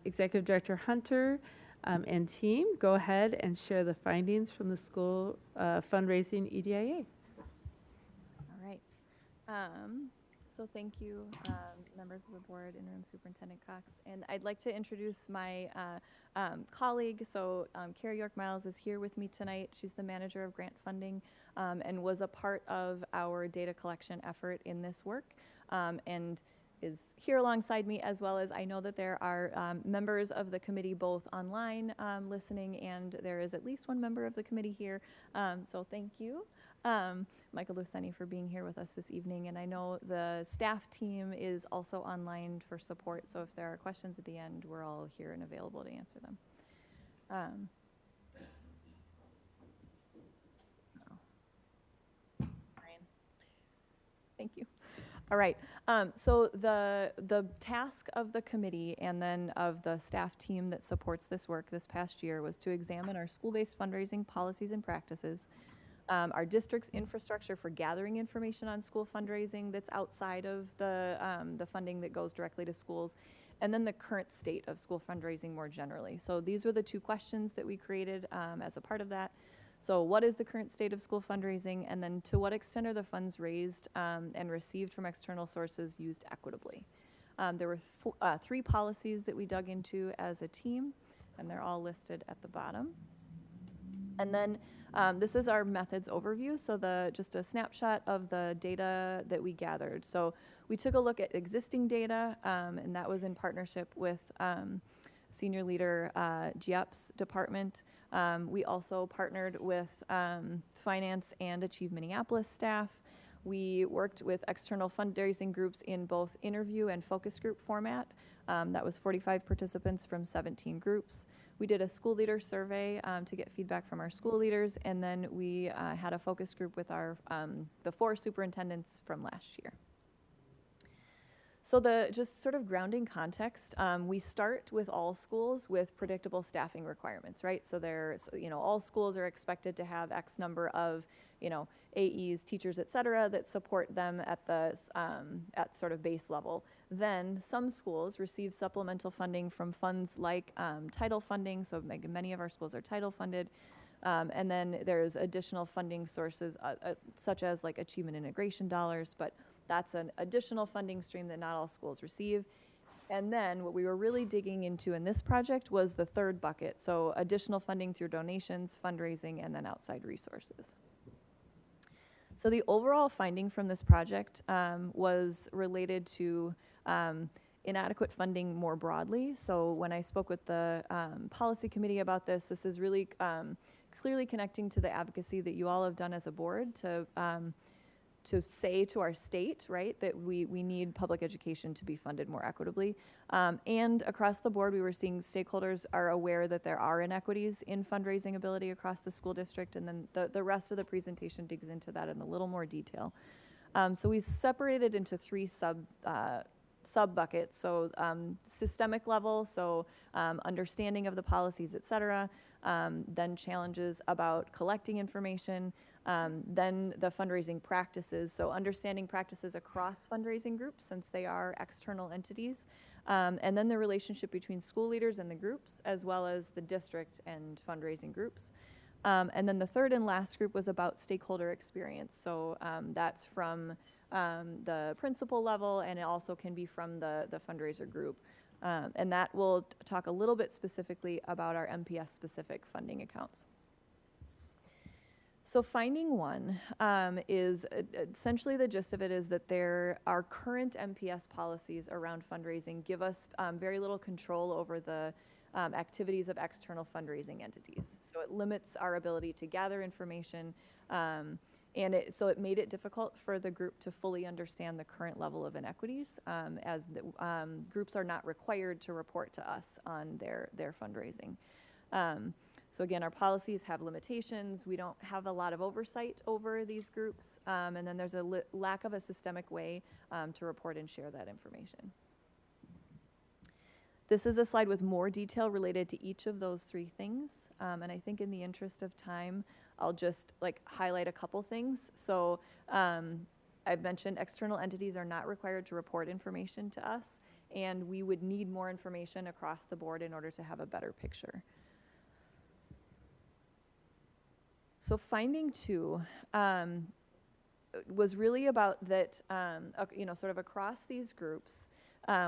Executive Director Hunter and team, go ahead and share the findings from the school fundraising EDIA. All right. So thank you, members of the board, Interim Superintendent Cox. And I'd like to introduce my colleague. So Carrie York-Miles is here with me tonight. She's the manager of grant funding and was a part of our data collection effort in this work, and is here alongside me, as well as I know that there are members of the committee both online listening, and there is at least one member of the committee here. So thank you, Michael Luceni, for being here with us this evening. And I know the staff team is also online for support, so if there are questions at the end, we're all here and available to answer them. Brian. Thank you. All right. So the task of the committee and then of the staff team that supports this work this past year was to examine our school-based fundraising policies and practices, our district's infrastructure for gathering information on school fundraising that's outside of the funding that goes directly to schools, and then the current state of school fundraising more generally. So these were the 2 questions that we created as a part of that. So what is the current state of school fundraising, and then to what extent are the funds raised and received from external sources used equitably? There were 3 policies that we dug into as a team, and they're all listed at the bottom. And then this is our methods overview, so just a snapshot of the data that we gathered. So we took a look at existing data, and that was in partnership with Senior Leader Giep's department. We also partnered with Finance and Achieve Minneapolis staff. We worked with external fundraising groups in both interview and focus group format. That was 45 participants from 17 groups. We did a school leader survey to get feedback from our school leaders, and then we had a focus group with our the 4 superintendents from last year. So just sort of grounding context, we start with all schools with predictable staffing requirements, right? So all schools are expected to have X number of, AEs, teachers, et cetera, that support them at at sort of base level. Then some schools receive supplemental funding from funds like title funding. So many of our schools are title funded. And then there's additional funding sources such as like achievement integration dollars, but that's an additional funding stream that not all schools receive. And then what we were really digging into in this project was the third bucket, so additional funding through donations, fundraising, and then outside resources. So the overall finding from this project was related to inadequate funding more broadly. So when I spoke with the policy committee about this, this is really clearly connecting to the advocacy that you all have done as a board to say to our state, right, that we need public education to be funded more equitably. And across the board, we were seeing stakeholders are aware that there are inequities in fundraising ability across the school district, and then the rest of the presentation digs into that in a little more detail. So we separated into three sub buckets. So systemic level, so understanding of the policies, et cetera, then challenges about collecting information, then the fundraising practices, so understanding practices across fundraising groups since they are external entities, and then the relationship between school leaders and the groups, as well as the district and fundraising groups. And then the third and last group was about stakeholder experience. So that's from the principal level, and it also can be from the fundraiser group. And that will talk a little bit specifically about our MPS-specific funding accounts. So finding one is essentially the gist of it is that our current MPS policies around fundraising give us very little control over the activities of external fundraising entities. So it limits our ability to gather information, and so it made it difficult for the group to fully understand the current level of inequities, as the groups are not required to report to us on their fundraising. So again, our policies have limitations. We don't have a lot of oversight over these groups, and then there's a lack of a systemic way to report and share that information. This is a slide with more detail related to each of those three things, and I think in the interest of time, I'll just highlight a couple things. So I've mentioned external entities are not required to report information to us, and we would need more information across the board in order to have a better picture. So finding two was really about that, sort of across these groups,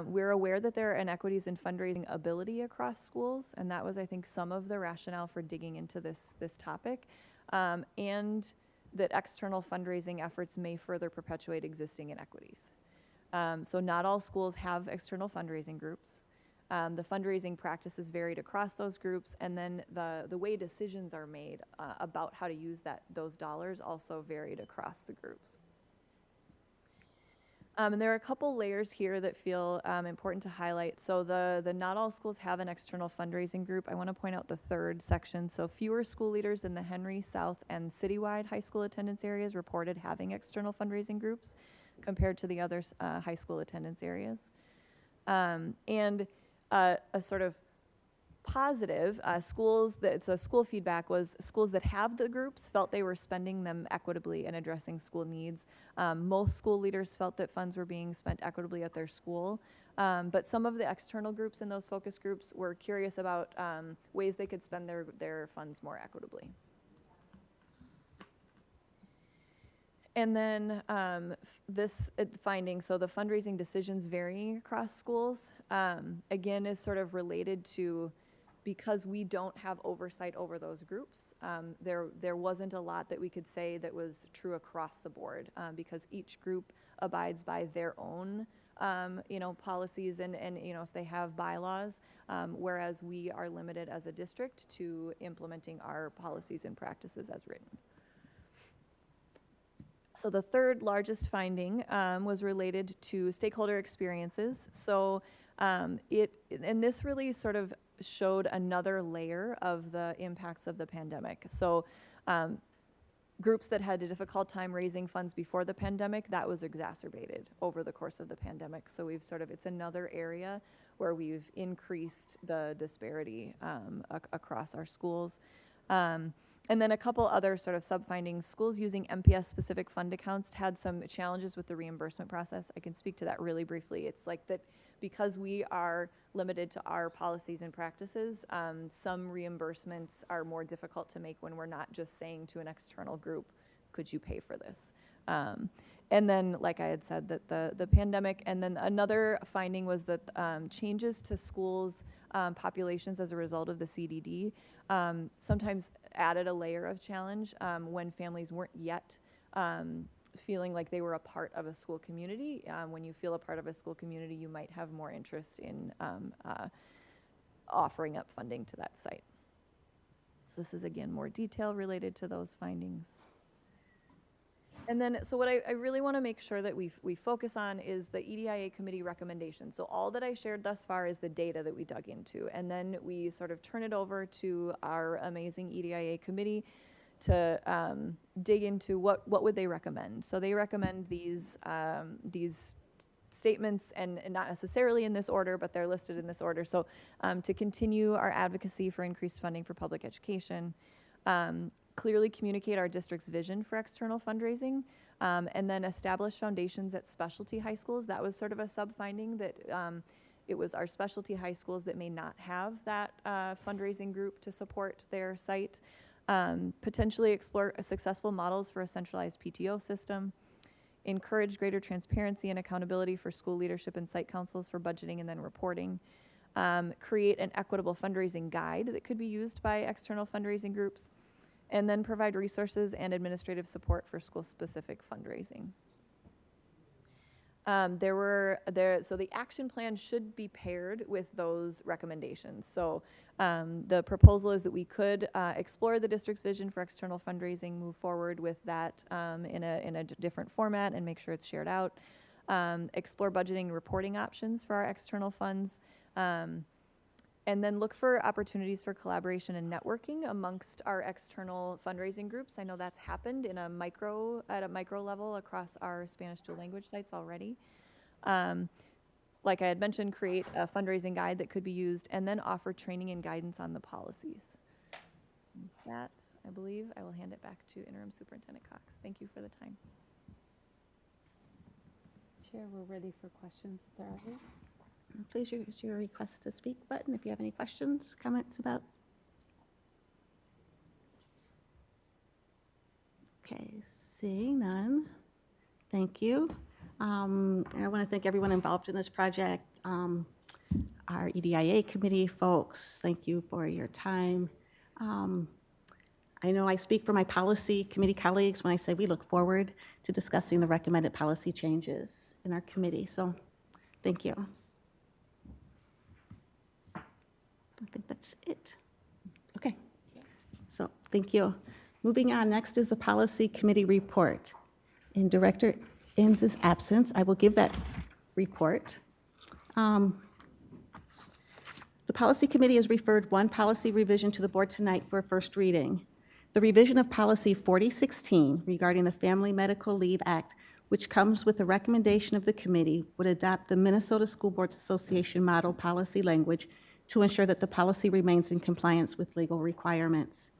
we're aware that there are inequities in fundraising ability across schools, and that was, I think, some of the rationale for digging into this topic, and that external fundraising efforts may further perpetuate existing inequities. So not all schools have external fundraising groups. The fundraising practices varied across those groups, and then the way decisions are made about how to use those dollars also varied across the groups. And there are a couple layers here that feel important to highlight. So the not all schools have an external fundraising group. I want to point out the third section. So fewer school leaders in the Henry, South, and citywide high school attendance areas reported having external fundraising groups compared to the other high school attendance areas. And a sort of positive school feedback was schools that have the groups felt they were spending them equitably and addressing school needs. Most school leaders felt that funds were being spent equitably at their school, but some of the external groups in those focus groups were curious about ways they could spend their funds more equitably. And then this finding, so the fundraising decisions varying across schools, again, is sort of related to, because we don't have oversight over those groups, there wasn't a lot that we could say that was true across the board, because each group abides by their own policies and if they have bylaws, whereas we are limited as a district to implementing our policies and practices as written. So the third largest finding was related to stakeholder experiences. So and this really sort of showed another layer of the impacts of the pandemic. So groups that had a difficult time raising funds before the pandemic, that was exacerbated over the course of the pandemic. So it's another area where we've increased the disparity across our schools. And then a couple other sort of sub-findings. Schools using MPS-specific fund accounts had some challenges with the reimbursement process. I can speak to that really briefly. It's like that because we are limited to our policies and practices, some reimbursements are more difficult to make when we're not just saying to an external group, could you pay for this? And then, like I had said, that the pandemic, and then another finding was that changes to schools' populations as a result of the CDD sometimes added a layer of challenge when families weren't yet feeling like they were a part of a school community. When you feel a part of a school community, you might have more interest in offering up funding to that site. So this is, again, more detail related to those findings. And then, so what I really want to make sure that we focus on is the EDIA committee recommendations. So all that I shared thus far is the data that we dug into. And then we sort of turn it over to our amazing EDIA committee to dig into what would they recommend. So they recommend these statements, and not necessarily in this order, but they're listed in this order. So to continue our advocacy for increased funding for public education, clearly communicate our district's vision for external fundraising, and then establish foundations at specialty high schools. That was sort of a sub-finding, that it was our specialty high schools that may not have that fundraising group to support their site. Potentially explore successful models for a centralized PTO system. Encourage greater transparency and accountability for school leadership and site councils for budgeting and then reporting. Create an equitable fundraising guide that could be used by external fundraising groups. And then provide resources and administrative support for school-specific fundraising. So the action plan should be paired with those recommendations. So the proposal is that we could explore the district's vision for external fundraising, move forward with that in a different format and make sure it's shared out. Explore budgeting and reporting options for our external funds. And then look for opportunities for collaboration and networking amongst our external fundraising groups. I know that's happened at a micro level across our Spanish dual language sites already. Like I had mentioned, create a fundraising guide that could be used, and then offer training and guidance on the policies. With that, I believe I will hand it back to Interim Superintendent Cox. Thank you for the time. Chair, we're ready for questions if there are any. Please use your request to speak button if you have any questions, comments about. Okay, seeing none. Thank you. I want to thank everyone involved in this project. Our EDIA committee folks, thank you for your time. I know I speak for my policy committee colleagues when I say we look forward to discussing the recommended policy changes in our committee. So thank you. I think that's it. Okay. So thank you. Moving on, next is the policy committee report. In Director Enns' absence, I will give that report. The policy committee has referred one policy revision to the board tonight for a first reading. The revision of policy 4016 regarding the Family Medical Leave Act, which comes with a recommendation of the committee, would adopt the Minnesota School Boards Association model policy language to ensure that the policy remains in compliance with legal requirements.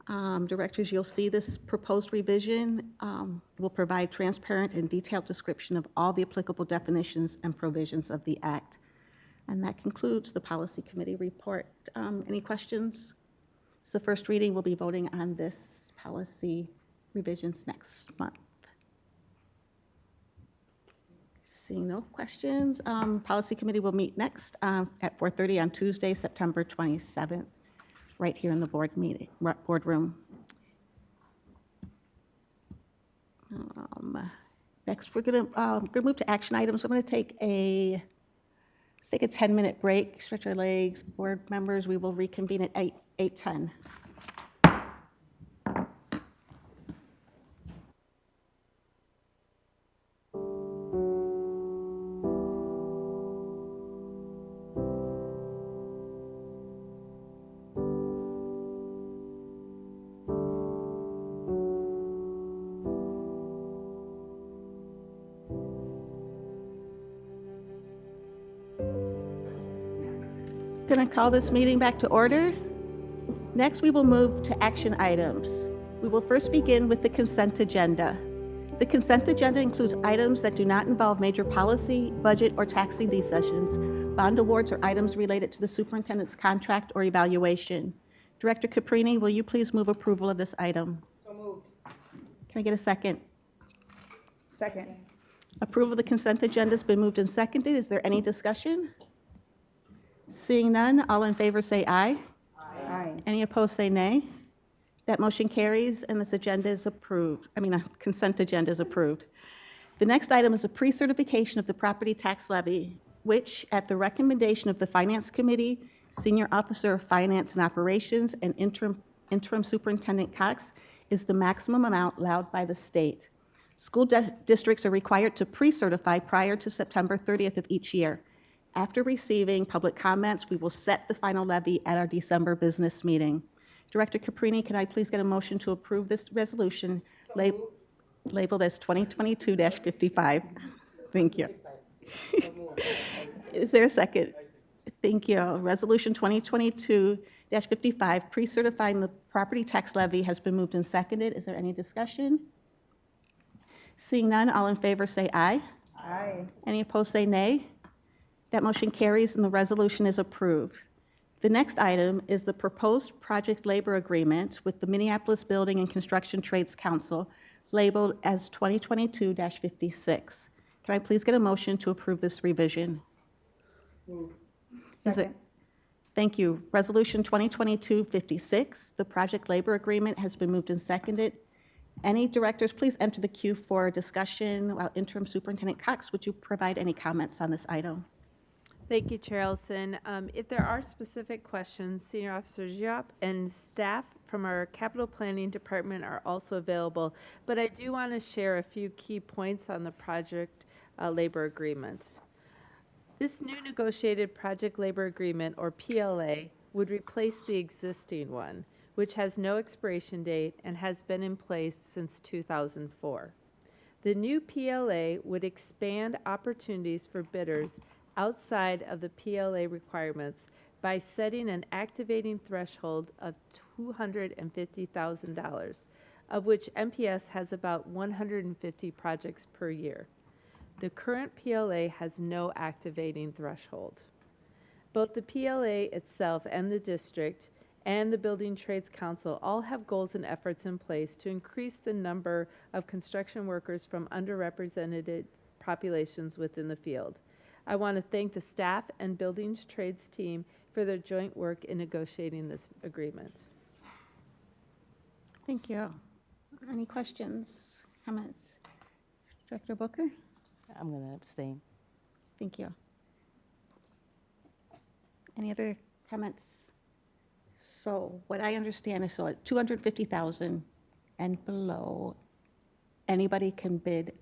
Directors, you'll see this proposed revision will provide transparent and detailed description of all the applicable definitions and provisions of the Act. And that concludes the policy committee report. Any questions? It's the first reading. We'll be voting on this policy revisions next month. Seeing no questions, policy committee will meet next at 4:30 on Tuesday, September 27th, right here in the boardroom. Next, we're gonna move to action items. I'm gonna take a 10-minute break, stretch our legs. Board members, we will reconvene at 8:10. Going to call this meeting back to order. Next, we will move to action items. We will first begin with the consent agenda. The consent agenda includes items that do not involve major policy, budget, or taxing decisions, bond awards, or items related to the superintendent's contract or evaluation. Director Caprini, will you please move approval of this item? So moved. Can I get a second? Second. Approval of the consent agenda has been moved and seconded. Is there any discussion? Seeing none, all in favor say aye. Aye. Any opposed say nay. That motion carries, and this agenda is approved. Consent agenda is approved. The next item is a pre-certification of the property tax levy, which, at the recommendation of the Finance Committee, Senior Officer of Finance and Operations, and Interim Superintendent Cox, is the maximum amount allowed by the state. School districts are required to pre-certify prior to September 30th of each year. After receiving public comments, we will set the final levy at our December business meeting. Director Caprini, can I please get a motion to approve this resolution labeled as 2022-55? Thank you. Is there a second? Thank you. Resolution 2022-55, pre-certifying the property tax levy, has been moved and seconded. Is there any discussion? Seeing none, all in favor say aye. Aye. Any opposed say nay. That motion carries and the resolution is approved. The next item is the proposed project labor agreement with the Minneapolis Building and Construction Trades Council, labeled as 2022-56. Can I please get a motion to approve this revision? Second. Thank you. Resolution 2022-56, the project labor agreement, has been moved and seconded. Any directors, please enter the queue for discussion. While Interim Superintendent Cox, would you provide any comments on this item? Thank you, Chair Ellison. If there are specific questions, Senior Officer Giap and staff from our Capital Planning Department are also available, but I do want to share a few key points on the project labor agreement. This new negotiated project labor agreement, or PLA, would replace the existing one, which has no expiration date and has been in place since 2004. The new PLA would expand opportunities for bidders outside of the PLA requirements by setting an activating threshold of $250,000, of which MPS has about 150 projects per year. The current PLA has no activating threshold. Both the PLA itself and the district and the Building Trades Council all have goals and efforts in place to increase the number of construction workers from underrepresented populations within the field. I want to thank the staff and Buildings Trades team for their joint work in negotiating this agreement. Thank you. Any questions, comments? Director Booker? I'm going to abstain. Thank you. Any other comments? So what I understand is, so at 250,000 and below, anybody can bid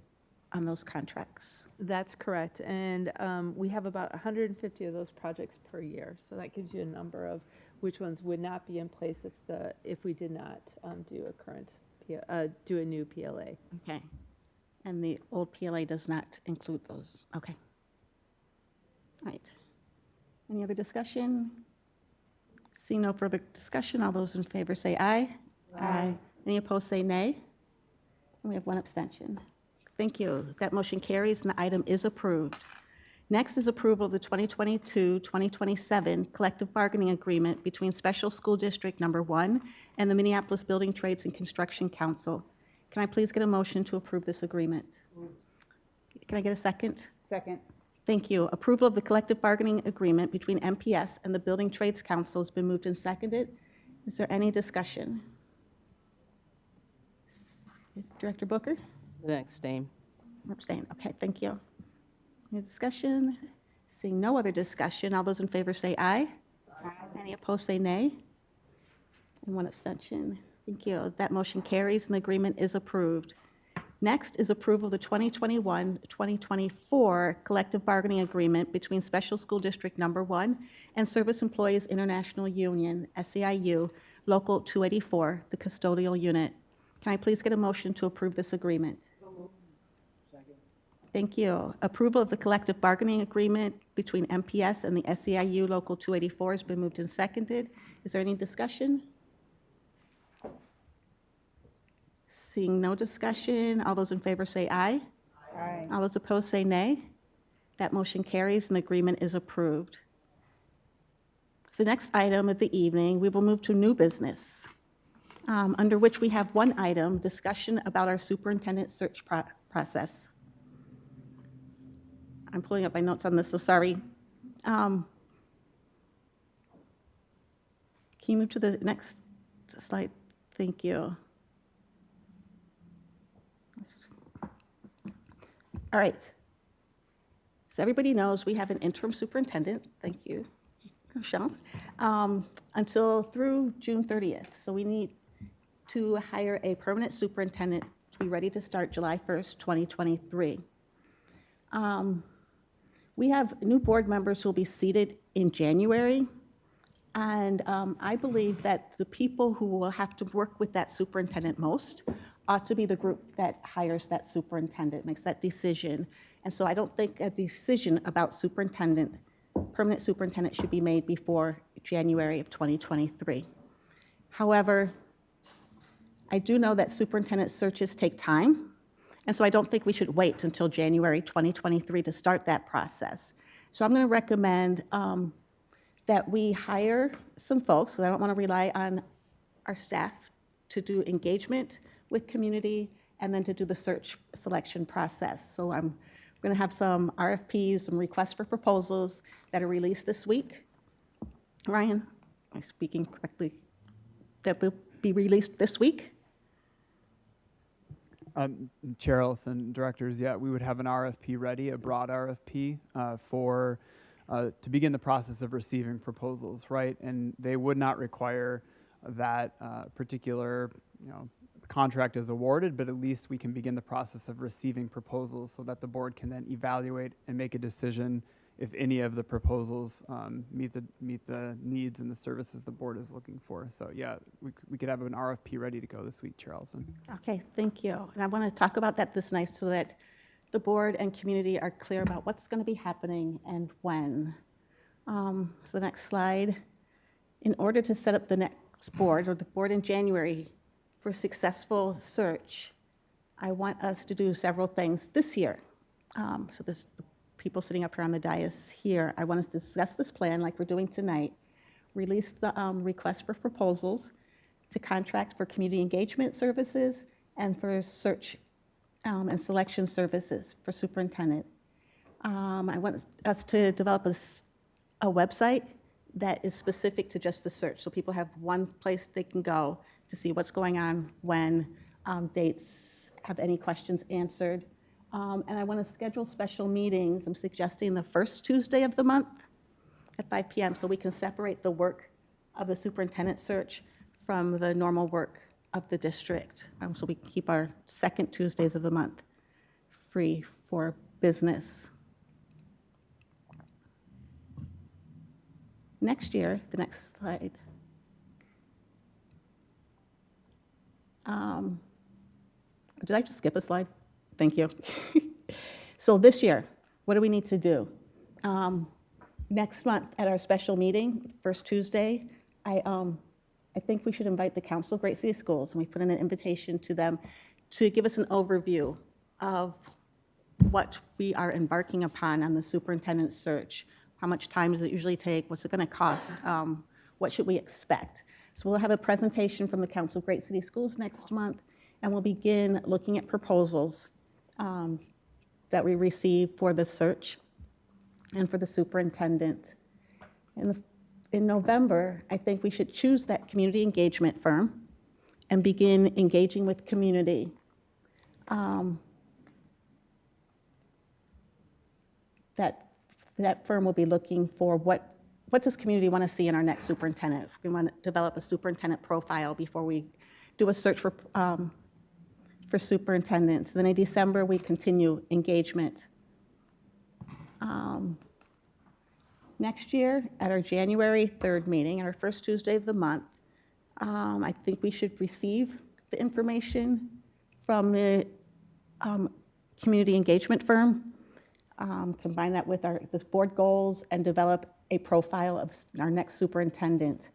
on those contracts. That's correct. And we have about 150 of those projects per year. So that gives you a number of which ones would not be in place if we did not do a new PLA. Okay. And the old PLA does not include those. Okay. All right. Any other discussion? Seeing no further discussion, all those in favor say aye. Aye. Any opposed say nay. And we have one abstention. Thank you. That motion carries and the item is approved. Next is approval of the 2022-2027 collective bargaining agreement between Special School District Number 1 and the Minneapolis Building Trades and Construction Council. Can I please get a motion to approve this agreement? Can I get a second? Second. Thank you. Approval of the collective bargaining agreement between MPS and the Building Trades Council has been moved and seconded. Is there any discussion? Director Booker? Abstain. Abstain. Okay, thank you. Any discussion? Seeing no other discussion, all those in favor say aye. Aye. Any opposed say nay. And one abstention. Thank you. That motion carries and the agreement is approved. Next is approval of the 2021-2024 collective bargaining agreement between Special School District Number 1 and Service Employees International Union, SEIU, Local 284, the custodial unit. Can I please get a motion to approve this agreement? Thank you. Approval of the collective bargaining agreement between MPS and the SEIU Local 284 has been moved and seconded. Is there any discussion? Seeing no discussion, all those in favor say aye. Aye. All those opposed say nay. That motion carries and the agreement is approved. The next item of the evening, we will move to new business, under which we have one item, discussion about our superintendent search process. I'm pulling up my notes on this, so sorry. Can you move to the next slide? Thank you. All right. So everybody knows we have an interim superintendent. Thank you, Rochelle. Until through June 30th. So we need to hire a permanent superintendent to be ready to start July 1st, 2023. We have new board members who will be seated in January. And I believe that the people who will have to work with that superintendent most ought to be the group that hires that superintendent, makes that decision. And so I don't think a decision about permanent superintendent should be made before January of 2023. However, I do know that superintendent searches take time, and so I don't think we should wait until January 2023 to start that process. So I'm going to recommend that we hire some folks, because I don't want to rely on our staff to do engagement with community and then to do the search selection process. So I'm going to have some RFPs, some requests for proposals that are released this week. Ryan, am I speaking correctly? That will be released this week? Chair Ellison, directors, yeah, we would have an RFP ready, a broad RFP to begin the process of receiving proposals, right? And they would not require that particular, contract is awarded, but at least we can begin the process of receiving proposals so that the board can then evaluate and make a decision if any of the proposals meet the needs and the services the board is looking for. So yeah, we could have an RFP ready to go this week, Chair Ellison. Okay, thank you. And I want to talk about that this night so that the board and community are clear about what's going to be happening and when. So the next slide. In order to set up the next board, or the board in January, for a successful search, I want us to do several things this year. So there's people sitting up here on the dais here. I want us to discuss this plan like we're doing tonight, release the request for proposals to contract for community engagement services and for search and selection services for superintendent. I want us to develop a website that is specific to just the search, so people have one place they can go to see what's going on, when, dates, have any questions answered. And I want to schedule special meetings. I'm suggesting the first Tuesday of the month at 5 p.m. so we can separate the work of the superintendent search from the normal work of the district. So we can keep our second Tuesdays of the month free for business. Next year, the next slide. Did I just skip a slide? Thank you. So this year, what do we need to do? Next month at our special meeting, first Tuesday, I think we should invite the Council of Great City Schools, and we put in an invitation to them to give us an overview of what we are embarking upon on the superintendent search. How much time does it usually take? What's it going to cost? What should we expect? So we'll have a presentation from the Council of Great City Schools next month, and we'll begin looking at proposals that we receive for the search and for the superintendent. In November, I think we should choose that community engagement firm and begin engaging with community. That firm will be looking for what does community want to see in our next superintendent. We want to develop a superintendent profile before we do a search for superintendents. Then in December, we continue engagement. Next year, at our January 3rd meeting, at our first Tuesday of the month, I think we should receive the information from the community engagement firm, combine that with this board goals, and develop a profile of our next superintendent.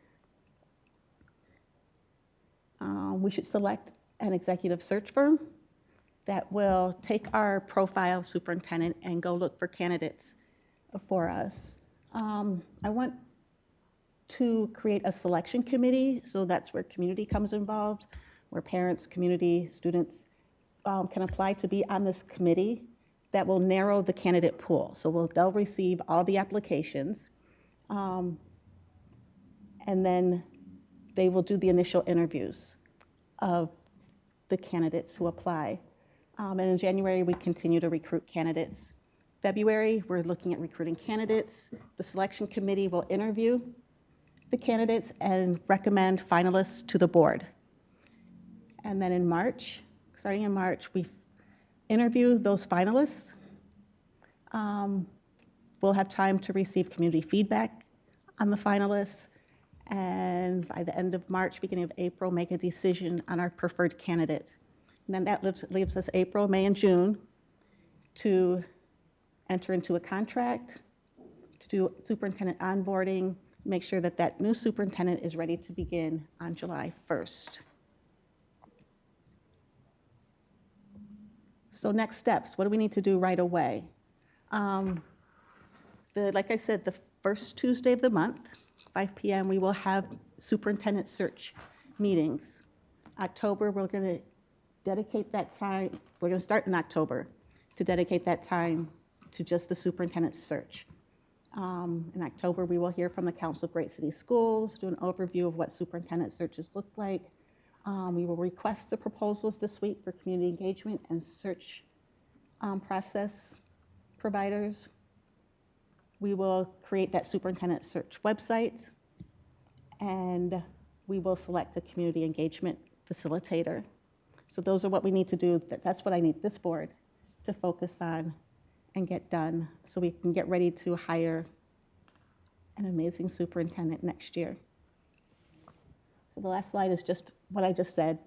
We should select an executive search firm that will take our profile superintendent and go look for candidates for us. I want to create a selection committee, so that's where community comes involved, where parents, community, students can apply to be on this committee that will narrow the candidate pool. So they'll receive all the applications, and then they will do the initial interviews of the candidates who apply. And in January, we continue to recruit candidates. February, we're looking at recruiting candidates. The selection committee will interview the candidates and recommend finalists to the board. And then in March, starting in March, we interview those finalists. We'll have time to receive community feedback on the finalists. And by the end of March, beginning of April, make a decision on our preferred candidate. And then that leaves us April, May, and June to enter into a contract, to do superintendent onboarding, make sure that that new superintendent is ready to begin on July 1st. So next steps, what do we need to do right away? Like I said, the first Tuesday of the month, 5 p.m., we will have superintendent search meetings. October, we're going to dedicate that time, we're going to start in October to dedicate that time to just the superintendent search. In October, we will hear from the Council of Great City Schools, do an overview of what superintendent searches look like. We will request the proposals this week for community engagement and search process providers. We will create that superintendent search website, and we will select a community engagement facilitator. So those are what we need to do. That's what I need this board to focus on and get done so we can get ready to hire an amazing superintendent next year. So the last slide is just what I just said,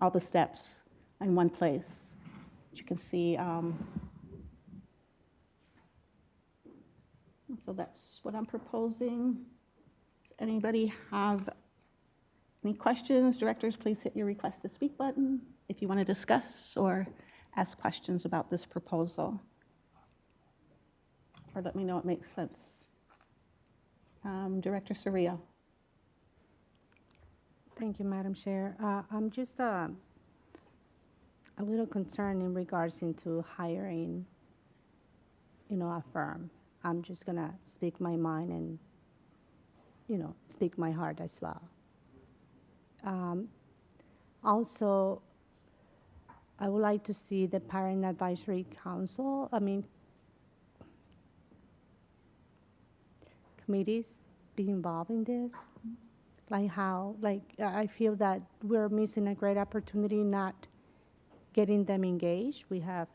all the steps in one place. You can see, so that's what I'm proposing. Does anybody have any questions? Directors, please hit your request to speak button if you want to discuss or ask questions about this proposal. Or let me know it makes sense. Director Soria. Thank you, Madam Chair. I'm just a little concerned in regards into hiring, a firm. I'm just gonna speak my mind and, speak my heart as well. Also, I would like to see the Parent Advisory Council, committees be involved in this. I feel that we're missing a great opportunity not getting them engaged. We have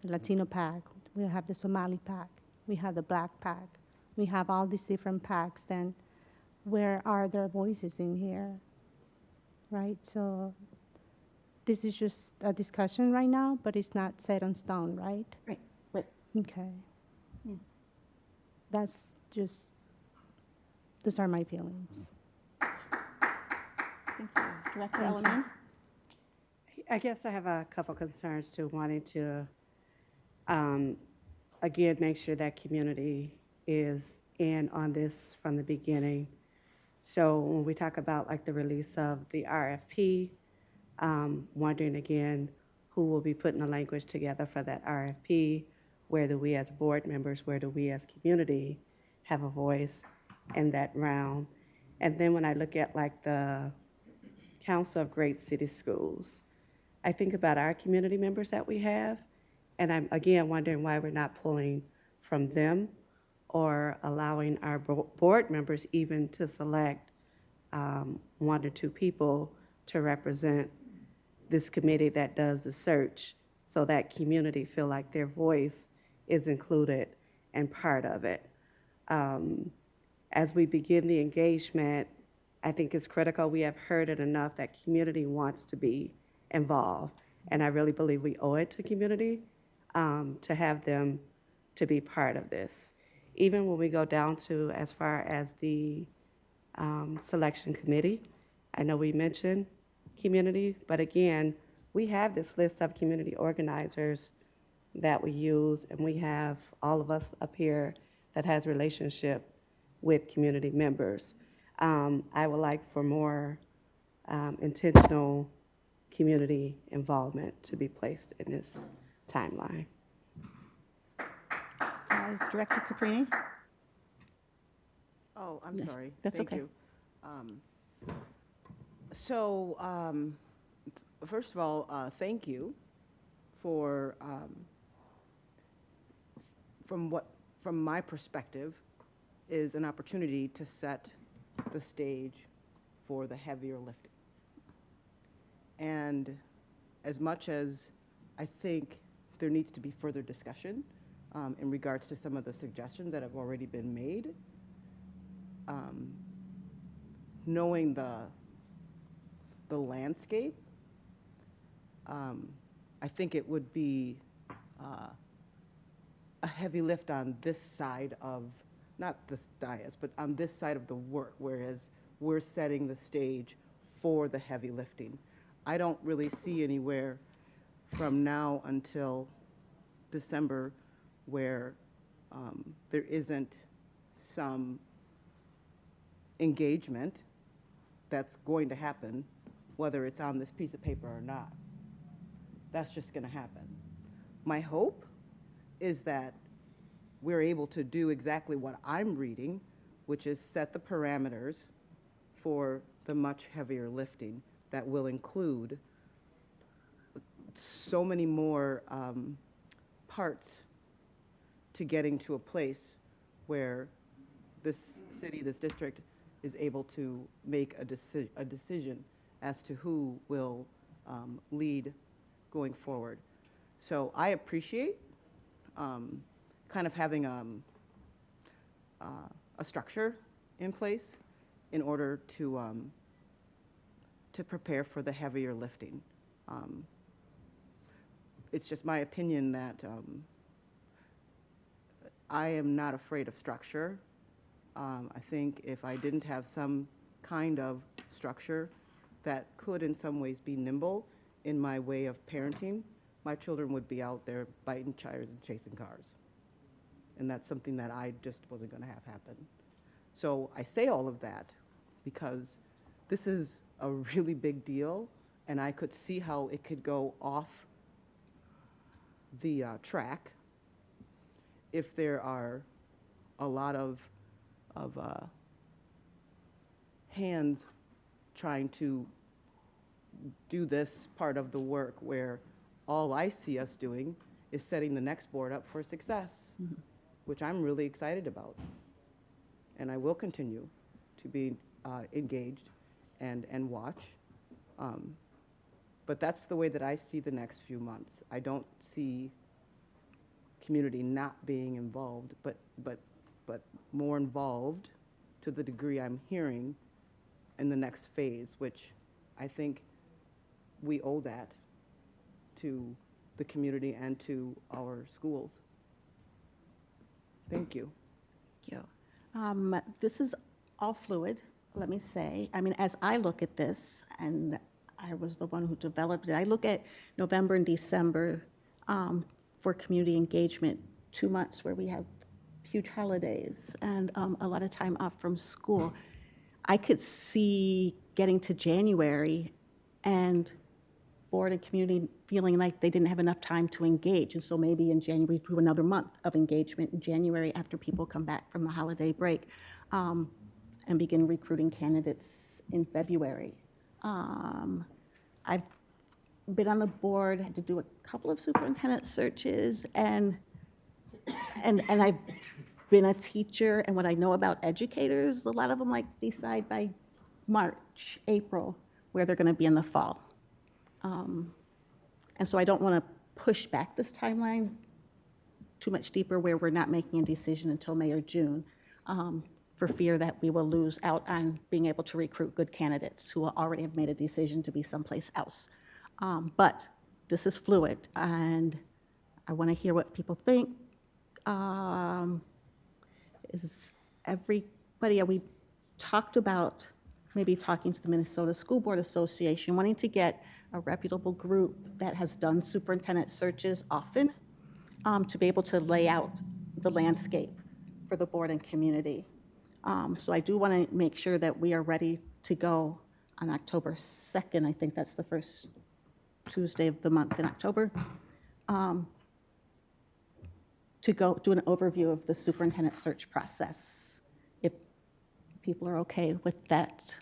the Latino PAC, we have the Somali PAC, we have the Black PAC, we have all these different PACs, and where are their voices in here, right? So this is just a discussion right now, but it's not set on stone, right? Right. Okay. Yeah. Those are my feelings. Thank you. Director Thank Elliman? I guess I have a couple concerns too, wanting to, again, make sure that community is in on this from the beginning. So when we talk about like the release of the RFP, wondering again, who will be putting the language together for that RFP? Where do we as board members, where do we as community have a voice in that round? And then when I look at like the Council of Great City Schools, I think about our community members that we have, and I'm again wondering why we're not pulling from them or allowing our board members even to select 1 or 2 people to represent this committee that does the search, so that community feel like their voice is included and part of it. As we begin the engagement, I think it's critical. We have heard it enough that community wants to be involved, and I really believe we owe it to community to have them to be part of this. Even when we go down to as far as the selection committee, I know we mentioned community, but again, we have this list of community organizers that we use, and we have all of us up here that has relationship with community members. I would like for more intentional community involvement to be placed in this timeline. Director Caprini? Oh, I'm sorry. That's Thank okay. you. First of all, thank you for, from my perspective, is an opportunity to set the stage for the heavier lifting. And as much as I think there needs to be further discussion in regards to some of the suggestions that have already been made, knowing the landscape, I think it would be a heavy lift on this side of, not this dais, but on this side of the work, whereas we're setting the stage for the heavy lifting. I don't really see anywhere from now until December where there isn't some engagement that's going to happen, whether it's on this piece of paper or not. That's just going to happen. My hope is that we're able to do exactly what I'm reading, which is set the parameters for the much heavier lifting that will include so many more parts to getting to a place where this city, this district, is able to make a decision as to who will lead going forward. So I appreciate kind of having a structure in place in order to prepare for the heavier lifting. It's just my opinion that I am not afraid of structure. I think if I didn't have some kind of structure that could in some ways be nimble in my way of parenting, my children would be out there biting tires and chasing cars. And that's something that I just wasn't going to have happen. So I say all of that because this is a really big deal, and I could see how it could go off the track if there are a lot of hands trying to do this part of the work where all I see us doing is setting the next board up for success, which I'm really excited about. And I will continue to be engaged and watch. But that's the way that I see the next few months. I don't see community not being involved, but more involved to the degree I'm hearing in the next phase, which I think we owe that to the community and to our schools. Thank you. Thank you. This is all fluid, let me say. I mean, as I look at this, and I was the one who developed it, I look at November and December for community engagement, 2 months where we have huge holidays and a lot of time off from school. I could see getting to January and board and community feeling like they didn't have enough time to engage. And so maybe in January, do another month of engagement in January after people come back from the holiday break and begin recruiting candidates in February. I've been on the board, had to do a couple of superintendent searches, and I've been a teacher, and what I know about educators, a lot of them like to decide by March, April, where they're going to be in the fall. And so I don't want to push back this timeline too much deeper where we're not making a decision until May or June for fear that we will lose out on being able to recruit good candidates who will already have made a decision to be someplace else. But this is fluid, and I want to hear what people think. Is everybody, we talked about maybe talking to the Minnesota School Board Association, wanting to get a reputable group that has done superintendent searches often to be able to lay out the landscape for the board and community. So I do want to make sure that we are ready to go on October 2nd. I think that's the first Tuesday of the month in October, to go do an overview of the superintendent search process, if people are okay with that.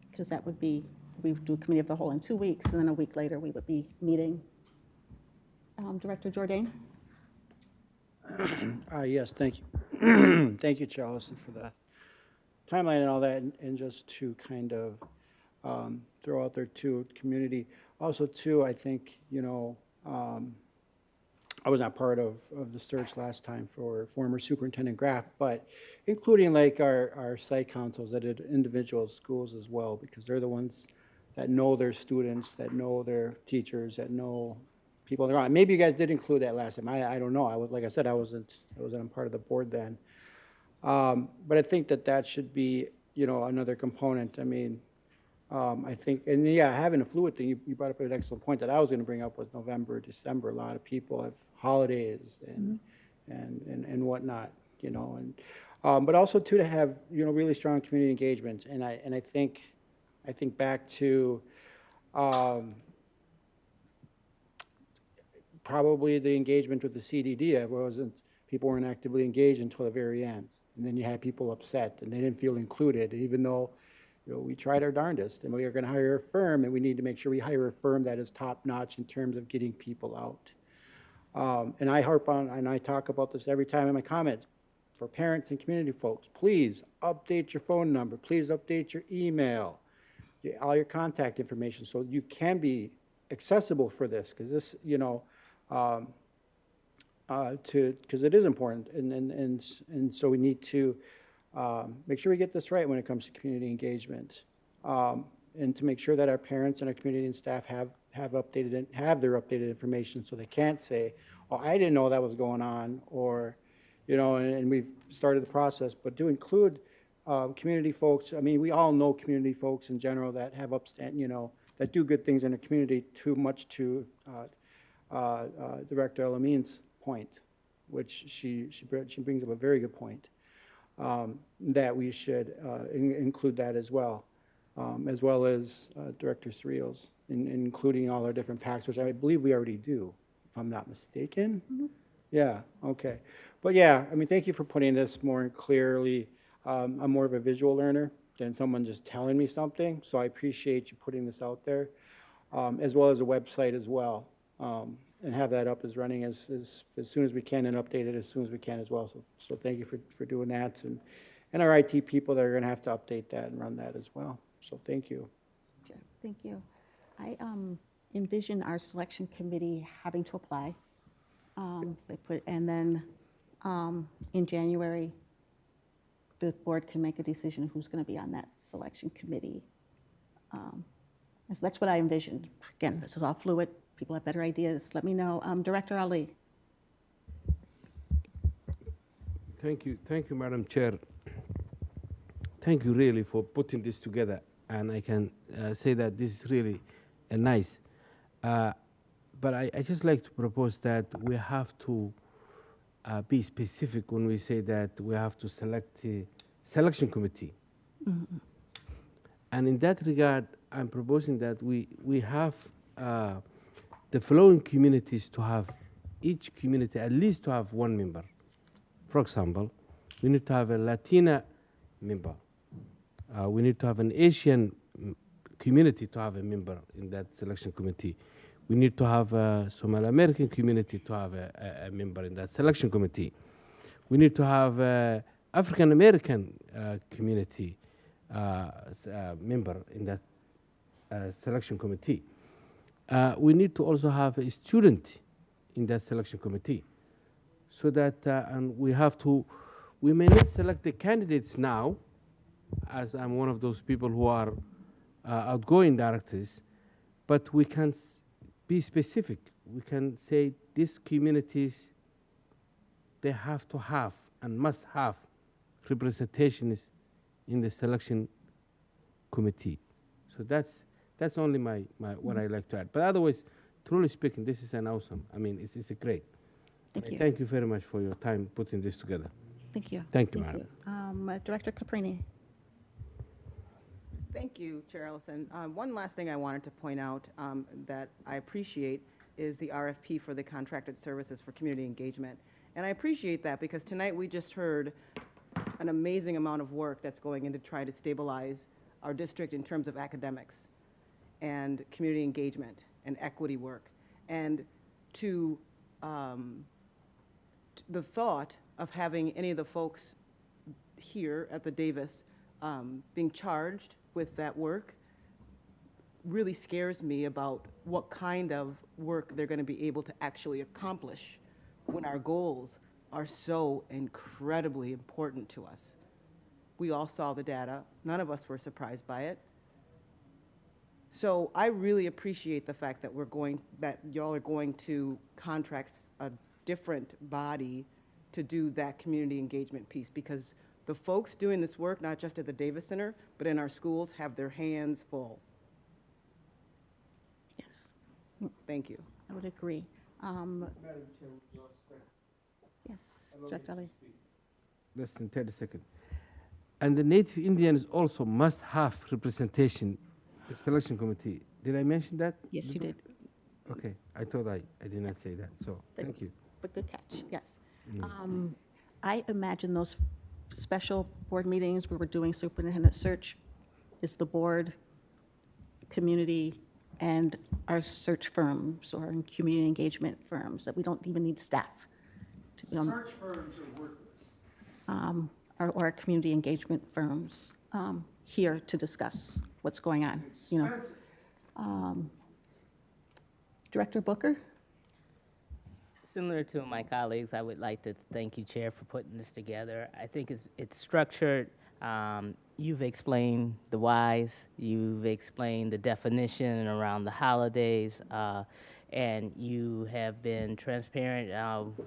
Because that would be, we would do a committee of the whole in 2 weeks, and then a week later, we would be meeting. Director Jordan? Yes, thank you. Thank you, Charles, for the timeline and all that, and just to kind of throw out there too, community. Also too, I think, you know, I was not part of the search last time for former Superintendent Graff, but including like our site councils at individual schools as well, because they're the ones that know their students, that know their teachers, that know people around. Maybe you guys did include that last time. I don't know. Like I said, I wasn't part of the board then. But I think that should be, you know, another component. I mean, I think, and yeah, having a fluid thing, you brought up an excellent point that I was going to bring up was November, December. A lot of people have holidays and whatnot, you know, and but also too to have, you know, really strong community engagement. And I think back to probably the engagement with the CDD. People weren't actively engaged until the very end, and then you had people upset and they didn't feel included, even though, you know, we tried our darndest, and we are going to hire a firm, and we need to make sure we hire a firm that is top-notch in terms of getting people out. And I harp on, and I talk about this every time in my comments, for parents and community folks, please update your phone number, please update your email, all your contact information, so you can be accessible for this, because this, you know, because it is important, and so we need to make sure we get this right when it comes to community engagement, and to make sure that our parents and our community and staff have their updated information, so they can't say, "Oh, I didn't know that was going on," or, you know, and we've started the process, but to include community folks. I mean, we all know community folks in general that have you know, that do good things in the community. Too much to Director Elamin's point, which she brings up a very good point. That we should include that as well as Director Cerrillo's, including all our different packs, which I believe we already do, if I'm not mistaken. Mm-hmm. Yeah, okay. But yeah, I mean, thank you for putting this more clearly. I'm more of a visual learner than someone just telling me something, so I appreciate you putting this out there, as well as a website as well, and have that up as running as soon as we can and update it as soon as we can as well. So thank you for doing that, and our IT people that are going to have to update that and run that as well. So thank you. Sure. Thank you. I envision our selection committee having to apply. And then in January, the board can make a decision who's going to be on that selection committee. So that's what I envisioned. Again, this is all fluid. People have better ideas. Let me know. Director Ali. Thank you, Madam Chair. Thank you really for putting this together, and I can say that this is really nice. But I just like to propose that we have to be specific when we say that we have to select a selection committee. Mm-hmm. And in that regard, I'm proposing that we have the following communities to have, each community at least to have one member. For example, we need to have a Latina member. We need to have an Asian community to have a member in that selection committee. We need to have a Somali American community to have a member in that selection committee. We need to have an African American community member in that selection committee. We need to also have a student in that selection committee, so that and we may not select the candidates now, as I'm one of those people who are outgoing directors, but we can be specific. We can say these communities, they have to have and must have representations in the selection committee. So that's only my what I like to add. But otherwise, truly speaking, this is an awesome. I mean, it's a great. Thank you. Thank you very much for your time putting this together. Thank you. Thank you, madam. Director Caprini. Thank you, Chair Ellison. One last thing I wanted to point out that I appreciate is the RFP for the contracted services for community engagement. And I appreciate that because tonight we just heard an amazing amount of work that's going in to try to stabilize our district in terms of academics and community engagement and equity work. And to the thought of having any of the folks here at the Davis being charged with that work really scares me about what kind of work they're going to be able to actually accomplish when our goals are so incredibly important to us. We all saw the data. None of us were surprised by it. So I really appreciate the fact that that y'all are going to contract a different body to do that community engagement piece, because the folks doing this work, not just at the Davis Center, but in our schools, have their hands full. Yes. Thank you. I would agree. Yes, Director Ali. Less than 30 seconds. And the Native Indians also must have representation, the selection committee. Did I mention that? Yes, you did. Okay, I thought I did not say that, so thank you. But good catch, yes. I imagine those special board meetings where we're doing superintendent search is the board, community, and our search firms or community engagement firms, that we don't even need staff to be on. Search firms are worthless. Or our community engagement firms here to discuss what's going on, you know. Director Booker? Similar to my colleagues, I would like to thank you, Chair, for putting this together. I think it's structured. You've explained the whys. You've explained the definition around the holidays. And you have been transparent of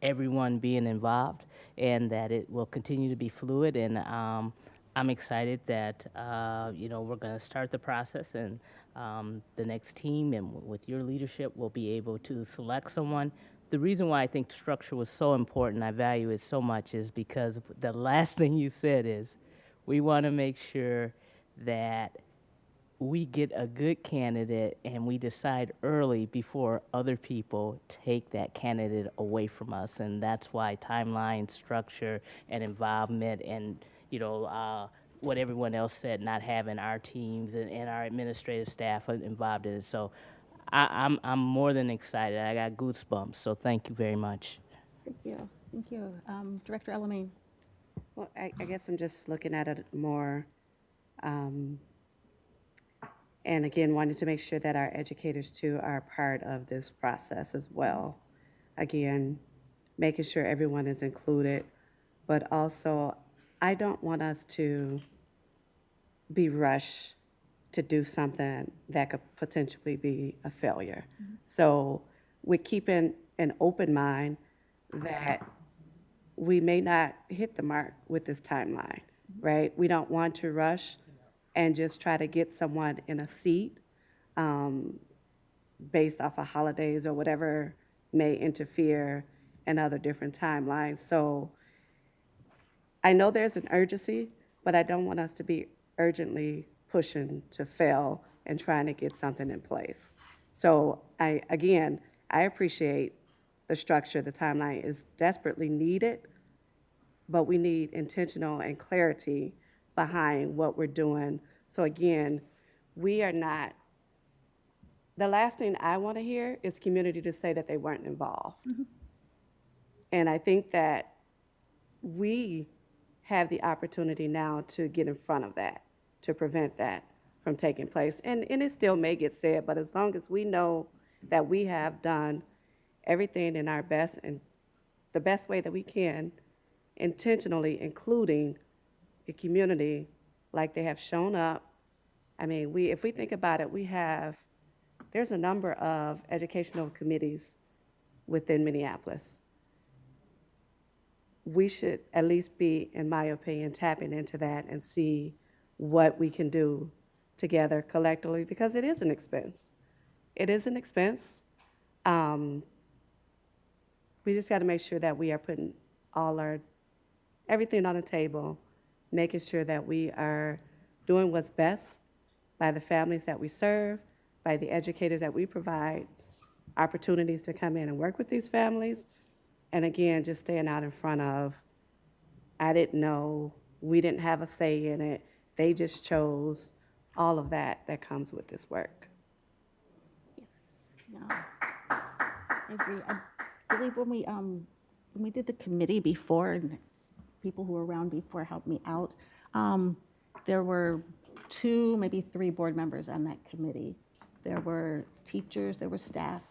everyone being involved, and that it will continue to be fluid. And I'm excited that, we're going to start the process, and the next team, and with your leadership, will be able to select someone. The reason why I think structure was so important, I value it so much, is because the last thing you said is, we want to make sure that we get a good candidate and we decide early before other people take that candidate away from us. And that's why timeline, structure, and involvement, and, what everyone else said, not having our teams and our administrative staff involved in it. So I'm more than excited. I got goosebumps, so thank you very much. Thank you. Thank you. Director Elamine. Well, I guess I'm just looking at it more, and again, wanting to make sure that our educators too are part of this process as well. Again, making sure everyone is included, but also I don't want us to be rushed to do something that could potentially be a failure. So we're keeping an open mind that we may not hit the mark with this timeline, right? We don't want to rush and just try to get someone in a seat based off of holidays or whatever may interfere in other different timelines. So I know there's an urgency, but I don't want us to be urgently pushing to fail and trying to get something in place. So I appreciate the structure. The timeline is desperately needed, but we need intentional and clarity behind what we're doing. So again, we are not, the last thing I want to hear is community to say that they weren't involved. And I think that we have the opportunity now to get in front of that, to prevent that from taking place. And it still may get said, but as long as we know that we have done everything in our best and the best way that we can, intentionally including the community, like they have shown up. I mean, if we think about it, there's a number of educational committees within Minneapolis. We should at least be, in my opinion, tapping into that and see what we can do together collectively, because it is an expense. It is an expense. We just got to make sure that we are putting everything on the table, making sure that we are doing what's best by the families that we serve, by the educators that we provide opportunities to come in and work with these families. And again, just staying out in front of, I didn't know, we didn't have a say in it, they just chose, all of that comes with this work. No, I agree. I believe when we did the committee before, and people who were around before helped me out, there were 2, maybe 3 board members on that committee. There were teachers, there were staff,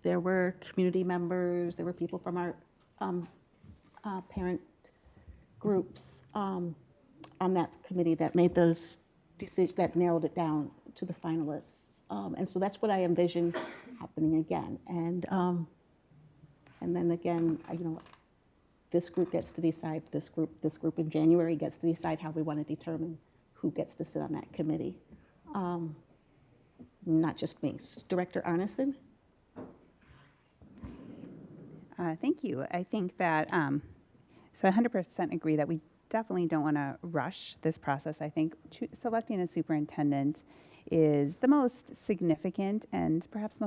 there were community members, there were people from our parent groups on that committee that made those decisions, that narrowed it down to the finalists. And so that's what I envision happening again. And then again, this group gets to decide, this group in January gets to decide how we want to determine who gets to sit on that committee. Not just me. Director Arneson? Thank you. I think that, so I 100% agree that we definitely don't want to rush this process. I think selecting a superintendent is the most significant and perhaps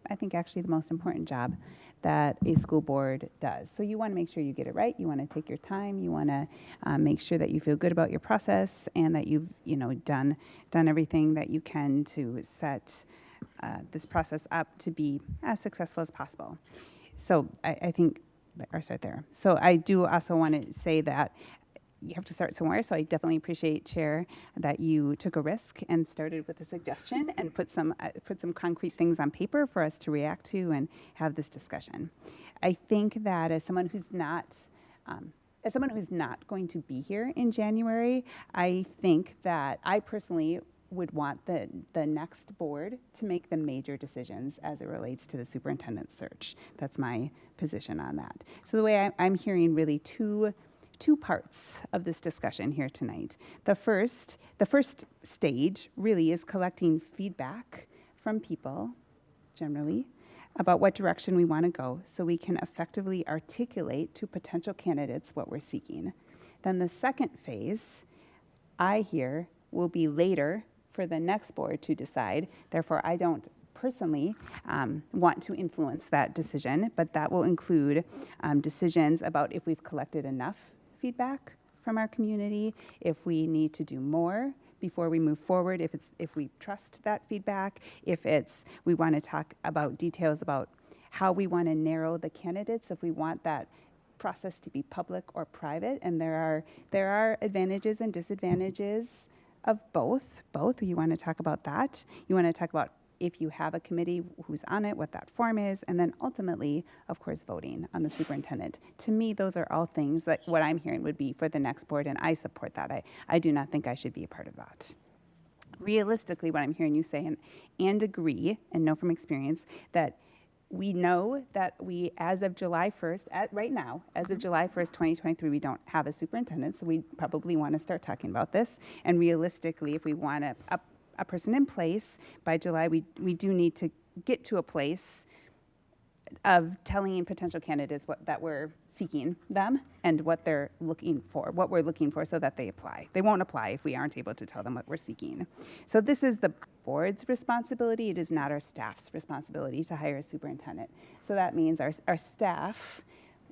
I think actually the most important job that a school board does. So you want to make sure you get it right. You want to take your time. You want to make sure that you feel good about your process and that you've done everything that you can to set this process up to be as successful as possible. So I think I'll start there. So I do also want to say that you have to start somewhere. So I definitely appreciate, Chair, that you took a risk and started with a suggestion and put some concrete things on paper for us to react to and have this discussion. I think that as someone who's not going to be here in January, I think that I personally would want the next board to make the major decisions as it relates to the superintendent search. That's my position on that. So the way I'm hearing really two parts of this discussion here tonight. The first stage really is collecting feedback from people, generally, about what direction we want to go so we can effectively articulate to potential candidates what we're seeking. Then the second phase, I hear, will be later for the next board to decide. Therefore, I don't personally want to influence that decision, but that will include decisions about if we've collected enough feedback from our community, if we need to do more before we move forward, if we trust that feedback, if we want to talk about details about how we want to narrow the candidates, if we want that process to be public or private, and there are advantages and disadvantages of both. You want to talk about that. You want to talk about if you have a committee, who's on it, what that form is, and then ultimately, of course, voting on the superintendent. To me, those are all things that what I'm hearing would be for the next board, and I support that. I do not think I should be a part of that. Realistically, what I'm hearing you say, and agree, and know from experience, that we know that we, as of July 1st, right now, as of July 1st, 2023, we don't have a superintendent, so we probably want to start talking about this. And realistically, if we want a person in place by July, we do need to get to a place of telling potential candidates that we're seeking them and what they're looking for, what we're looking for so that they apply. They won't apply if we aren't able to tell them what we're seeking. So this is the board's responsibility. It is not our staff's responsibility to hire a superintendent. So that means our staff,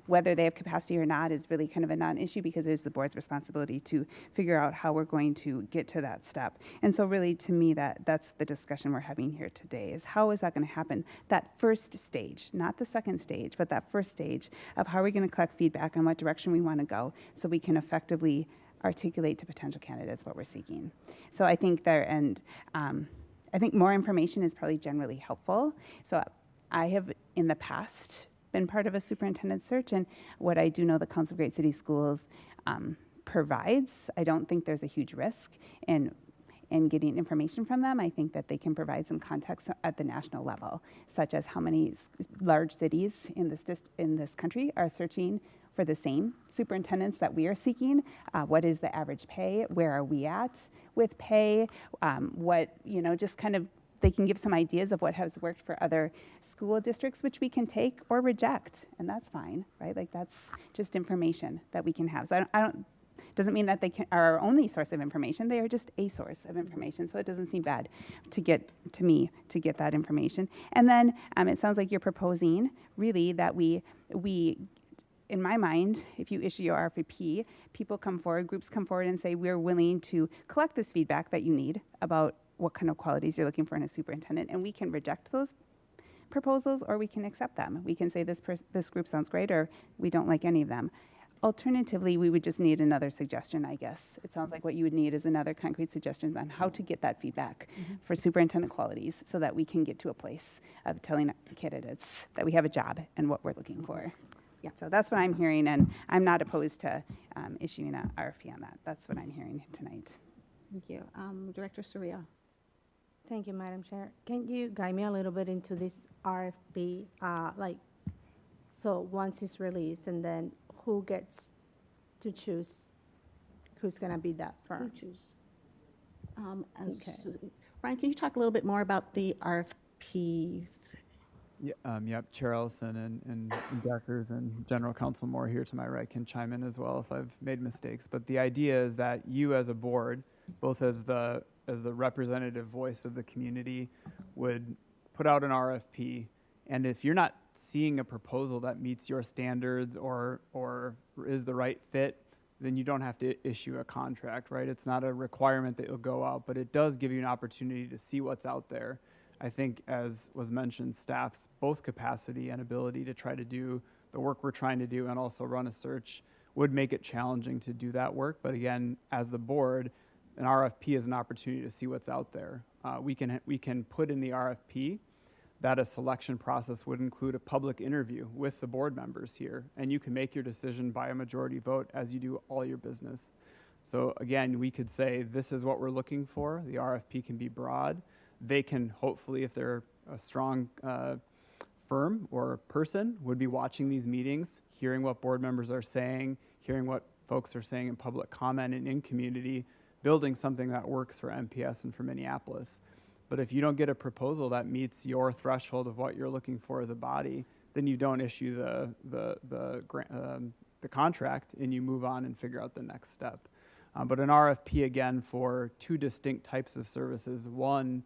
whether they have capacity or not, is really kind of a non-issue because it is the board's responsibility to figure out how we're going to get to that step. And so really, to me, that's the discussion we're having here today, is how is that going to happen? That first stage, not the second stage, but that first stage of how are we going to collect feedback on what direction we want to go so we can effectively articulate to potential candidates what we're seeking. So I think I think more information is probably generally helpful. So I have, in the past, been part of a superintendent search, and what I do know the Council of Great City Schools provides, I don't think there's a huge risk in getting information from them. I think that they can provide some context at the national level, such as how many large cities in this country are searching for the same superintendents that we are seeking. What is the average pay? Where are we at with pay? Just kind of, they can give some ideas of what has worked for other school districts, which we can take or reject, and that's fine, right? Like, that's just information that we can have. So I don't Doesn't mean that they are our only source of information. They are just a source of information. So it doesn't seem bad to get that information. And then it sounds like you're proposing really that we in my mind, if you issue your RFP, people come forward, groups come forward and say, we're willing to collect this feedback that you need about what kind of qualities you're looking for in a superintendent, and we can reject those proposals or we can accept them. We can say this group sounds great or we don't like any of them. Alternatively, we would just need another suggestion, I guess. It sounds like what you would need is another concrete suggestion on how to get that feedback for superintendent qualities so that we can get to a place of telling candidates that we have a job and what we're looking for. Yeah. So that's what I'm hearing, and I'm not opposed to issuing an RFP on that. That's what I'm hearing tonight. Thank you. Director Surya. Thank you, Madam Chair. Can you guide me a little bit into this RFP? So once it's released, and then who gets to choose who's going to be that firm? Who choose? Okay. Ryan, can you talk a little bit more about the RFPs? Yep, Chair Ellison and Deckers and General Counsel Moore here to my right can chime in as well if I've made mistakes. But the idea is that you as a board, both as the representative voice of the community, would put out an RFP. And if you're not seeing a proposal that meets your standards or is the right fit, then you don't have to issue a contract, right? It's not a requirement that you'll go out, but it does give you an opportunity to see what's out there. I think, as was mentioned, staff's both capacity and ability to try to do the work we're trying to do and also run a search would make it challenging to do that work. But again, as the board, an RFP is an opportunity to see what's out there. We can put in the RFP that a selection process would include a public interview with the board members here, and you can make your decision by a majority vote as you do all your business. So again, we could say this is what we're looking for. The RFP can be broad. They can hopefully, if they're a strong firm or person, would be watching these meetings, hearing what board members are saying, hearing what folks are saying in public comment and in community, building something that works for MPS and for Minneapolis. But if you don't get a proposal that meets your threshold of what you're looking for as a body, then you don't issue the contract and you move on and figure out the next step. But an RFP, again, for two distinct types of services. One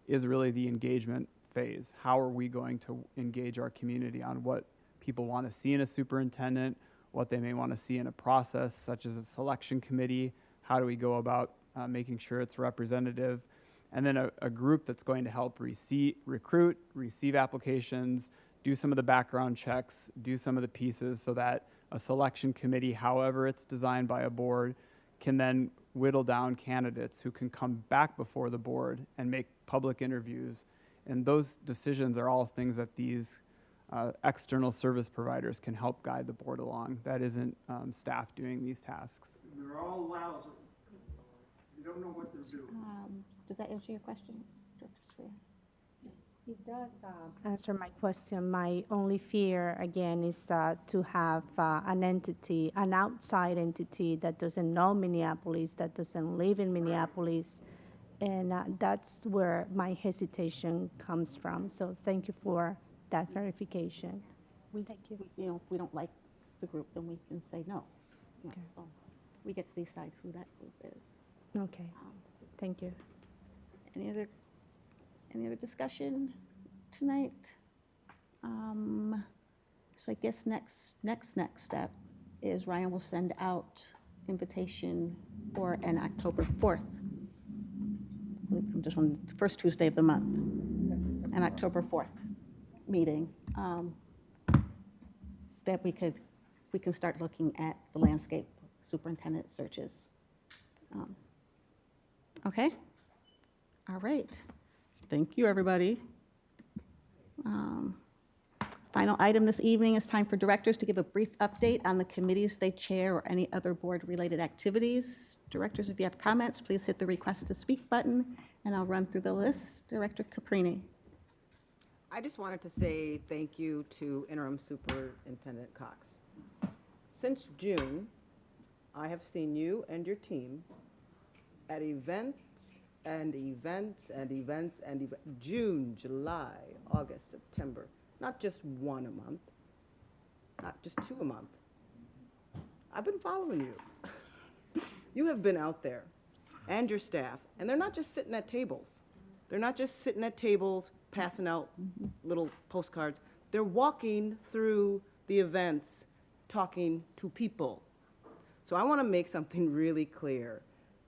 is really the engagement phase. How are we going to engage our community on what people want to see in a superintendent, what they may want to see in a process such as a selection committee? How do we go about making sure it's representative? And then a group that's going to help recruit, receive applications, do some of the background checks, do some of the pieces so that a selection committee, however it's designed by a board, can then whittle down candidates who can come back before the board and make public interviews. And those decisions are all things that these external service providers can help guide the board along. That isn't staff doing these tasks. They're all lousy. You don't know what they're doing. Does that answer your question, Director Surya? It does answer my question. My only fear, again, is to have an entity, an outside entity that doesn't know Minneapolis, that doesn't live in Minneapolis, and that's where my hesitation comes from. So thank you for that clarification. Thank you. If we don't like the group, then we can say no. Okay. So we get to decide who that group is. Okay. Thank you. Any other discussion tonight? So I guess next step is Ryan will send out invitation for an October 4th. Just on the first Tuesday of the month, an October 4th meeting that we can start looking at the landscape superintendent searches. Okay. All right. Thank you, everybody. Final item this evening is time for directors to give a brief update on the committees they chair or any other board-related activities. Directors, if you have comments, please hit the request to speak button, and I'll run through the list. Director Caprini. I just wanted to say thank you to Interim Superintendent Cox. Since June, I have seen you and your team at events and events and events and events. June, July, August, September. Not just one a month, not just two a month. I've been following you. You have been out there, and your staff, and they're not just sitting at tables. They're not just sitting at tables passing out little postcards. They're walking through the events, talking to people. So I want to make something really clear.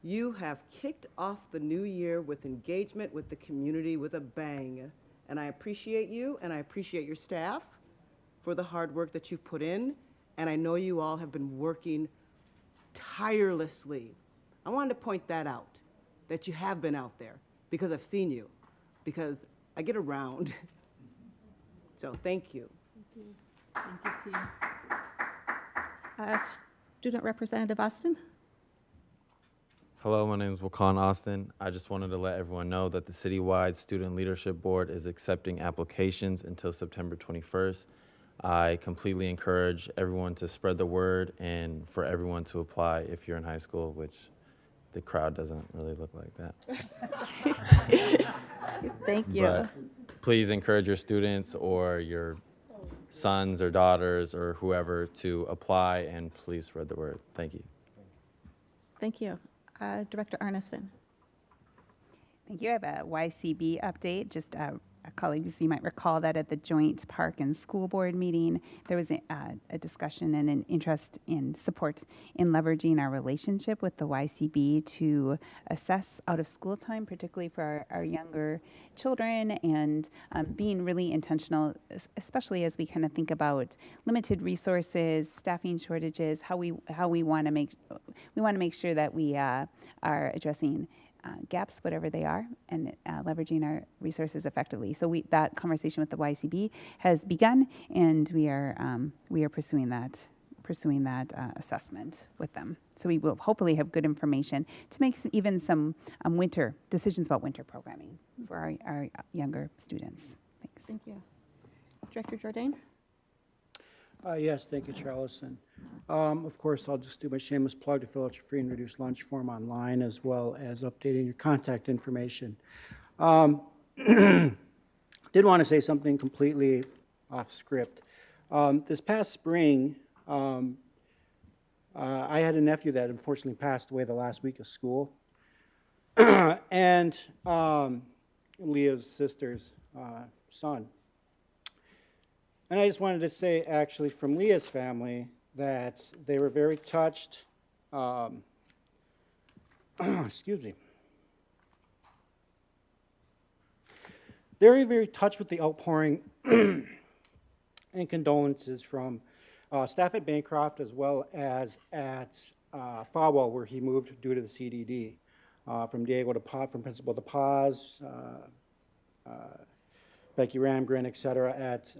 You have kicked off the new year with engagement with the community with a bang. And I appreciate you, and I appreciate your staff for the hard work that you've put in. And I know you all have been working tirelessly. I wanted to point that out, that you have been out there, because I've seen you, because I get around. So thank you. Thank you, team. Student Representative Austin. Hello, my name is Wakan Austin. I just wanted to let everyone know that the Citywide Student Leadership Board is accepting applications until September 21st. I completely encourage everyone to spread the word and for everyone to apply if you're in high school, which the crowd doesn't really look like that. Thank you. But please encourage your students or your sons or daughters or whoever to apply, and please spread the word. Thank you. Thank you. Director Arneson. Thank you. I have a YCB update. Just colleagues, you might recall that at the joint park and school board meeting, there was a discussion and an interest in support in leveraging our relationship with the YCB to assess out of school time, particularly for our younger children, and being really intentional, especially as we kind of think about limited resources, staffing shortages, how we want to make sure that we are addressing gaps, whatever they are, and leveraging our resources effectively. So that conversation with the YCB has begun, and we are pursuing that assessment with them. So we will hopefully have good information to make even some winter decisions about winter programming for our younger students. Thanks. Thank you. Director Jordan. Yes, thank you, Charlison. Of course, I'll just do my shameless plug to fill out your free and reduced lunch form online, as well as updating your contact information. Did want to say something completely off script. This past spring, I had a nephew that unfortunately passed away the last week of school. And Leah's sister's son. And I just wanted to say, actually, from Leah's family, that they were very touched. Excuse me. Very, very touched with the outpouring and condolences from staff at Bancroft, as well as at Falwell, where he moved due to the CDD. From Diego to Paz, from Principal to Paz, Becky Ramgren, et cetera, at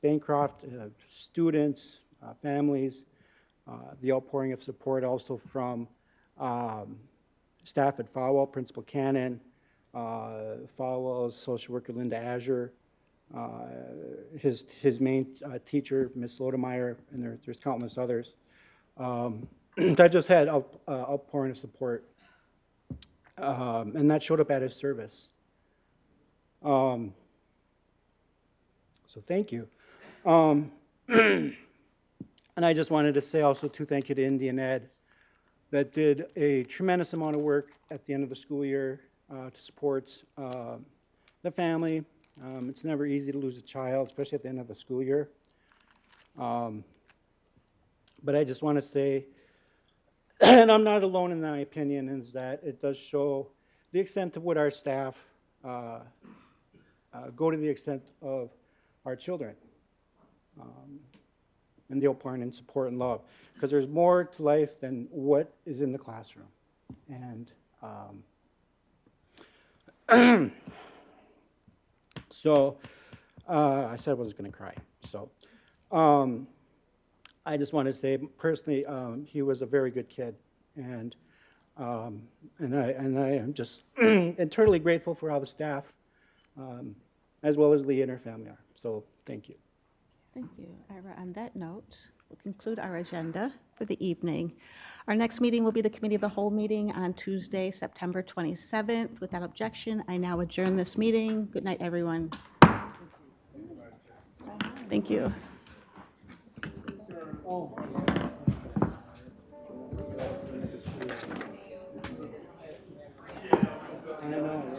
Bancroft, students, families, the outpouring of support also from staff at Falwell, Principal Cannon, Falwell's social worker Linda Azure, his main teacher, Ms. Lodemeyer, and there's countless others. That just had outpouring of support, and that showed up at his service. So thank you. And I just wanted to say also too, thank you to Indian Ed that did a tremendous amount of work at the end of the school year to support the family. It's never easy to lose a child, especially at the end of the school year. But I just want to say, and I'm not alone in my opinion, is that it does show the extent of what our staff go to the extent of our children, and the outpouring and support and love, because there's more to life than what is in the classroom. And so I said I wasn't going to cry. So I just want to say personally, he was a very good kid, and I am just eternally grateful for all the staff, as well as Leah and her family are. So thank you. Thank you, Ira. On that note, we'll conclude our agenda for the evening. Our next meeting will be the Committee of the Whole meeting on Tuesday, September 27th. Without objection, I now adjourn this meeting. Good night, everyone. Thank you. I know.